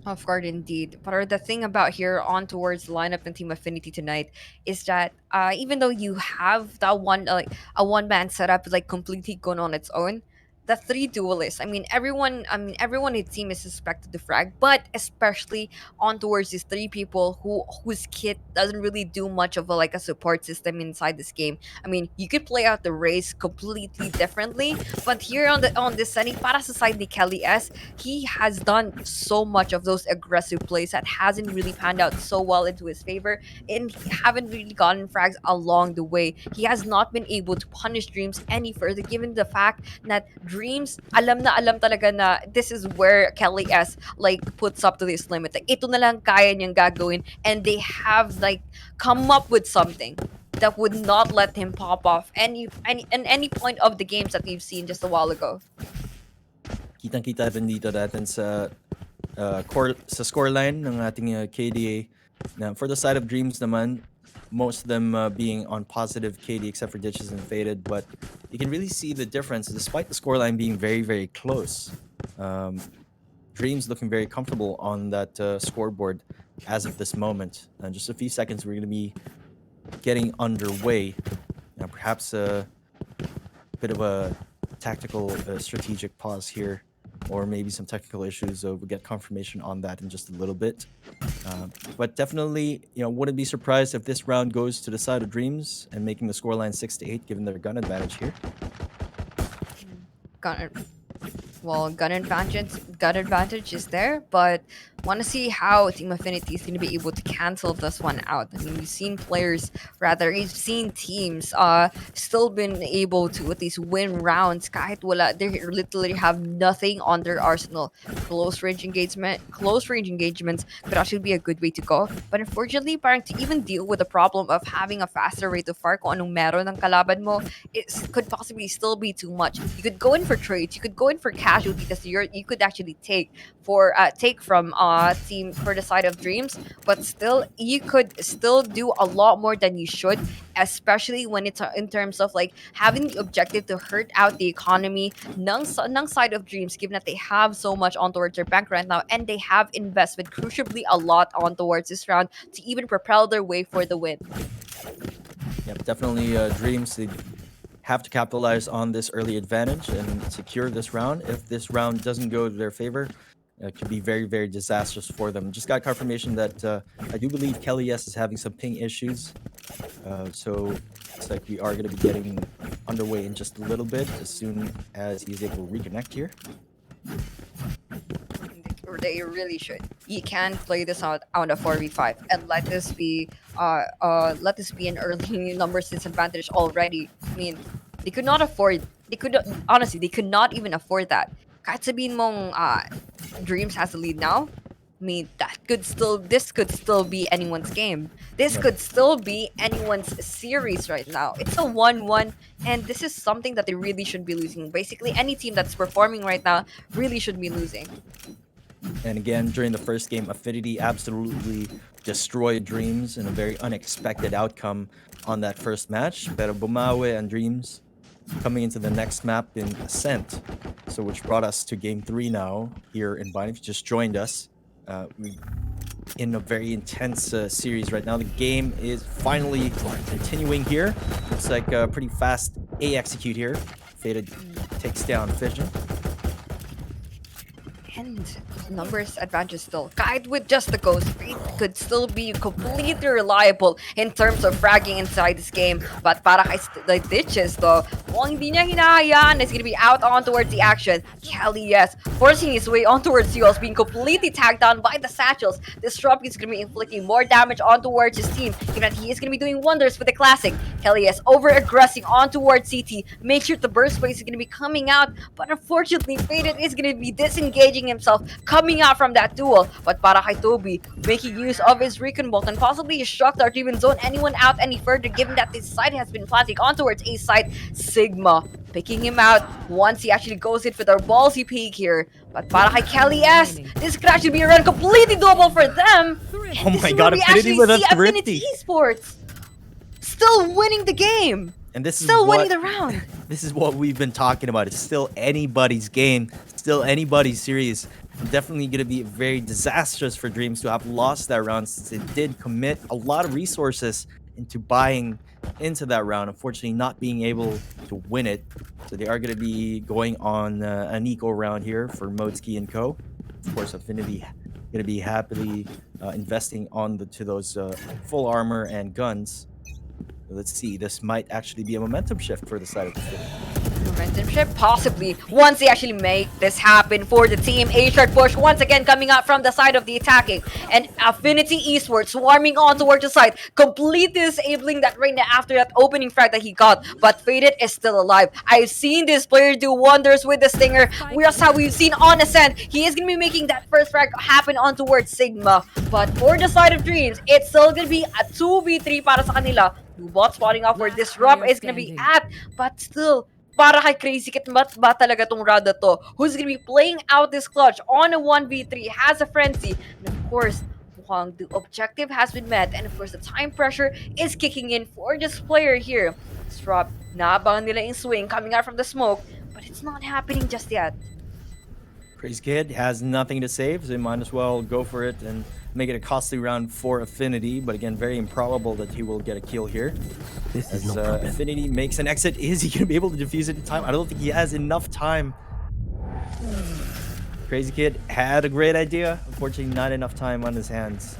Off guard indeed. But the thing about here on towards the lineup and Team Affinity tonight is that even though you have that one like a one man setup like completely going on its own, the three duelists. Everyone in the team is suspected to frag, but especially on towards these three people whose kit doesn't really do much of a support system inside this game. I mean, you could play out the race completely differently, but here on this setting, para sa side ni Kelly S, he has done so much of those aggressive plays that hasn't really panned out so well into his favor, and he haven't really gotten frags along the way. He has not been able to punish Dreamz any further, given the fact that Dreamz, alam na alam talaga na this is where Kelly S like puts up to this limit. Like, ito na lang kaya niyang gagawin, and they have like come up with something that would not let him pop off any point of the games that we've seen just a while ago. Kitang-kita rin dito natin sa scoreline ng ating KDA. Now, for the side of Dreamz naman, most of them being on positive KD except for Ditches and Faded, but you can really see the difference despite the scoreline being very, very close. Dreamz looking very comfortable on that scoreboard as of this moment. In just a few seconds, we're going to be getting underway. Now, perhaps a bit of a tactical, strategic pause here, or maybe some technical issues. We'll get confirmation on that in just a little bit. But definitely, wouldn't be surprised if this round goes to the side of Dreamz and making the scoreline 6-8, given their gun advantage here. Gun advantage is there, but want to see how Team Affinity is going to be able to cancel this one out. I mean, we've seen teams still been able to at least win rounds kahit wala, they literally have nothing on their arsenal. Close range engagements could actually be a good way to go, but unfortunately, parang to even deal with the problem of having a faster rate of fire kung anong meron ng kalaban mo, it could possibly still be too much. You could go in for trades, you could go in for casualty that you could actually take from team for the side of Dreamz, but still you could still do a lot more than you should, especially when it's in terms of like having the objective to hurt out the economy ng side of Dreamz, given that they have so much on towards their bank right now, and they have invested crucially a lot on towards this round to even propel their way for the win. Yep, definitely Dreamz, they have to capitalize on this early advantage and secure this round. If this round doesn't go to their favor, it could be very, very disastrous for them. Just got confirmation that I do believe Kelly S is having some ping issues. So it's like we are going to be getting underway in just a little bit as soon as he's able to reconnect here. They really should. You can play this out on a 4v5 and let this be an early numbers disadvantage already. I mean, they could not even afford that. Kahit sabihin mong Dreamz has the lead now, I mean, this could still be anyone's game. This could still be anyone's series right now. It's a 1-1, and this is something that they really should be losing. Basically, any team that's performing right now really should be losing. And again, during the first game, Affinity absolutely destroyed Dreamz in a very unexpected outcome on that first match. Pero bumawi and Dreamz coming into the next map in Ascent, so which brought us to game 3 now here in Vyminal. If you just joined us, in a very intense series right now. The game is finally continuing here. Looks like a pretty fast A execute here. Faded takes down Fission. And numbers advantage still. Guide with just the ghost, it could still be completely reliable in terms of fragging inside this game. But para kay like Ditches though, kung hindi niya hinahayaan, is gonna be out on towards the action. Kelly, yes, forcing his way on towards Seals, being completely tagged down by the satchels. This drop is gonna be inflicting more damage on towards his team, given that he is gonna be doing wonders with the classic. Kelly, yes, over aggressing on towards CT. Make sure the burst phase is gonna be coming out, but unfortunately, Faded is gonna be disengaging himself, coming out from that duel. But para kay Toby, making use of his Recon Bolt and possibly his Shock Dart to even zone anyone out any further, given that this side has been planting on towards A side. Sigma picking him out once he actually goes in for their ballsy peek here. But para kay Kelly S, this could actually be a run completely doable for them. Oh my god, Affinity with a Affinity Esports still winning the game. And this is Still what winning the round. this is what we've been talking about. It's still anybody's game, still anybody's series. Definitely going to be very disastrous for Dreamz to have lost that round, since it did commit a lot of resources into buying into that round, unfortunately not being able to win it. So they are going to be going on an eco round here for Modski and Co. Of course, Affinity going to be happily investing on those full armor and guns. Let's see, this might actually be a momentum shift for the side of the field. Momentum shift, possibly. Once they actually make this happen for the team, A-Shark push once again coming out from the side of the attacking. And Affinity Esports swarming on towards the side, completely disabling that right now after that opening frag that he got. But Faded is still alive. I've seen this player do wonders with the Stinger. That's how we've seen on Ascent. He is going to be making that first frag happen on towards Sigma. But for the side of Dreamz, it's still going to be a 2v3 para sa kanila. Bot spotting off where Disrupt is going to be at. But still, para kay Crazy Kit, ba talaga tong round na to? Who's gonna be playing out this clutch on a 1v3, has a frenzy, and of course, mukhang the objective has been met, and of course, the time pressure is kicking in for this player here. Disrupt, naabangan nila in swing coming out from the smoke, but it's not happening just yet. Crazy Kid has nothing to save, so they might as well go for it and make it a costly round for Affinity. But again, very improbable that he will get a kill here. This is As no problem. Affinity makes an exit, is he going to be able to defuse it in time? I don't think he has enough time. Crazy Kid had a great idea. Unfortunately, not enough time on his hands.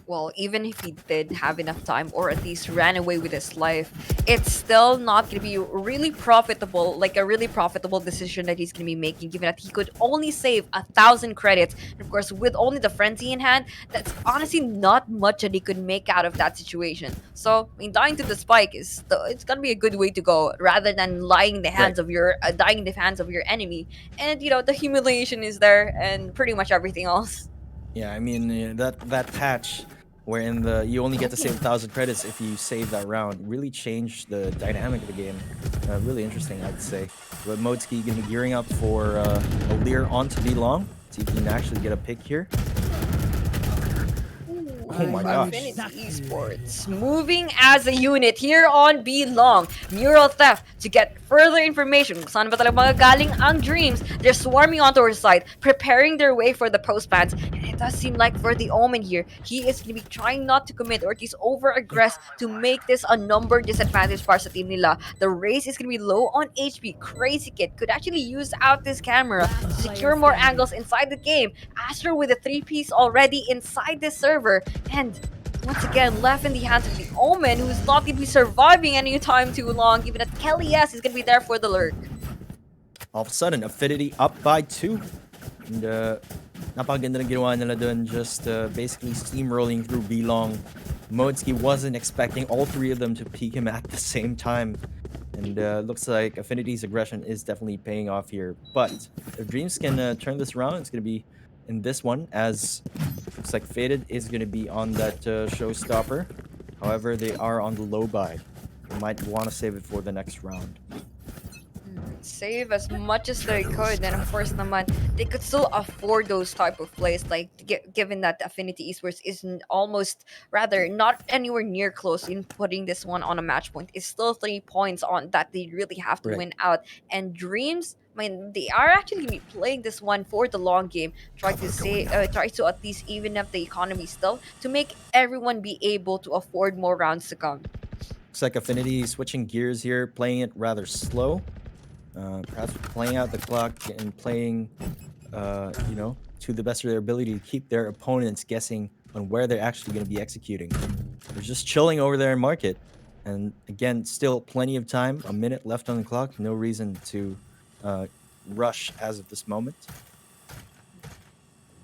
Well, even if he did have enough time or at least ran away with his life, it's still not going to be really profitable, like a really profitable decision that he's going to be making, given that he could only save 1,000 credits. And of course, with only the frenzy in hand, that's honestly not much that he could make out of that situation. So, I mean, dying to the spike it's going to be a good way to go, rather than lying in the hands of your dying in the hands of your enemy. And you know, the humiliation is there, and pretty much everything else. Yeah, I mean, that patch wherein you only get to save 1,000 credits if you save that round really changed the dynamic of the game. Really interesting, I'd say. But Modski going to be gearing up for a Lear onto B long. See if he can actually get a pick here. Oh my gosh. Affinity Esports moving as a unit here on B Long. Mural Theft to get further information kung saan ba talaga magagaling ang Dreamz. They're swarming onto our side, preparing their way for the post plants. And it does seem like for the Omen here, he is going to be trying not to commit or at least over-aggress to make this a number disadvantage para sa team nila. The race is going to be low on HP. Crazy Kid could actually use out this camera to secure more angles inside the game. Astro with a 3-piece already inside this server. And once again, left in the hands of the Omen, who's not going to be surviving any time too long, given that Kelly S is going to be there for the lurk. All of a sudden, Affinity up by 2. And napakaganda ng ginawa nila dun, just basically steamrolling through B-Long. Modski wasn't expecting all three of them to peek him at the same time. And looks like Affinity's aggression is definitely paying off here. But if Dreamz can turn this around, it's going to be in this one, as looks like Faded is going to be on that showstopper. However, they are on the low buy. They might want to save it for the next round. Save as much as they could, and of course naman, they could still afford those type of plays, like given that Affinity Esports isn't almost, rather not anywhere near close in putting this one on a match point. It's still 3 points on that they really have to win out. And Dreamz, I mean, they are actually gonna be playing this one for the long game, try to at least even up the economy still to make everyone be able to afford more rounds to come. Looks like Affinity switching gears here, playing it rather slow. Perhaps playing out the clock and playing, you know, to the best of their ability to keep their opponents guessing on where they're actually going to be executing. They're just chilling over there in market. And again, still plenty of time, a minute left on the clock. No reason to rush as of this moment.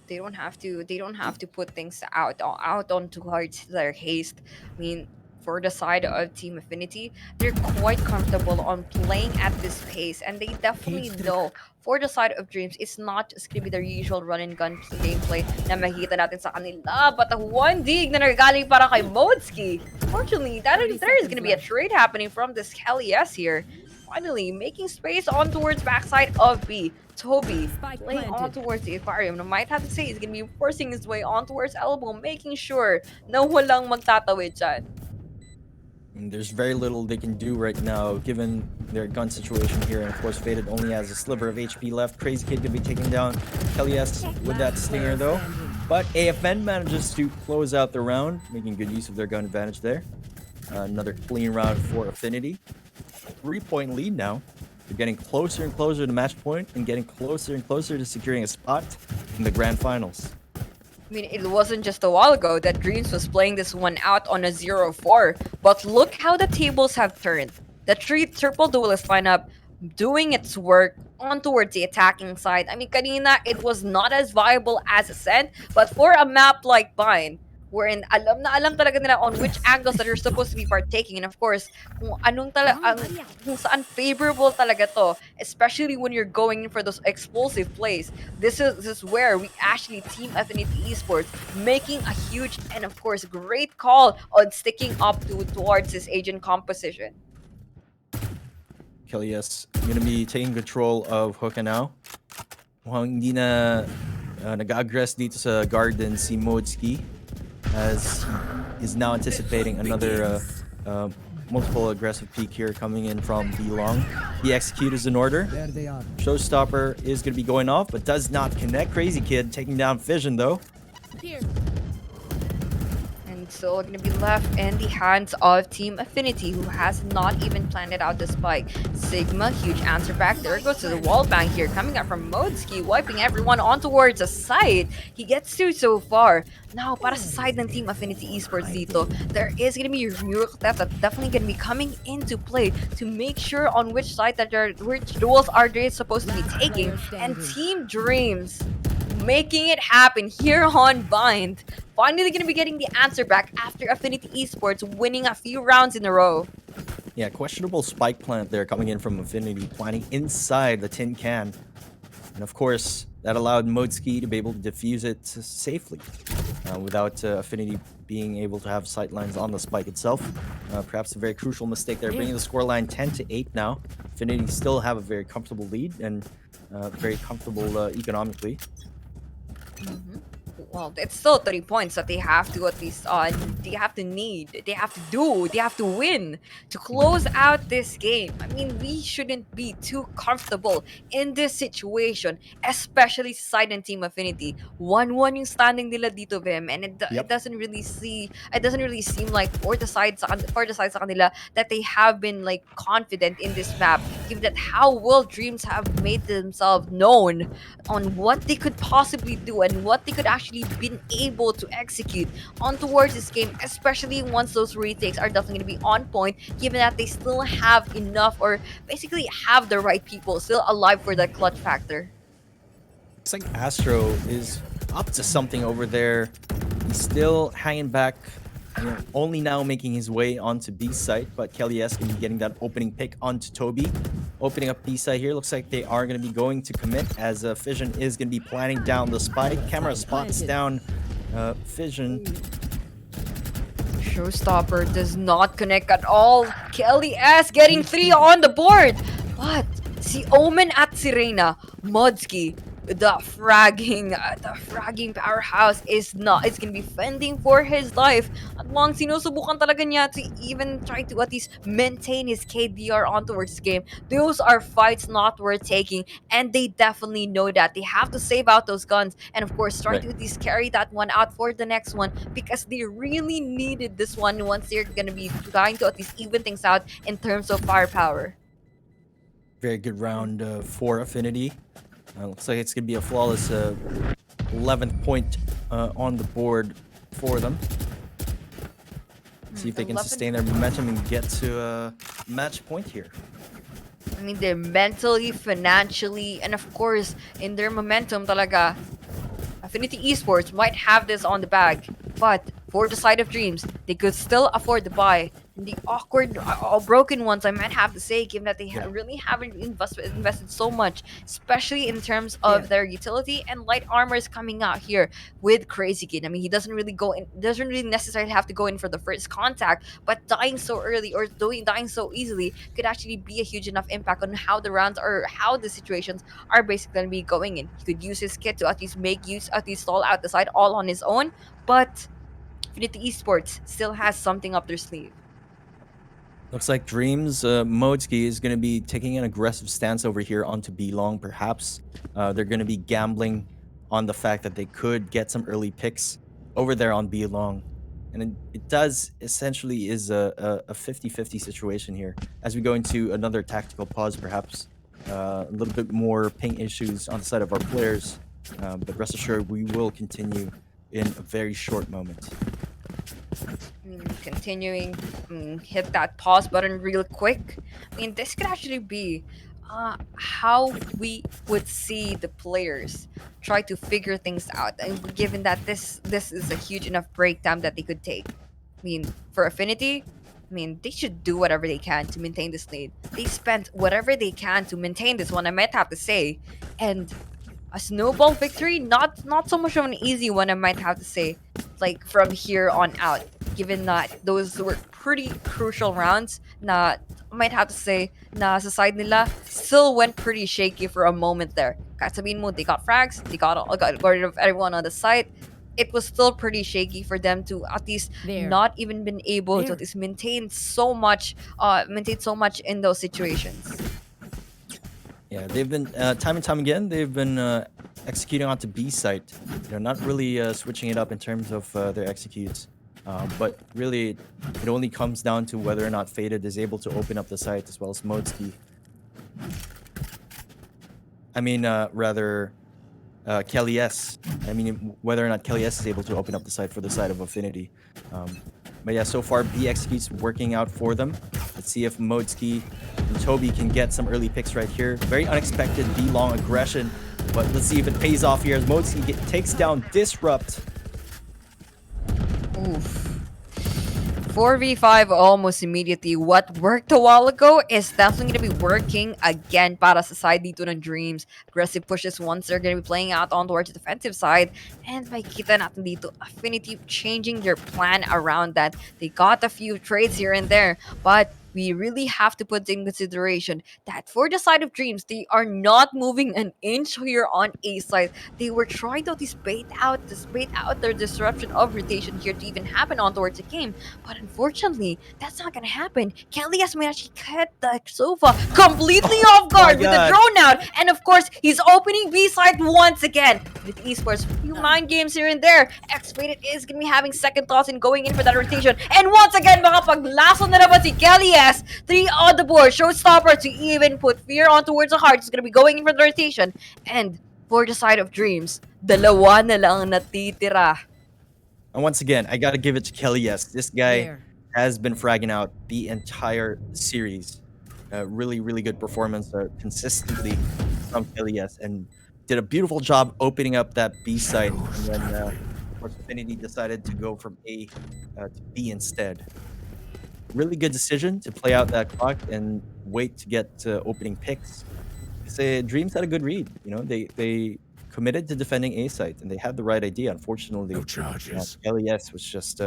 They don't have to put things out on towards their haste. I mean, for the side of Team Affinity, they're quite comfortable on playing at this pace, and they definitely know for the side of Dreamz, it's not just gonna be their usual run and gun gameplay na makikita natin sa kanila, but the one dig na nagagaling para kay Modski. Fortunately, there is gonna be a trade happening from this Kelly S here. Finally, making space on towards backside of B. Toby playing on towards the aquarium. I might have to say he's gonna be forcing his way on towards elbow, making sure na walang magtatawid dyan. And there's very little they can do right now, given their gun situation here. And of course, Faded only has a sliver of HP left. Crazy Kid gonna be taking down Kelly's with that stinger though. But AFN manages to close out the round, making good use of their gun advantage there. Another clean round for Affinity. 3-point lead now. They're getting closer and closer to match point and getting closer and closer to securing a spot in the grand finals. I mean, it wasn't just a while ago that Dreamz was playing this one out on a 0-4, but look how the tables have turned. The triple duelist lineup doing its work on towards the attacking side. I mean, kanina, it was not as viable as Ascent, but for a map like Bind, wherein alam na alam talaga nila on which angles that you're supposed to be partaking, and of course, kung saan favorable talaga to, especially when you're going in for those explosive plays. This is where we actually team Affinity Esports making a huge and of course great call on sticking up towards this agent composition. Kelly's gonna be taking control of Hookah now. Mukhang hindi na nag-aggress dito sa garden si Modski, as he's now anticipating another multiple aggressive peek here coming in from B-Long. He executes an order. There they are. Showstopper is going to be going off, but does not connect. Crazy Kid taking down Fission, though. And still going to be left in the hands of Team Affinity, who has not even planted out the spike. Sigma, huge answer back. There goes to the wall bang here, coming out from Modski, wiping everyone on towards the side. He gets through so far. Now, para sa side ng Team Affinity Esports dito, there is going to be Miracle Theft that's definitely going to be coming into play to make sure on which side that which duels are they supposed to be taking. And Team Dreamz making it happen here on Bind. Finally going to be getting the answer back after Affinity Esports winning a few rounds in a row. Yeah, questionable spike plant there coming in from Affinity, planting inside the tin can. And of course, that allowed Modski to be able to defuse it safely without Affinity being able to have sightlines on the spike itself. Perhaps a very crucial mistake there, bringing the scoreline 10-8 now. Affinity still have a very comfortable lead and very comfortable economically. Well, it's still 3 points that they have to at least they have to win to close out this game. I mean, we shouldn't be too comfortable in this situation, especially side and Team Affinity. 1-1 yung standing nila dito, Vim, and it doesn't really seem like for the side sa kanila that they have been like confident in this map, given that how well Dreamz have made themselves known on what they could possibly do and what they could actually been able to execute on towards this game, especially once those retakes are definitely going to be on point, given that they still have enough, or basically have the right people still alive for that clutch factor. Looks like Astro is up to something over there. He's still hanging back, only now making his way onto B site, but Kelly S going to be getting that opening pick onto Toby. Opening up B site here, looks like they are going to be going to commit, as Fission is going to be planning down the spike. Camera spots down Fission. Showstopper does not connect at all. Kelly S getting 3 on the board, but si Omen at si Reyna, Modski, the fragging powerhouse is gonna be fending for his life. At long sinusubukan talaga niya to even try to at least maintain his KDR on towards the game. Those are fights not worth taking, and they definitely know that. They have to save out those guns, and of course try to at least carry that one out for the next one, because they really needed this one once they're gonna be trying to at least even things out in terms of firepower. Very good round for Affinity. Looks like it's going to be a flawless 11th point on the board for them. See if they can sustain their momentum and get to a match point here. I mean, they're mentally, financially, and of course, in their momentum talaga, Affinity Esports might have this on the bag. But for the side of Dreamz, they could still afford to buy. The awkward, broken ones, I might have to say, given that they really haven't invested so much, especially in terms of their utility and light armors coming out here with Crazy Kid. I mean, he doesn't really necessarily have to go in for the first contact, but dying so early or dying so easily could actually be a huge enough impact on how the rounds or how the situations are basically going to be going in. He could use his kit to at least stall out the side all on his own, but Affinity Esports still has something up their sleeve. Looks like Dreamz, Modski is going to be taking an aggressive stance over here onto B long, perhaps. They're going to be gambling on the fact that they could get some early picks over there on B long. And it does essentially is a 50-50 situation here. As we go into another tactical pause, perhaps a little bit more ping issues on the side of our players. But rest assured, we will continue in a very short moment. Continuing, hit that pause button real quick. I mean, this could actually be how we would see the players try to figure things out, and given that this is a huge enough break time that they could take. I mean, for Affinity, I mean, they should do whatever they can to maintain this lead. They spent whatever they can to maintain this one, I might have to say. And a snowball victory, not so much of an easy one, I might have to say. Like, from here on out, given that those were pretty crucial rounds na I might have to say na sa side nila still went pretty shaky for a moment there. Kahit sabihin mo, they got frags, they got rid of everyone on the site. It was still pretty shaky for them to at least not even been able to at least maintain so much in those situations. Yeah, they've been time and time again. They've been executing onto B site. Not really switching it up in terms of their executes. But really, it only comes down to whether or not Faded is able to open up the site as well as Modski. I mean, rather, Kelly S. I mean, whether or not Kelly S is able to open up the site for the side of Affinity. But yeah, so far B executes working out for them. Let's see if Modski and Toby can get some early picks right here. Very unexpected B long aggression, but let's see if it pays off here as Modski takes down Disrupt. Oof. 4v5 almost immediately. What worked a while ago is definitely going to be working again para sa side dito ng Dreamz. Aggressive pushes once they're going to be playing out on towards the defensive side. And makikita natin dito, Affinity changing their plan around that. They got a few trades here and there, but we really have to put in consideration that for the side of Dreamz, they are not moving an inch here on A side. They were trying to bait out their disruption of rotation here to even happen on towards the game. But unfortunately, that's not gonna happen. Kelly has actually cut the sofa completely off guard with the drone out. And of course, he's opening B side once again. With Esports, few mind games here and there. X-Faded is gonna be having second thoughts and going in for that rotation. And once again, makapaglaso na naman si Kelly. 3 on the board, showstopper to even put fear on towards the heart. He's gonna be going in for the rotation. And for the side of Dreamz, dalawa na lang natitira. And once again, I gotta give it to Kelly. Yes, this guy has been fragging out the entire series. Really, really good performance consistently from Kelly. Yes, and did a beautiful job opening up that B site. And then, of course, Affinity decided to go from A to B instead. Really good decision to play out that clock and wait to get opening picks. Dreamz had a good read. They committed to defending A site and they had the right idea. Unfortunately, no charges. Kelly S was just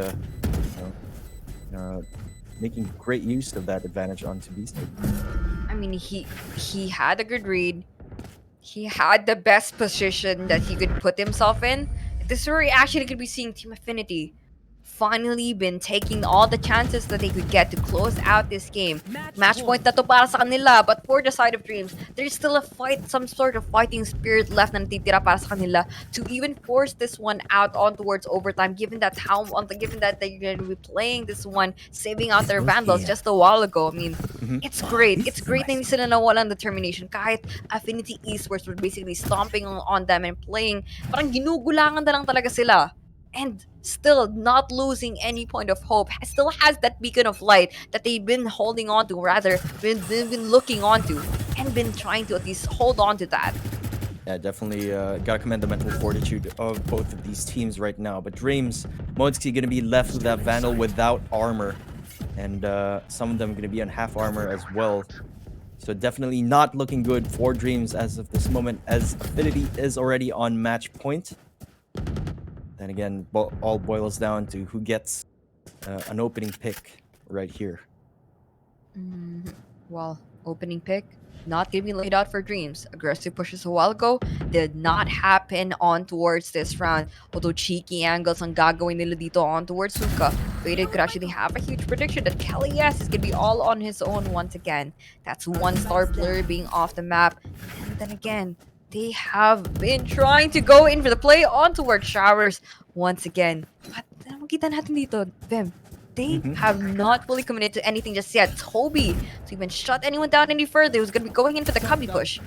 making great use of that advantage onto B site. I mean, he had a good read. He had the best position that he could put himself in. This is where we actually could be seeing Team Affinity finally been taking all the chances that they could get to close out this game. Match point na to para sa kanila, but for the side of Dreamz, there's still a fight, some sort of fighting spirit left na natitira para sa kanila to even force this one out on towards overtime, given that they're going to be playing this one, saving out their Vandals just a while ago. I mean, it's great. It's great na hindi sila nawalan determination. Kahit Affinity Esports were basically stomping on them and playing, parang ginugulangan na lang talaga sila. And still not losing any point of hope, still has that beacon of light that they've been holding on to, rather been looking onto, and been trying to at least hold on to that. Yeah, definitely gotta commend the mental fortitude of both of these teams right now. But Dreamz, Modski gonna be left with that Vandal without armor, and some of them gonna be on half armor as well. So definitely not looking good for Dreamz as of this moment, as Affinity is already on match point. And again, all boils down to who gets an opening pick right here. Well, opening pick, not going to be laid out for Dreamz. Aggressive pushes a while ago did not happen on towards this round. Although cheeky angles ang gagawin nila dito on towards Suka. Faded could actually have a huge prediction that Kelly S is gonna be all on his own once again. That's one star player being off the map. And then again, they have been trying to go in for the play on towards Showers once again. But makita natin dito, Vim, they have not fully committed to anything just yet. Toby, to even shut anyone down any further, was going to be going in for the cubby push.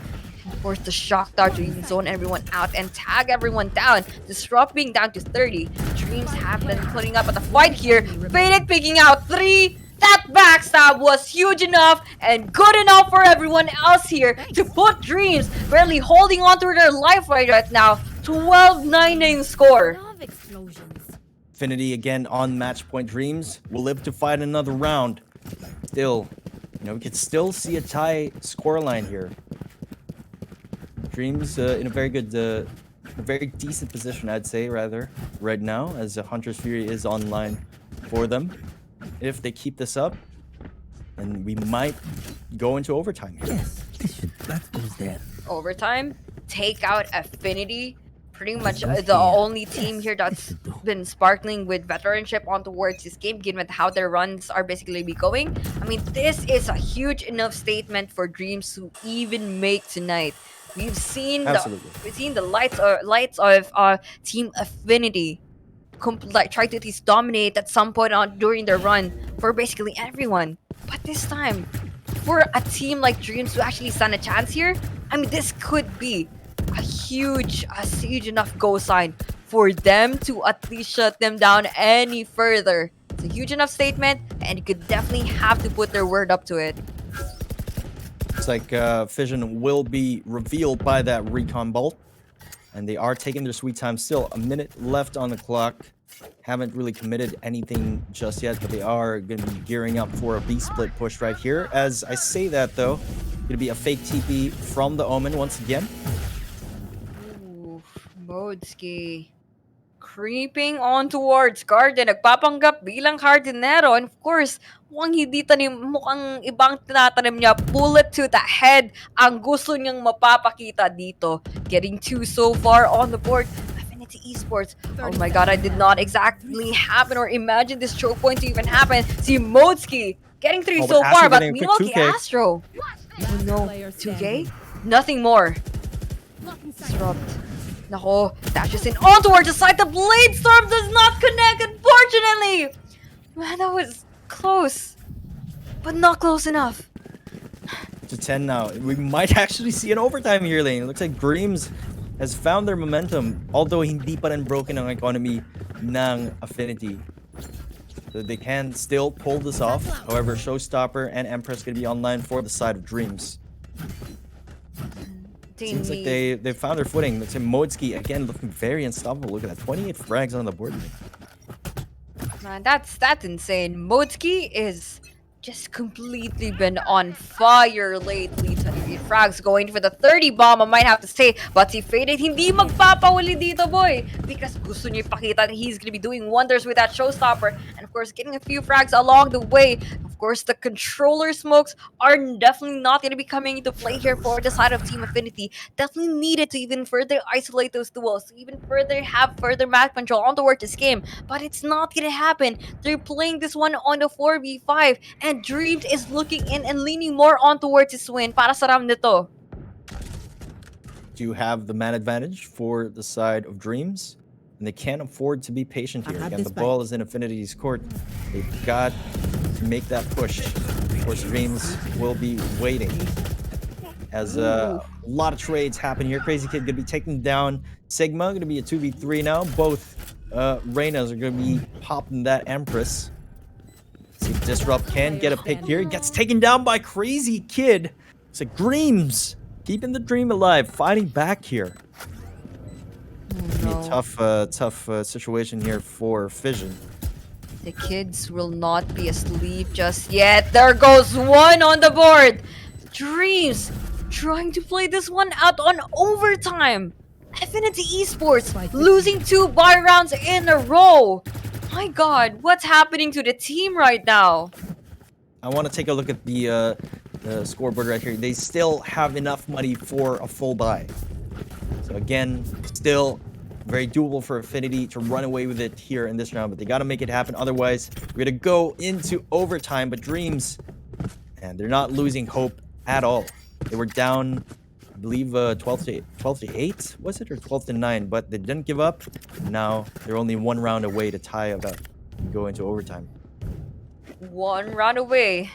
And of course, the shock dart to even zone everyone out and tag everyone down. Disrupt being down to 30. Dreamz have been putting up at the fight here. Faded picking out 3. That backstab was huge enough and good enough for everyone else here to put Dreamz barely holding on to their life right now. 12-9 score. Affinity again on match point. Dreamz will live to fight another round. Still, we could still see a tie scoreline here. Dreamz in a very good, a very decent position, I'd say, rather, right now, as Hunter's Fury is online for them. If they keep this up, then we might go into overtime here. Yes, that goes there. Overtime, take out Affinity. Pretty much the only team here that's been sparkling with veteranship on towards this game, given how their runs are basically be going. I mean, this is a huge enough statement for Dreamz to even make tonight. We've seen the lights of Team Affinity try to at least dominate at some point during their run for basically everyone. But this time, for a team like Dreamz to actually stand a chance here, I mean, this could be a huge enough go sign for them to at least shut them down any further. It's a huge enough statement, and you could definitely have to put their word up to it. Looks like Fission will be revealed by that recon bolt. And they are taking their sweet time still. A minute left on the clock. Haven't really committed anything just yet, but they are going to be gearing up for a B-split push right here. As I say that, though, going to be a fake TP from the Omen once again. Ooh, Modski creeping on towards Garden. Nagpapanggap bilang Cardinero. And of course, mukhang ibang tinatanim niya. Bullet to the head ang gusto niyang mapapakita dito. Getting 2 so far on the board. Affinity Esports. Oh my god, I did not exactly happen or imagine this choke point to even happen. See Modski getting 3 so far, but meanwhile, Astro. Oh no, 2K? Nothing more. Disrupt. Nako, dashes in on towards the side. The Blade Storm does not connect, unfortunately. Man, that was close, but not close enough. To 10 now. We might actually see an overtime here, Lane. It looks like Dreamz has found their momentum, although hindi pa rin broken ang economy ng Affinity. So they can still pull this off. However, Showstopper and Empress going to be online for the side of Dreamz. Seems like they found their footing. Looks like Modski again looking very unstoppable. Look at that, 28 frags on the board. Man, that's insane. Modski is just completely been on fire lately. 28 frags going for the 30 bomb, I might have to say. But si Faded hindi magpapahuli dito, boy. Because gusto niya ipakita that he's gonna be doing wonders with that Showstopper. And of course, getting a few frags along the way. Of course, the controller smokes are definitely not going to be coming into play here for the side of Team Affinity. Definitely needed to even further isolate those duels, to even have further map control on towards this game. But it's not going to happen. They're playing this one on the 4v5, and Dreamz is looking in and leaning more on towards his win para sa round nito. Do you have the man advantage for the side of Dreamz? And they can't afford to be patient here. Again, the ball is in Affinity's court. They've got to make that push. Of course, Dreamz will be waiting. As a lot of trades happen here. Crazy Kid going to be taking down Sigma. Going to be a 2v3 now. Both Reynas are going to be popping that Empress. See if Disrupt can get a pick here. Gets taken down by Crazy Kid. It's like Dreamz keeping the dream alive. Fighting back here. No. Tough situation here for Fission. The kids will not be asleep just yet. There goes one on the board. Dreamz trying to play this one out on overtime. Affinity Esports losing 2 buy rounds in a row. My god, what's happening to the team right now? I want to take a look at the scoreboard right here. They still have enough money for a full buy. So again, still very doable for Affinity to run away with it here in this round, but they got to make it happen. Otherwise, we're going to go into overtime. But Dreamz, and they're not losing hope at all. They were down, I believe, 12 to 8, was it, or 12 to 9? But they didn't give up. Now they're only one round away to tie it up and go into overtime. One round away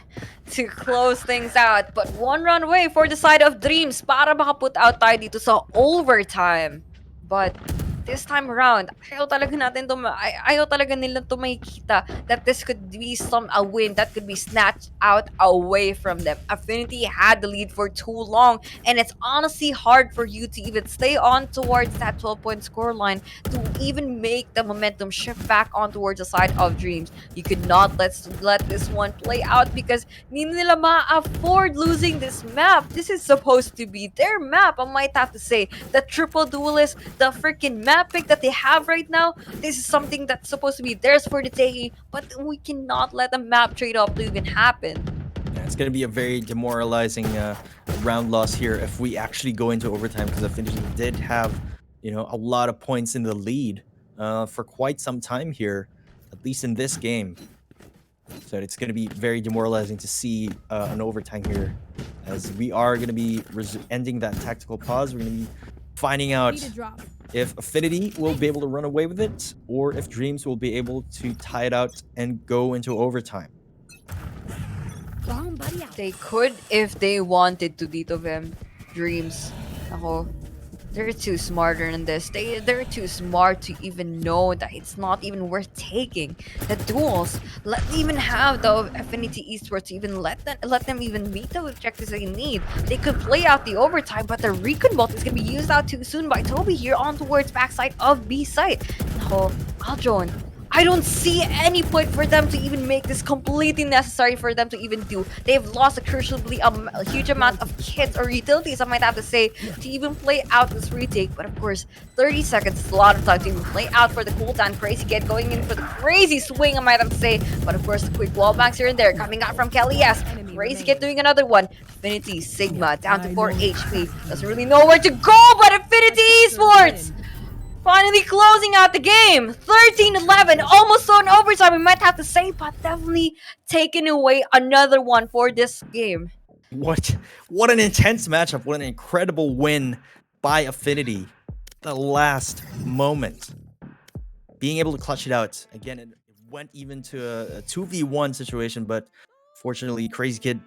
to close things out. But one round away for the side of Dreamz para makaput out tayo dito sa overtime. But this time around, ayaw talaga nila to makikita that this could be a win that could be snatched out away from them. Affinity had the lead for too long, and it's honestly hard for you to even stay on towards that 12-point scoreline to even make the momentum shift back on towards the side of Dreamz. You could not let this one play out because hindi nila ma-afford losing this map. This is supposed to be their map, I might have to say. The triple duelist, the freaking map pick that they have right now, this is something that's supposed to be theirs for the taking, but we cannot let the map trade-off to even happen. Yeah, it's going to be a very demoralizing round loss here if we actually go into overtime, because Affinity did have, a lot of points in the lead for quite some time here, at least in this game. So it's going to be very demoralizing to see an overtime here, as we are going to be ending that tactical pause. We're going to be finding out if Affinity will be able to run away with it, or if Dreamz will be able to tie it out and go into overtime. They could if they wanted to, dito Vim. Dreamz. Ako, they're too smarter than this. They're too smart to even know that it's not even worth taking the duels. Let them even have the Affinity Esports to even let them even meet the objectives they need. They could play out the overtime, but the recon bolt is gonna be used out too soon by Toby here on towards backside of B site. Now, Aljon, I don't see any point for them to even make this completely necessary for them to even do. They've lost a huge amount of kits or utilities, I might have to say, to even play out this retake. But of course, 30 seconds is a lot of time to even play out for the cooldown. Crazy Kid going in for the crazy swing, I might have to say. But of course, the quick wallbangs here and there coming out from Kelly S. Crazy Kid doing another one. Affinity Sigma down to 4 HP. Doesn't really know where to go, but Affinity Esports finally closing out the game. 13-11, almost on overtime, we might have to say, but definitely taking away another one for this game. What an intense matchup. What an incredible win by Affinity. The last moment. Being able to clutch it out. Again, it went even to a 2v1 situation, but fortunately, Crazy Kid,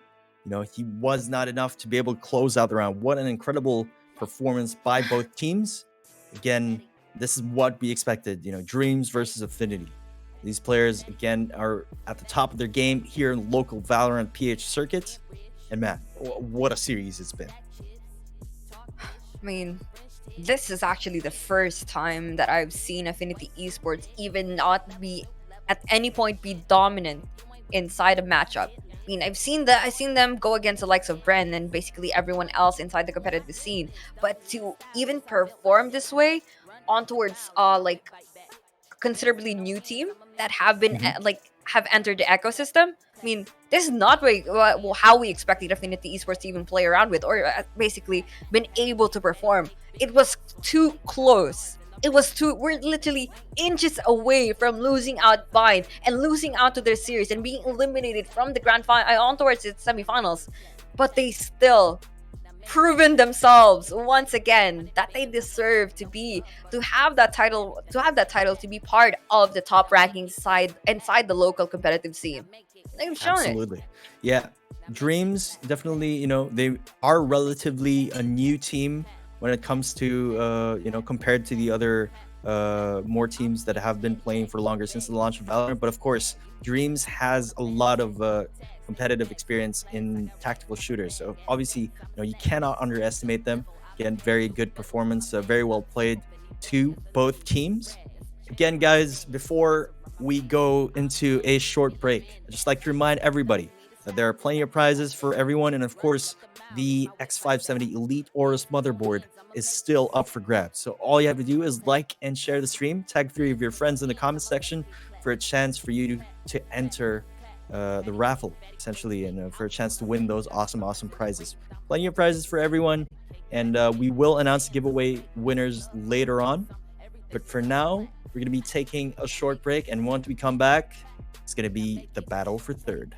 he was not enough to be able to close out the round. What an incredible performance by both teams. Again, this is what we expected, Dreamz versus Affinity. These players, again, are at the top of their game here in local Valorant PH circuit. And man, what a series it's been. I mean, this is actually the first time that I've seen Affinity Esports even not be, at any point, be dominant inside a matchup. I mean, I've seen them go against the likes of Bren and basically everyone else inside the competitive scene. But to even perform this way on towards like considerably new team that have been have entered the ecosystem. I mean, this is not how we expected Affinity Esports to even play around with, or basically been able to perform. It was too close. We're literally inches away from losing out Bind and losing out to their series and being eliminated from the grand final on towards its semifinals. But they still proven themselves once again that they deserve to have that title to be part of the top ranking side inside the local competitive scene. They've shown Absolutely. Yeah, Dreamz definitely, they are relatively a new team when it comes to compared to the other more teams that have been playing for longer since the launch of Valorant. But of course, Dreamz has a lot of competitive experience in tactical shooters, so obviously you cannot underestimate them. Again, very good performance, very well played to both teams. Again, guys, before we go into a short break, I'd just like to remind everybody that there are plenty of prizes for everyone, and of course the X570 Elite Aorus motherboard is still up for grabs. So all you have to do is like and share the stream, tag 3 of your friends in the comment section for a chance for you to enter the raffle, essentially, and for a chance to win those awesome prizes. Plenty of prizes for everyone, and we will announce the giveaway winners later on. But for now, we're going to be taking a short break, and once we come back, it's going to be the battle for third.